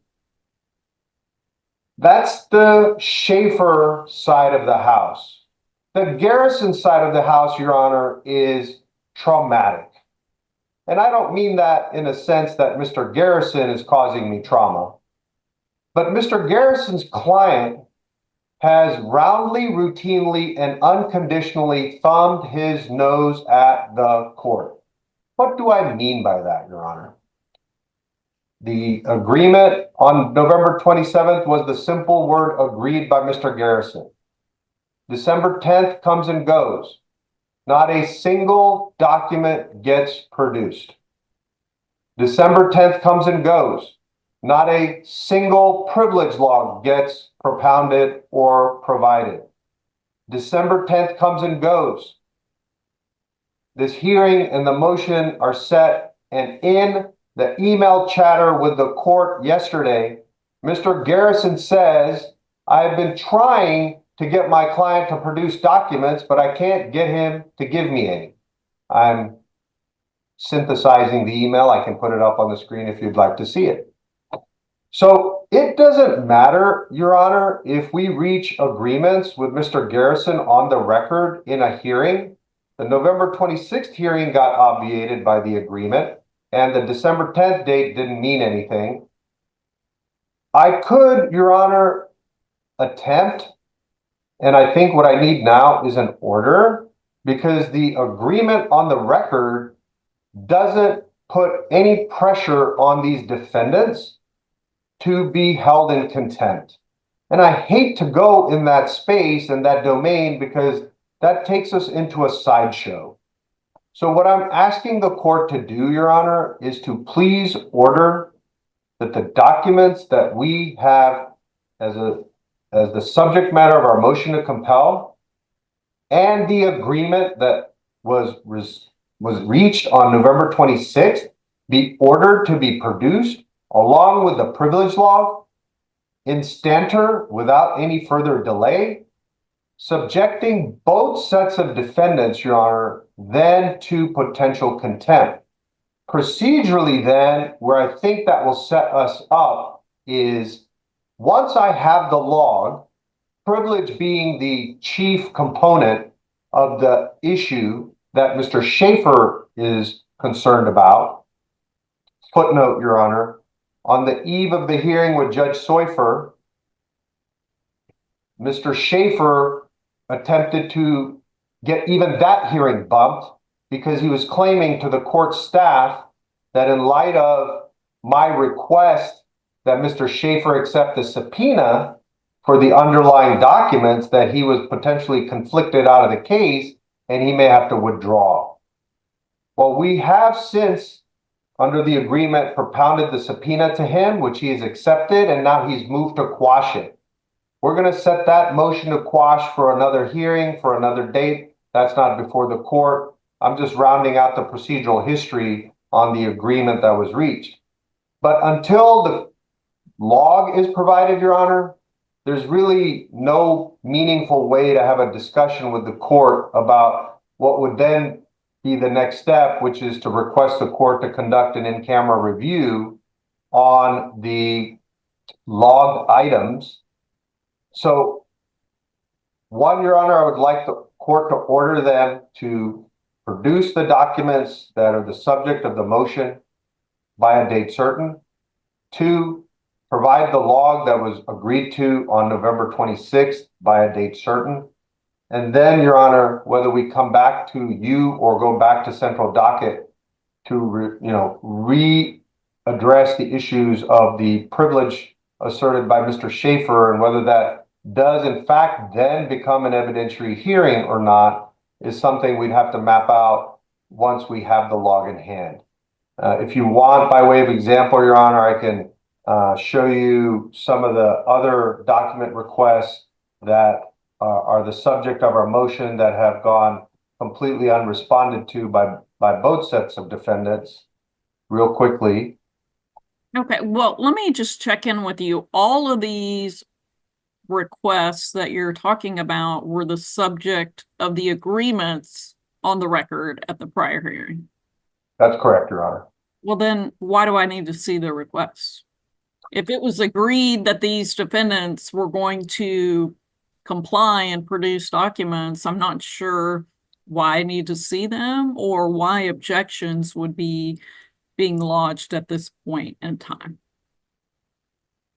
That's the Schaefer side of the house. The Garrison side of the house, Your Honor, is traumatic. And I don't mean that in a sense that Mr. Garrison is causing me trauma, but Mr. Garrison's client has roundly, routinely, and unconditionally thumbed his nose at the court. What do I mean by that, Your Honor? The agreement on November 27th was the simple word agreed by Mr. Garrison. December 10th comes and goes. Not a single document gets produced. December 10th comes and goes. Not a single privilege log gets propounded or provided. December 10th comes and goes. This hearing and the motion are set, and in the email chatter with the court yesterday, Mr. Garrison says, I've been trying to get my client to produce documents, but I can't get him to give me any. I'm synthesizing the email. I can put it up on the screen if you'd like to see it. So it doesn't matter, Your Honor, if we reach agreements with Mr. Garrison on the record in a hearing. The November 26th hearing got obviated by the agreement, and the December 10th date didn't mean anything. I could, Your Honor, attempt, and I think what I need now is an order, because the agreement on the record doesn't put any pressure on these defendants to be held in contempt. And I hate to go in that space and that domain because that takes us into a sideshow. So what I'm asking the court to do, Your Honor, is to please order that the documents that we have as the subject matter of our motion to compel and the agreement that was reached on November 26th be ordered to be produced along with the privilege log instanter without any further delay, subjecting both sets of defendants, Your Honor, then to potential contempt. Procedurally then, where I think that will set us up is once I have the log, privilege being the chief component of the issue that Mr. Schaefer is concerned about. Footnote, Your Honor, on the eve of the hearing with Judge Seufer, Mr. Schaefer attempted to get even that hearing bumped because he was claiming to the court staff that in light of my request that Mr. Schaefer accept the subpoena for the underlying documents, that he was potentially conflicted out of the case and he may have to withdraw. Well, we have since, under the agreement, propounded the subpoena to him, which he has accepted, and now he's moved to quash it. We're going to set that motion to quash for another hearing, for another date. That's not before the court. I'm just rounding out the procedural history on the agreement that was reached. But until the log is provided, Your Honor, there's really no meaningful way to have a discussion with the court about what would then be the next step, which is to request the court to conduct an in-camera review on the log items. So, one, Your Honor, I would like the court to order them to produce the documents that are the subject of the motion by a date certain. Two, provide the log that was agreed to on November 26th by a date certain. And then, Your Honor, whether we come back to you or go back to central docket to readdress the issues of the privilege asserted by Mr. Schaefer, and whether that does in fact then become an evidentiary hearing or not, is something we'd have to map out once we have the log in hand. If you want, by way of example, Your Honor, I can show you some of the other document requests that are the subject of our motion that have gone completely unresponded to by both sets of defendants real quickly. Okay, well, let me just check in with you. All of these requests that you're talking about were the subject of the agreements on the record at the prior hearing. That's correct, Your Honor. Well, then why do I need to see the requests? If it was agreed that these defendants were going to comply and produce documents, I'm not sure why I need to see them or why objections would be being lodged at this point in time.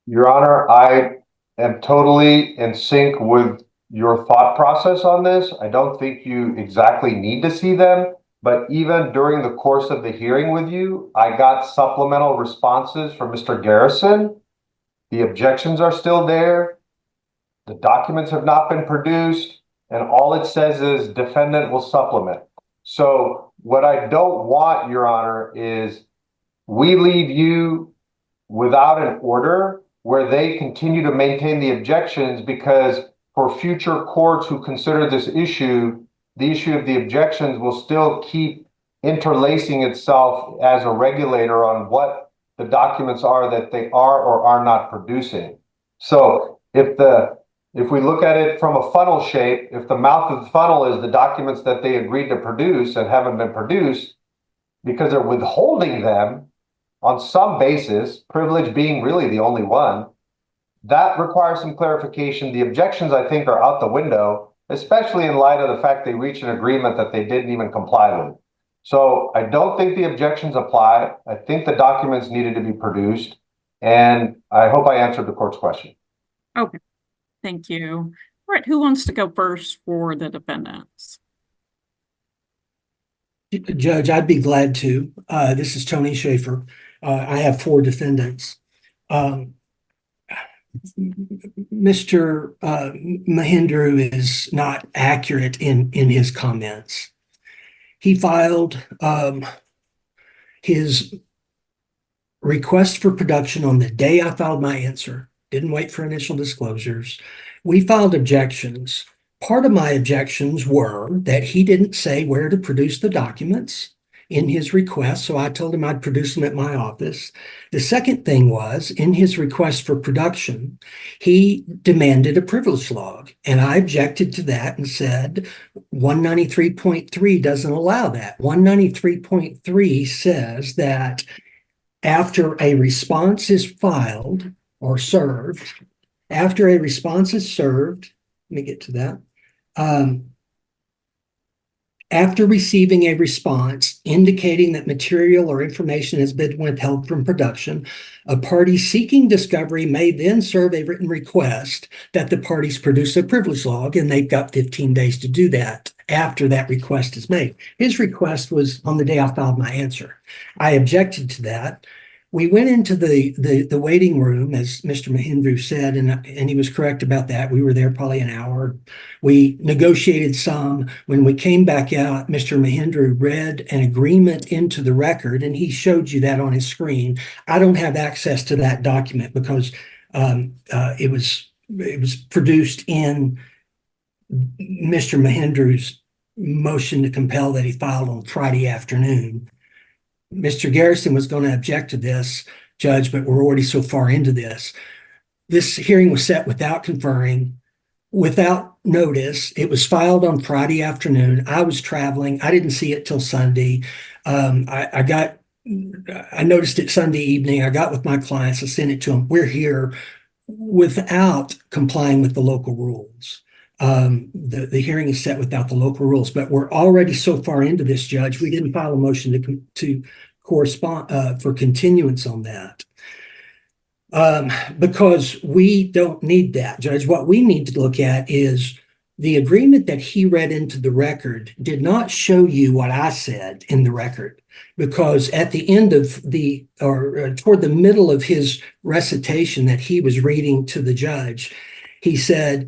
Your Honor, I am totally in sync with your thought process on this. I don't think you exactly need to see them, but even during the course of the hearing with you, I got supplemental responses from Mr. Garrison. The objections are still there. The documents have not been produced, and all it says is defendant will supplement. So what I don't want, Your Honor, is we leave you without an order where they continue to maintain the objections, because for future courts who consider this issue, the issue of the objections will still keep interlacing itself as a regulator on what the documents are that they are or are not producing. So if we look at it from a funnel shape, if the mouth of the funnel is the documents that they agreed to produce and haven't been produced because they're withholding them on some basis, privilege being really the only one, that requires some clarification. The objections, I think, are out the window, especially in light of the fact they reached an agreement that they didn't even comply with. So I don't think the objections apply. I think the documents needed to be produced, and I hope I answered the court's question. Okay, thank you. All right, who wants to go first for the defendants? Judge, I'd be glad to. This is Tony Schaefer. I have 4 defendants. Mr. Mangrum is not accurate in his comments. He filed his request for production on the day I filed my answer. Didn't wait for initial disclosures. We filed objections. Part of my objections were that he didn't say where to produce the documents. in his request, so I told him I'd produce them at my office. The second thing was, in his request for production, he demanded a privilege log, and I objected to that and said 193.3 doesn't allow that. 193.3 says that after a response is filed or served, after a response is served, let me get to that. After receiving a response indicating that material or information has been withheld from production, a party seeking discovery may then serve a written request that the parties produce a privilege log, and they've got 15 days to do that after that request is made. His request was on the day I filed my answer. I objected to that. We went into the waiting room, as Mr. Mangrum said, and he was correct about that. We were there probably an hour. We negotiated some. When we came back out, Mr. Mangrum read an agreement into the record, and he showed you that on his screen. I don't have access to that document because it was produced in Mr. Mahendra's motion to compel that he filed on Friday afternoon. Mr. Garrison was going to object to this, Judge, but we're already so far into this. This hearing was set without conferring, without notice. It was filed on Friday afternoon. I was traveling. I didn't see it till Sunday. I noticed it Sunday evening. I got with my clients. I sent it to them. We're here without complying with the local rules. The hearing is set without the local rules, but we're already so far into this, Judge. We didn't file a motion to correspond for continuance on that because we don't need that, Judge. What we need to look at is the agreement that he read into the record did not show you what I said in the record, because at the end of toward the middle of his recitation that he was reading to the judge, he said,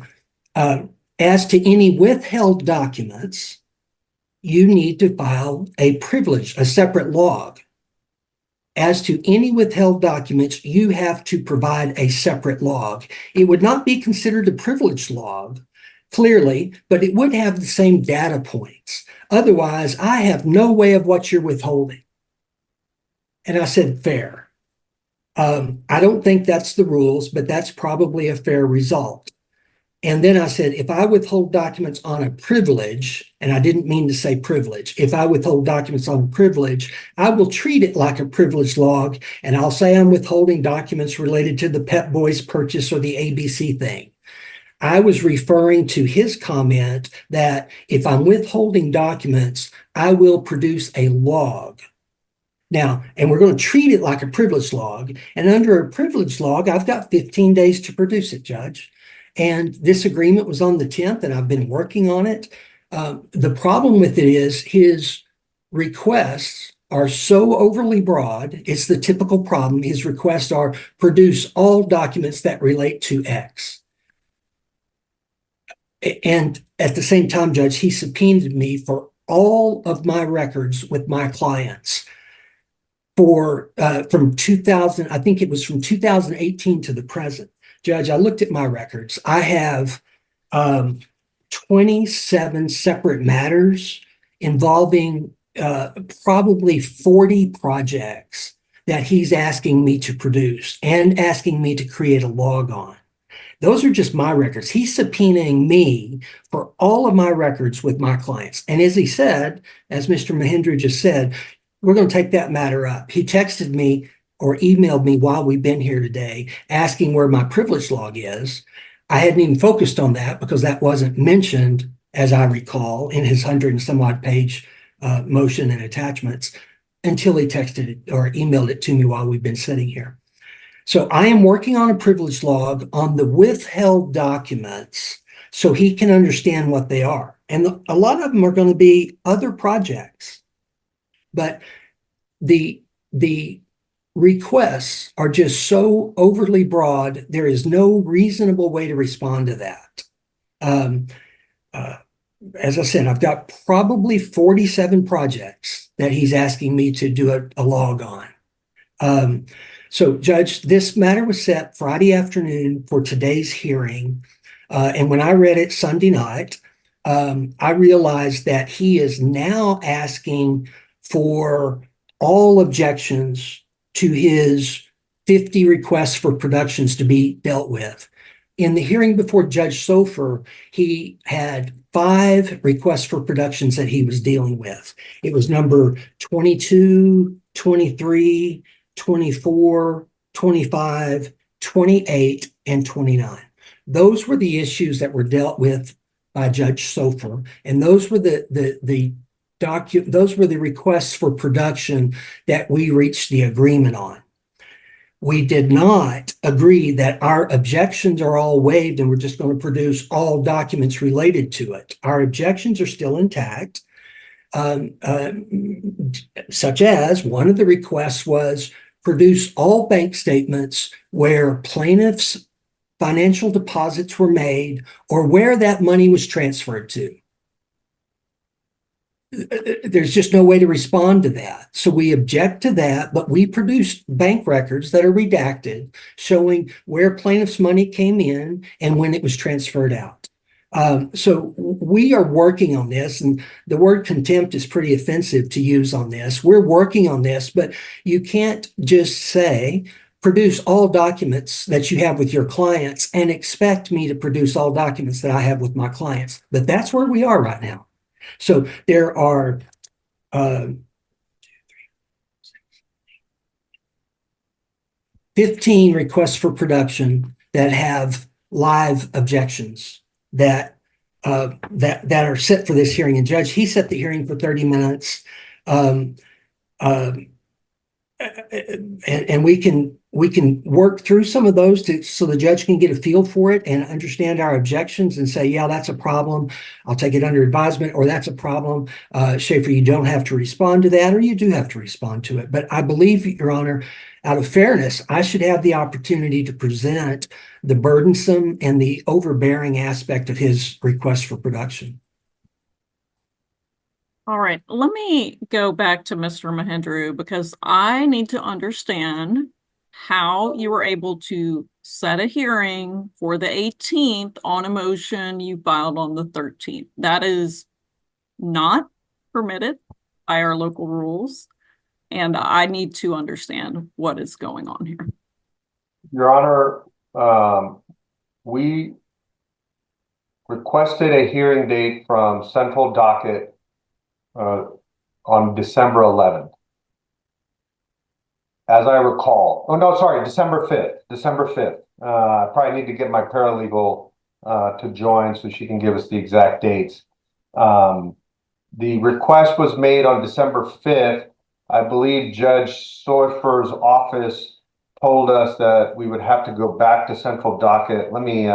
as to any withheld documents, you need to file a separate log. As to any withheld documents, you have to provide a separate log. It would not be considered a privileged log, clearly, but it would have the same data points. Otherwise, I have no way of what you're withholding. And I said, fair. I don't think that's the rules, but that's probably a fair result. And then I said, if I withhold documents on a privilege, and I didn't mean to say privilege, if I withhold documents on a privilege, I will treat it like a privilege log, and I'll say I'm withholding documents related to the Pep Boys purchase or the ABC thing. I was referring to his comment that if I'm withholding documents, I will produce a log. Now, and we're going to treat it like a privilege log, and under a privilege log, I've got 15 days to produce it, Judge. And this agreement was on the 10th, and I've been working on it. The problem with it is his requests are so overly broad. It's the typical problem. His requests are produce all documents that relate to X. And at the same time, Judge, he subpoenaed me for all of my records with my clients from 2000, I think it was from 2018 to the present. Judge, I looked at my records. I have 27 separate matters involving probably 40 projects that he's asking me to produce and asking me to create a log on. Those are just my records. He's subpoenaing me for all of my records with my clients. And as he said, as Mr. Mangrum just said, we're going to take that matter up. He texted me or emailed me while we've been here today asking where my privilege log is. I hadn't even focused on that because that wasn't mentioned, as I recall, in his 100 and some odd page motion and attachments until he texted it or emailed it to me while we've been sitting here. So I am working on a privilege log on the withheld documents so he can understand what they are. And a lot of them are going to be other projects, but the requests are just so overly broad. There is no reasonable way to respond to that. As I said, I've got probably 47 projects that he's asking me to do a log on. So, Judge, this matter was set Friday afternoon for today's hearing. And when I read it Sunday night, I realized that he is now asking for all objections to his 50 requests for productions to be dealt with. In the hearing before Judge Sofer, he had 5 requests for productions that he was dealing with. It was number 22, 23, 24, 25, 28, and 29. Those were the issues that were dealt with by Judge Sofer, and those were those were the requests for production that we reached the agreement on. We did not agree that our objections are all waived and we're just going to produce all documents related to it. Our objections are still intact, such as one of the requests was produce all bank statements where plaintiffs' financial deposits were made or where that money was transferred to. There's just no way to respond to that. So we object to that, but we produced bank records that are redacted showing where plaintiff's money came in and when it was transferred out. So we are working on this, and the word contempt is pretty offensive to use on this. We're working on this, but you can't just say, produce all documents that you have with your clients and expect me to produce all documents that I have with my clients. But that's where we are right now. So there are 15 requests for production that have live objections that are set for this hearing. And Judge, he set the hearing for 30 minutes. And we can work through some of those so the judge can get a feel for it and understand our objections and say, yeah, that's a problem. I'll take it under advisement, or that's a problem. Schaefer, you don't have to respond to that, or you do have to respond to it. But I believe, Your Honor, out of fairness, I should have the opportunity to present the burdensome and the overbearing aspect of his request for production. All right, let me go back to Mr. Mangrum because I need to understand how you were able to set a hearing for the 18th on a motion you filed on the 13th. That is not permitted by our local rules, and I need to understand what is going on here. Your Honor, we requested a hearing date from Central Docket on December 11th. As I recall, oh no, sorry, December 5th. I probably need to get my paralegal to join so she can give us the exact dates. The request was made on December 5th. I believe Judge Sofer's office told us that we would have to go back to Central Docket. Let me,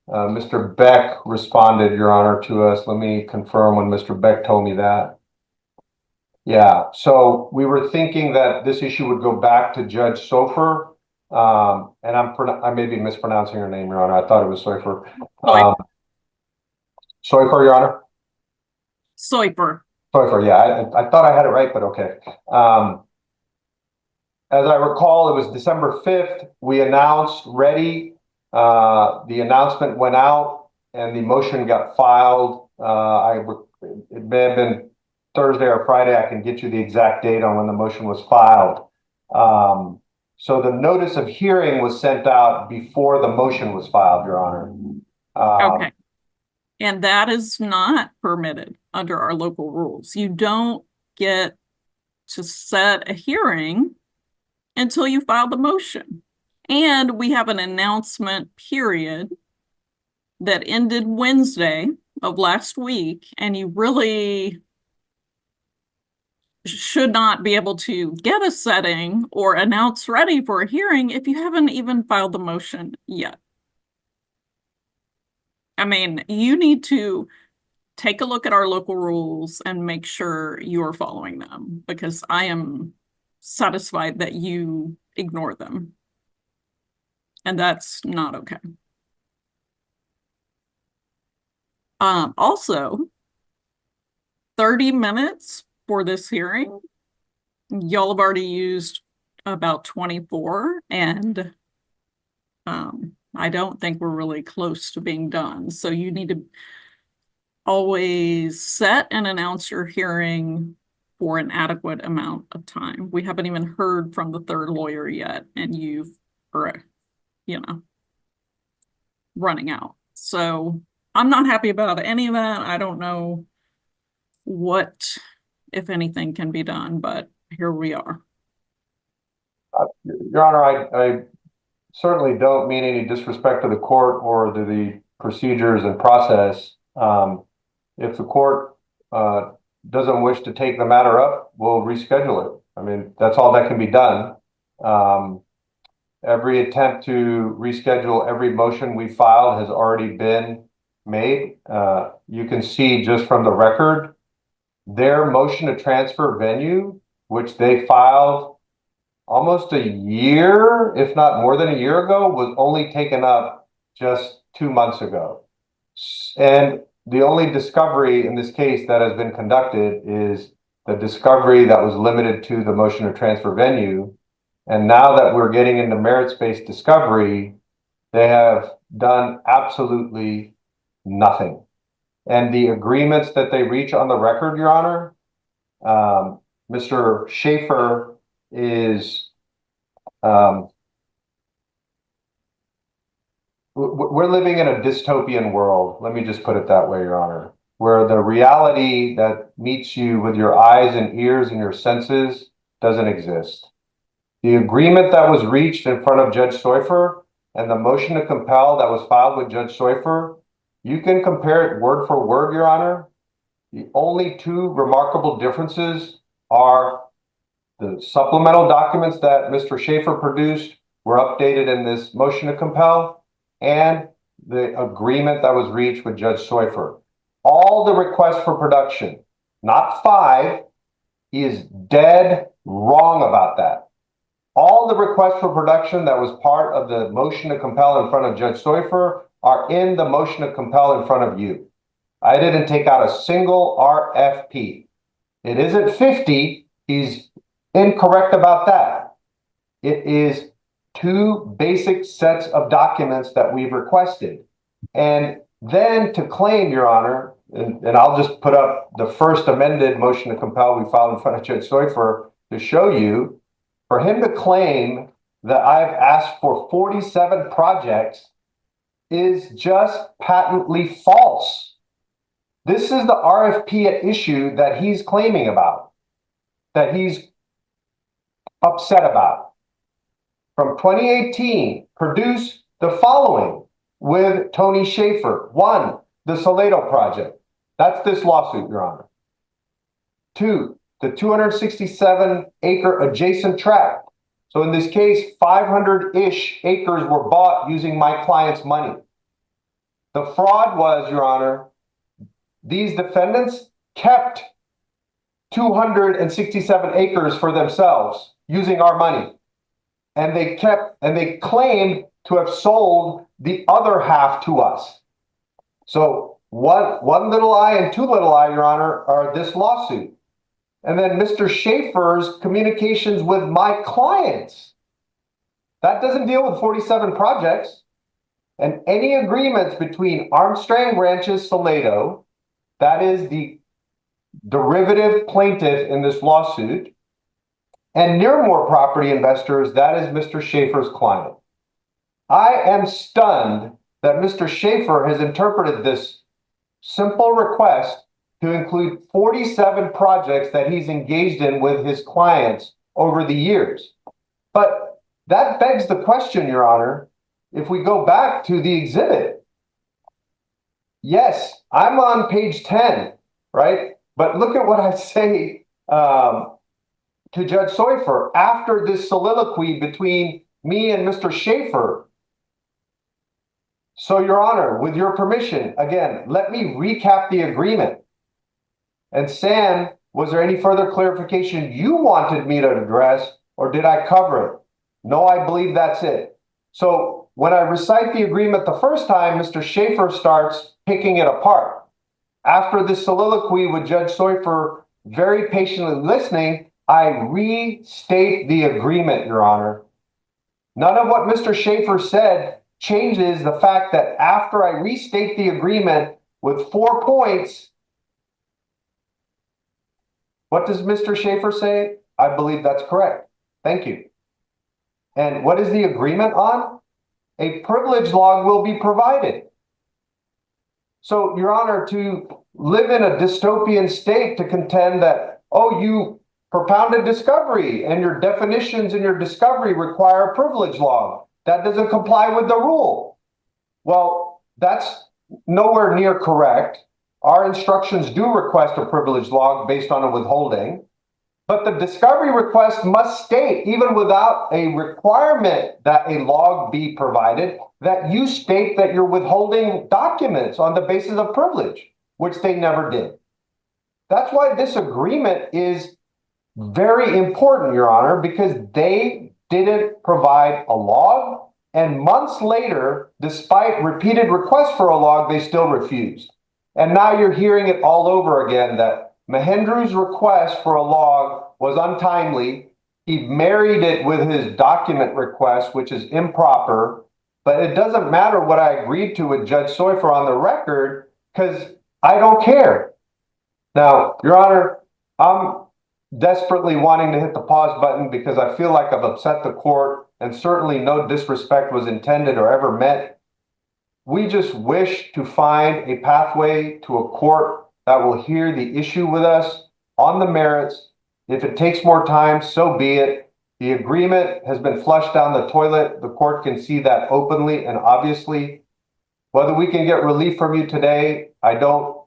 Mr. Beck responded, Your Honor, to us. Let me confirm when Mr. Beck told me that. Yeah, so we were thinking that this issue would go back to Judge Sofer. And I may be mispronouncing her name, Your Honor. I thought it was Sofer. Sofer, Your Honor? Sofer, yeah. I thought I had it right, but okay. As I recall, it was December 5th. We announced ready. The announcement went out and the motion got filed. It may have been Thursday or Friday. I can get you the exact date on when the motion was filed. So the notice of hearing was sent out before the motion was filed, Your Honor. okay. And that is not permitted under our local rules. You don't get to set a hearing until you file the motion. And we have an announcement period that ended Wednesday of last week, and you really should not be able to get a setting or announce ready for a hearing if you haven't even filed the motion yet. I mean, you need to take a look at our local rules and make sure you are following them, because I am satisfied that you ignore them. And that's not okay. Also, 30 minutes for this hearing. Y'all have already used about 24, and I don't think we're really close to being done. So you need to always set and announce your hearing for an adequate amount of time. We haven't even heard from the third lawyer yet, and are, running out. So I'm not happy about any of that. I don't know what, if anything, can be done, but here we are. Your Honor, I certainly don't mean any disrespect to the court or to the procedures and process. If the court doesn't wish to take the matter up, we'll reschedule it. I mean, that's all that can be done. Every attempt to reschedule every motion we filed has already been made. You can see just from the record, their motion to transfer venue, which they filed almost a year, if not more than a year ago, was only taken up just 2 months ago. And the only discovery in this case that has been conducted is the discovery that was limited to the motion to transfer venue. And now that we're getting into merits-based discovery, they have done absolutely nothing. And the agreements that they reach on the record, Your Honor, Mr. Schaefer is, we're living in a dystopian world. Let me just put it that way, Your Honor, where the reality that meets you with your eyes and ears and your senses doesn't exist. The agreement that was reached in front of Judge Seufer and the motion to compel that was filed with Judge Seufer, you can compare it word for word, Your Honor. The only two remarkable differences are the supplemental documents that Mr. Schaefer produced were updated in this motion to compel, and the agreement that was reached with Judge Seufer. All the requests for production, not 5, he is dead wrong about that. All the requests for production that was part of the motion to compel in front of Judge Seufer are in the motion to compel in front of you. I didn't take out a single RFP. It isn't 50. He's incorrect about that. It is 2 basic sets of documents that we've requested. And then to claim, Your Honor, and I'll just put up the first amended motion to compel we filed in front of Judge Seufer to show you, for him to claim that I've asked for 47 projects is just patently false. This is the RFP at issue that he's claiming about, that he's upset about. From 2018, produce the following with Tony Schaefer. 1, the Salado project. That's this lawsuit, Your Honor. 2, the 267-acre adjacent tract. So in this case, 500-ish acres were bought using my client's money. The fraud was, Your Honor, these defendants kept 267 acres for themselves using our money. And they claimed to have sold the other half to us. So one little I and 2 little I, Your Honor, are this lawsuit. And then Mr. Schaefer's communications with my clients. That doesn't deal with 47 projects. And any agreements between Armstrong Ranches Salado, that is the derivative plaintiff in this lawsuit, and Nearmore Property Investors, that is Mr. Schaefer's client. I am stunned that Mr. Schaefer has interpreted this simple request to include 47 projects that he's engaged in with his clients over the years. But that begs the question, Your Honor, if we go back to the exhibit. Yes, I'm on page 10, right? But look at what I say to Judge Seufer after this soliloquy between me and Mr. Schaefer. So, Your Honor, with your permission, again, let me recap the agreement. And Sam, was there any further clarification you wanted me to address, or did I cover it? No, I believe that's it. So when I recite the agreement the first time, Mr. Schaefer starts picking it apart. After this soliloquy with Judge Seufer very patiently listening, I restate the agreement, Your Honor. None of what Mr. Schaefer said changes the fact that after I restate the agreement with 4 points, What does Mr. Schaefer say? I believe that's correct. Thank you. And what is the agreement on? A privilege log will be provided. So, Your Honor, to live in a dystopian state to contend that, oh, you propounded discovery and your definitions in your discovery require a privilege log. That doesn't comply with the rule. Well, that's nowhere near correct. Our instructions do request a privilege log based on a withholding, but the discovery request must state, even without a requirement that a log be provided, that you state that you're withholding documents on the basis of privilege, which they never did. That's why this agreement is very important, Your Honor, because they didn't provide a log, and months later, despite repeated requests for a log, they still refused. And now you're hearing it all over again that Mahendru's request for a log was untimely. He married it with his document request, which is improper. But it doesn't matter what I agreed to with Judge Seufer on the record, because I don't care. Now, Your Honor, I'm desperately wanting to hit the pause button because I feel like I've upset the court, and certainly no disrespect was intended or ever meant. We just wish to find a pathway to a court that will hear the issue with us on the merits. If it takes more time, so be it. The agreement has been flushed down the toilet. The court can see that openly and obviously. Whether we can get relief from you today, I don't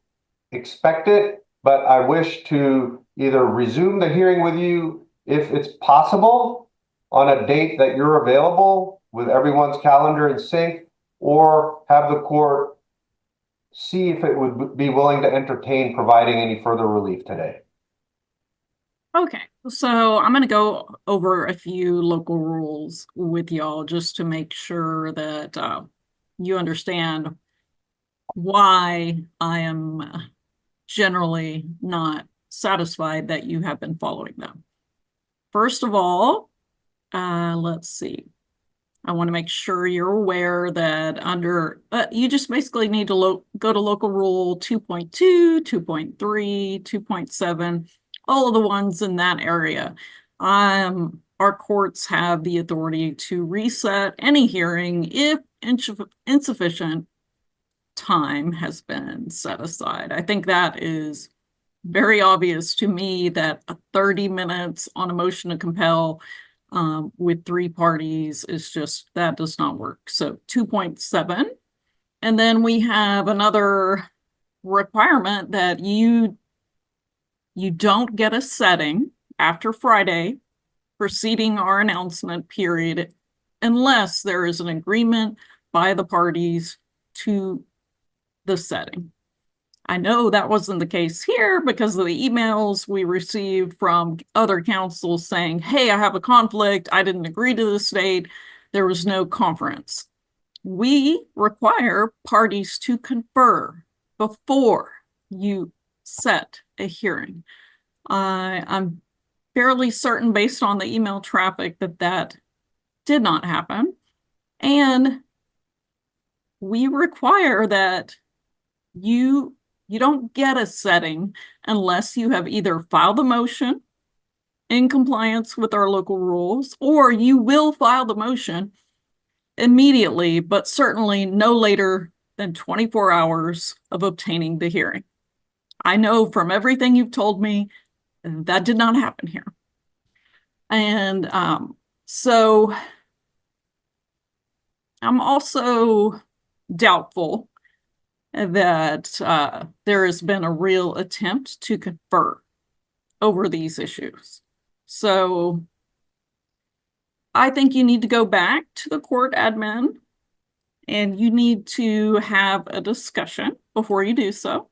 expect it, but I wish to either resume the hearing with you if it's possible on a date that you're available with everyone's calendar in sync, or have the court see if it would be willing to entertain providing any further relief today. Okay, so I'm going to go over a few local rules with y'all just to make sure that you understand why I am generally not satisfied that you have been following them. First of all, let's see. I want to make sure you're aware that under, you just basically need to go to local rule 2.2, 2.3, 2.7, all of the ones in that area. Our courts have the authority to reset any hearing if insufficient time has been set aside. I think that is very obvious to me that 30 minutes on a motion to compel with 3 parties is just, that does not work. So 2.7. And then we have another requirement that you don't get a setting after Friday preceding our announcement period unless there is an agreement by the parties to the setting. I know that wasn't the case here because of the emails we received from other councils saying, hey, I have a conflict. I didn't agree to this date. There was no conference. We require parties to confer before you set a hearing. I'm fairly certain based on the email traffic that did not happen. And we require that you don't get a setting unless you have either filed a motion in compliance with our local rules, or you will file the motion immediately, but certainly no later than 24 hours of obtaining the hearing. I know from everything you've told me that did not happen here. And so I'm also doubtful that there has been a real attempt to confer over these issues. So I think you need to go back to the court admin and you need to have a discussion before you do so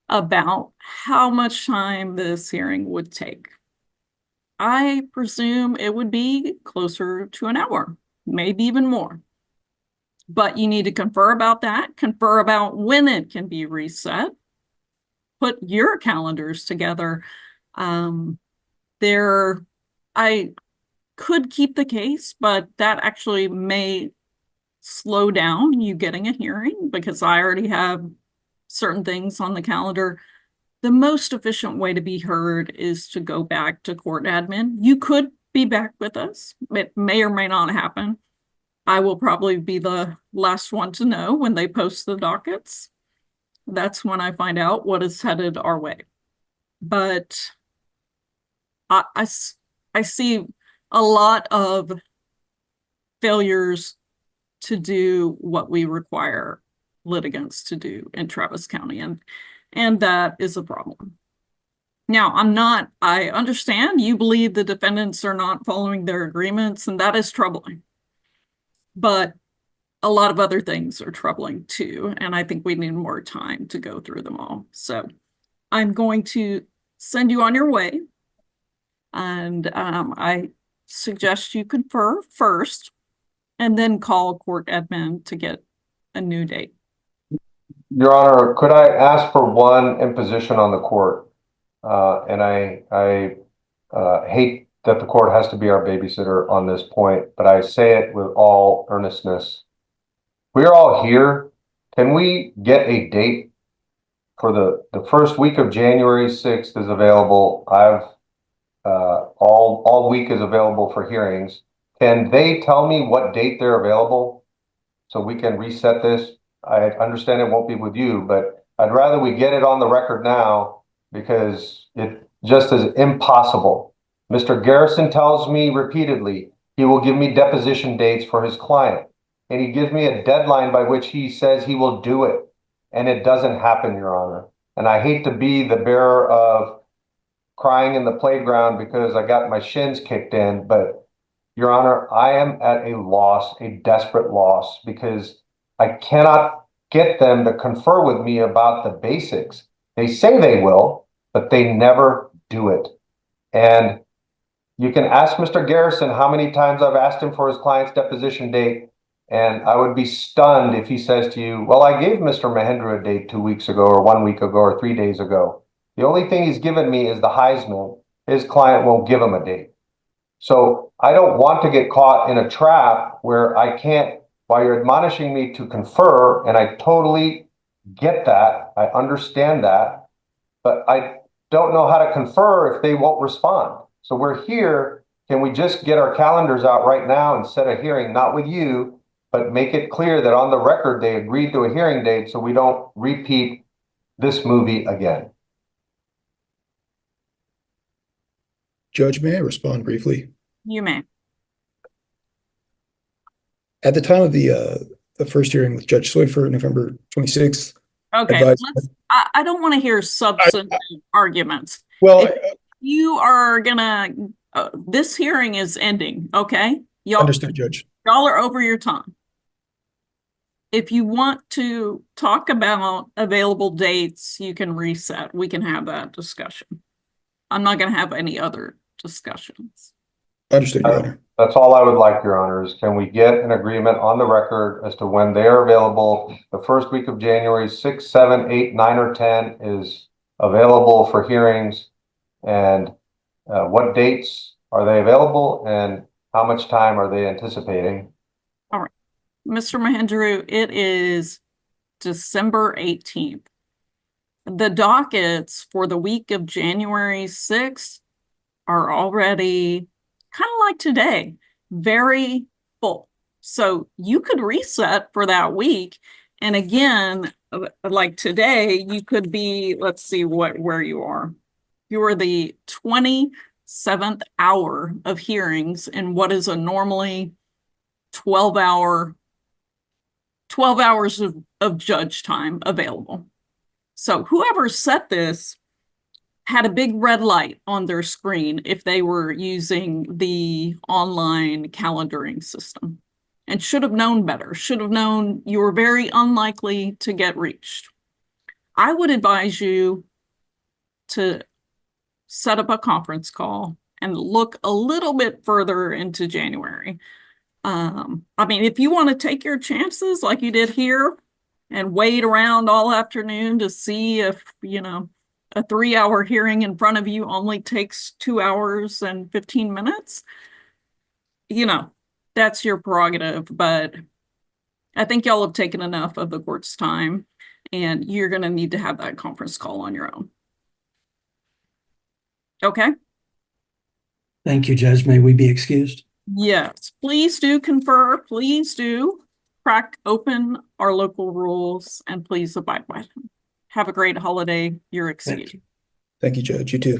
about how much time this hearing would take. I presume it would be closer to an hour, maybe even more. But you need to confer about that, confer about when it can be reset, put your calendars together. I could keep the case, but that actually may slow down you getting a hearing because I already have certain things on the calendar the most efficient way to be heard is to go back to court admin. You could be back with us. It may or may not happen. I will probably be the last one to know when they post the dockets. That's when I find out what is headed our way. But I see a lot of failures to do what we require litigants to do in Travis County, and that is a problem. Now, I understand you believe the defendants are not following their agreements, and that is troubling. But a lot of other things are troubling too, and I think we need more time to go through them all. So I'm going to send you on your way, and I suggest you confer first and then call court admin to get a new date. Your Honor, could I ask for one imposition on the court? And I hate that the court has to be our babysitter on this point, but I say it with all earnestness. We're all here. Can we get a date for the first week of January 6th is available. I've all week is available for hearings. Can they tell me what date they're available so we can reset this? I understand it won't be with you, but I'd rather we get it on the record now because it just is impossible. Mr. Garrison tells me repeatedly he will give me deposition dates for his client, and he gives me a deadline by which he says he will do it, and it doesn't happen, Your Honor. And I hate to be the bearer of crying in the playground because I got my shins kicked in, but Your Honor, I am at a loss, a desperate loss, because I cannot get them to confer with me about the basics. They say they will, but they never do it. And you can ask Mr. Garrison how many times I've asked him for his client's deposition date, and I would be stunned if he says to you, well, I gave Mr. Mangrum a date 2 weeks ago or 1 week ago or 3 days ago. The only thing he's given me is the Heisman. His client won't give him a date. So I don't want to get caught in a trap where I can't, while you're admonishing me to confer, and I totally get that, I understand that, but I don't know how to confer if they won't respond. So we're here. Can we just get our calendars out right now and set a hearing, not with you, but make it clear that on the record they agreed to a hearing date so we don't repeat this movie again? Judge, may I respond briefly? You may. At the time of the first hearing with Judge Swayfer, November 26th. Okay, I don't want to hear substantive arguments. Well, if you are gonna, this hearing is ending, okay? Understood, Judge. Y'all are over your time. If you want to talk about available dates, you can reset. We can have that discussion. I'm not going to have any other discussions. Understood, Your Honor. That's all I would like, Your Honor, is can we get an agreement on the record as to when they are available? The first week of January, 6, 7, 8, 9, or 10 is available for hearings. And what dates are they available and how much time are they anticipating? All right. Mr. Mangrum, it is December 18th. The dockets for the week of January 6th are already kind of like today, very full. So you could reset for that week. And again, like today, you could be, let's see where you are. You are the 27th hour of hearings in what is a normally 12 hours of judge time available. So whoever set this had a big red light on their screen if they were using the online calendaring system, and should have known better, should have known you were very unlikely to get reached. I would advise you to set up a conference call and look a little bit further into January. I mean, if you want to take your chances like you did here and wait around all afternoon to see if, you know, a 3-hour hearing in front of you only takes 2 hours and 15 minutes, you know, that's your prerogative. But I think y'all have taken enough of the court's time, and you're going to need to have that conference call on your own. Okay, Thank you, Judge. May we be excused? yes, please do confer, please do crack open our local rules and please abide by them. Have a great holiday. You're Thank excused. you. Thank you, Judge. You too.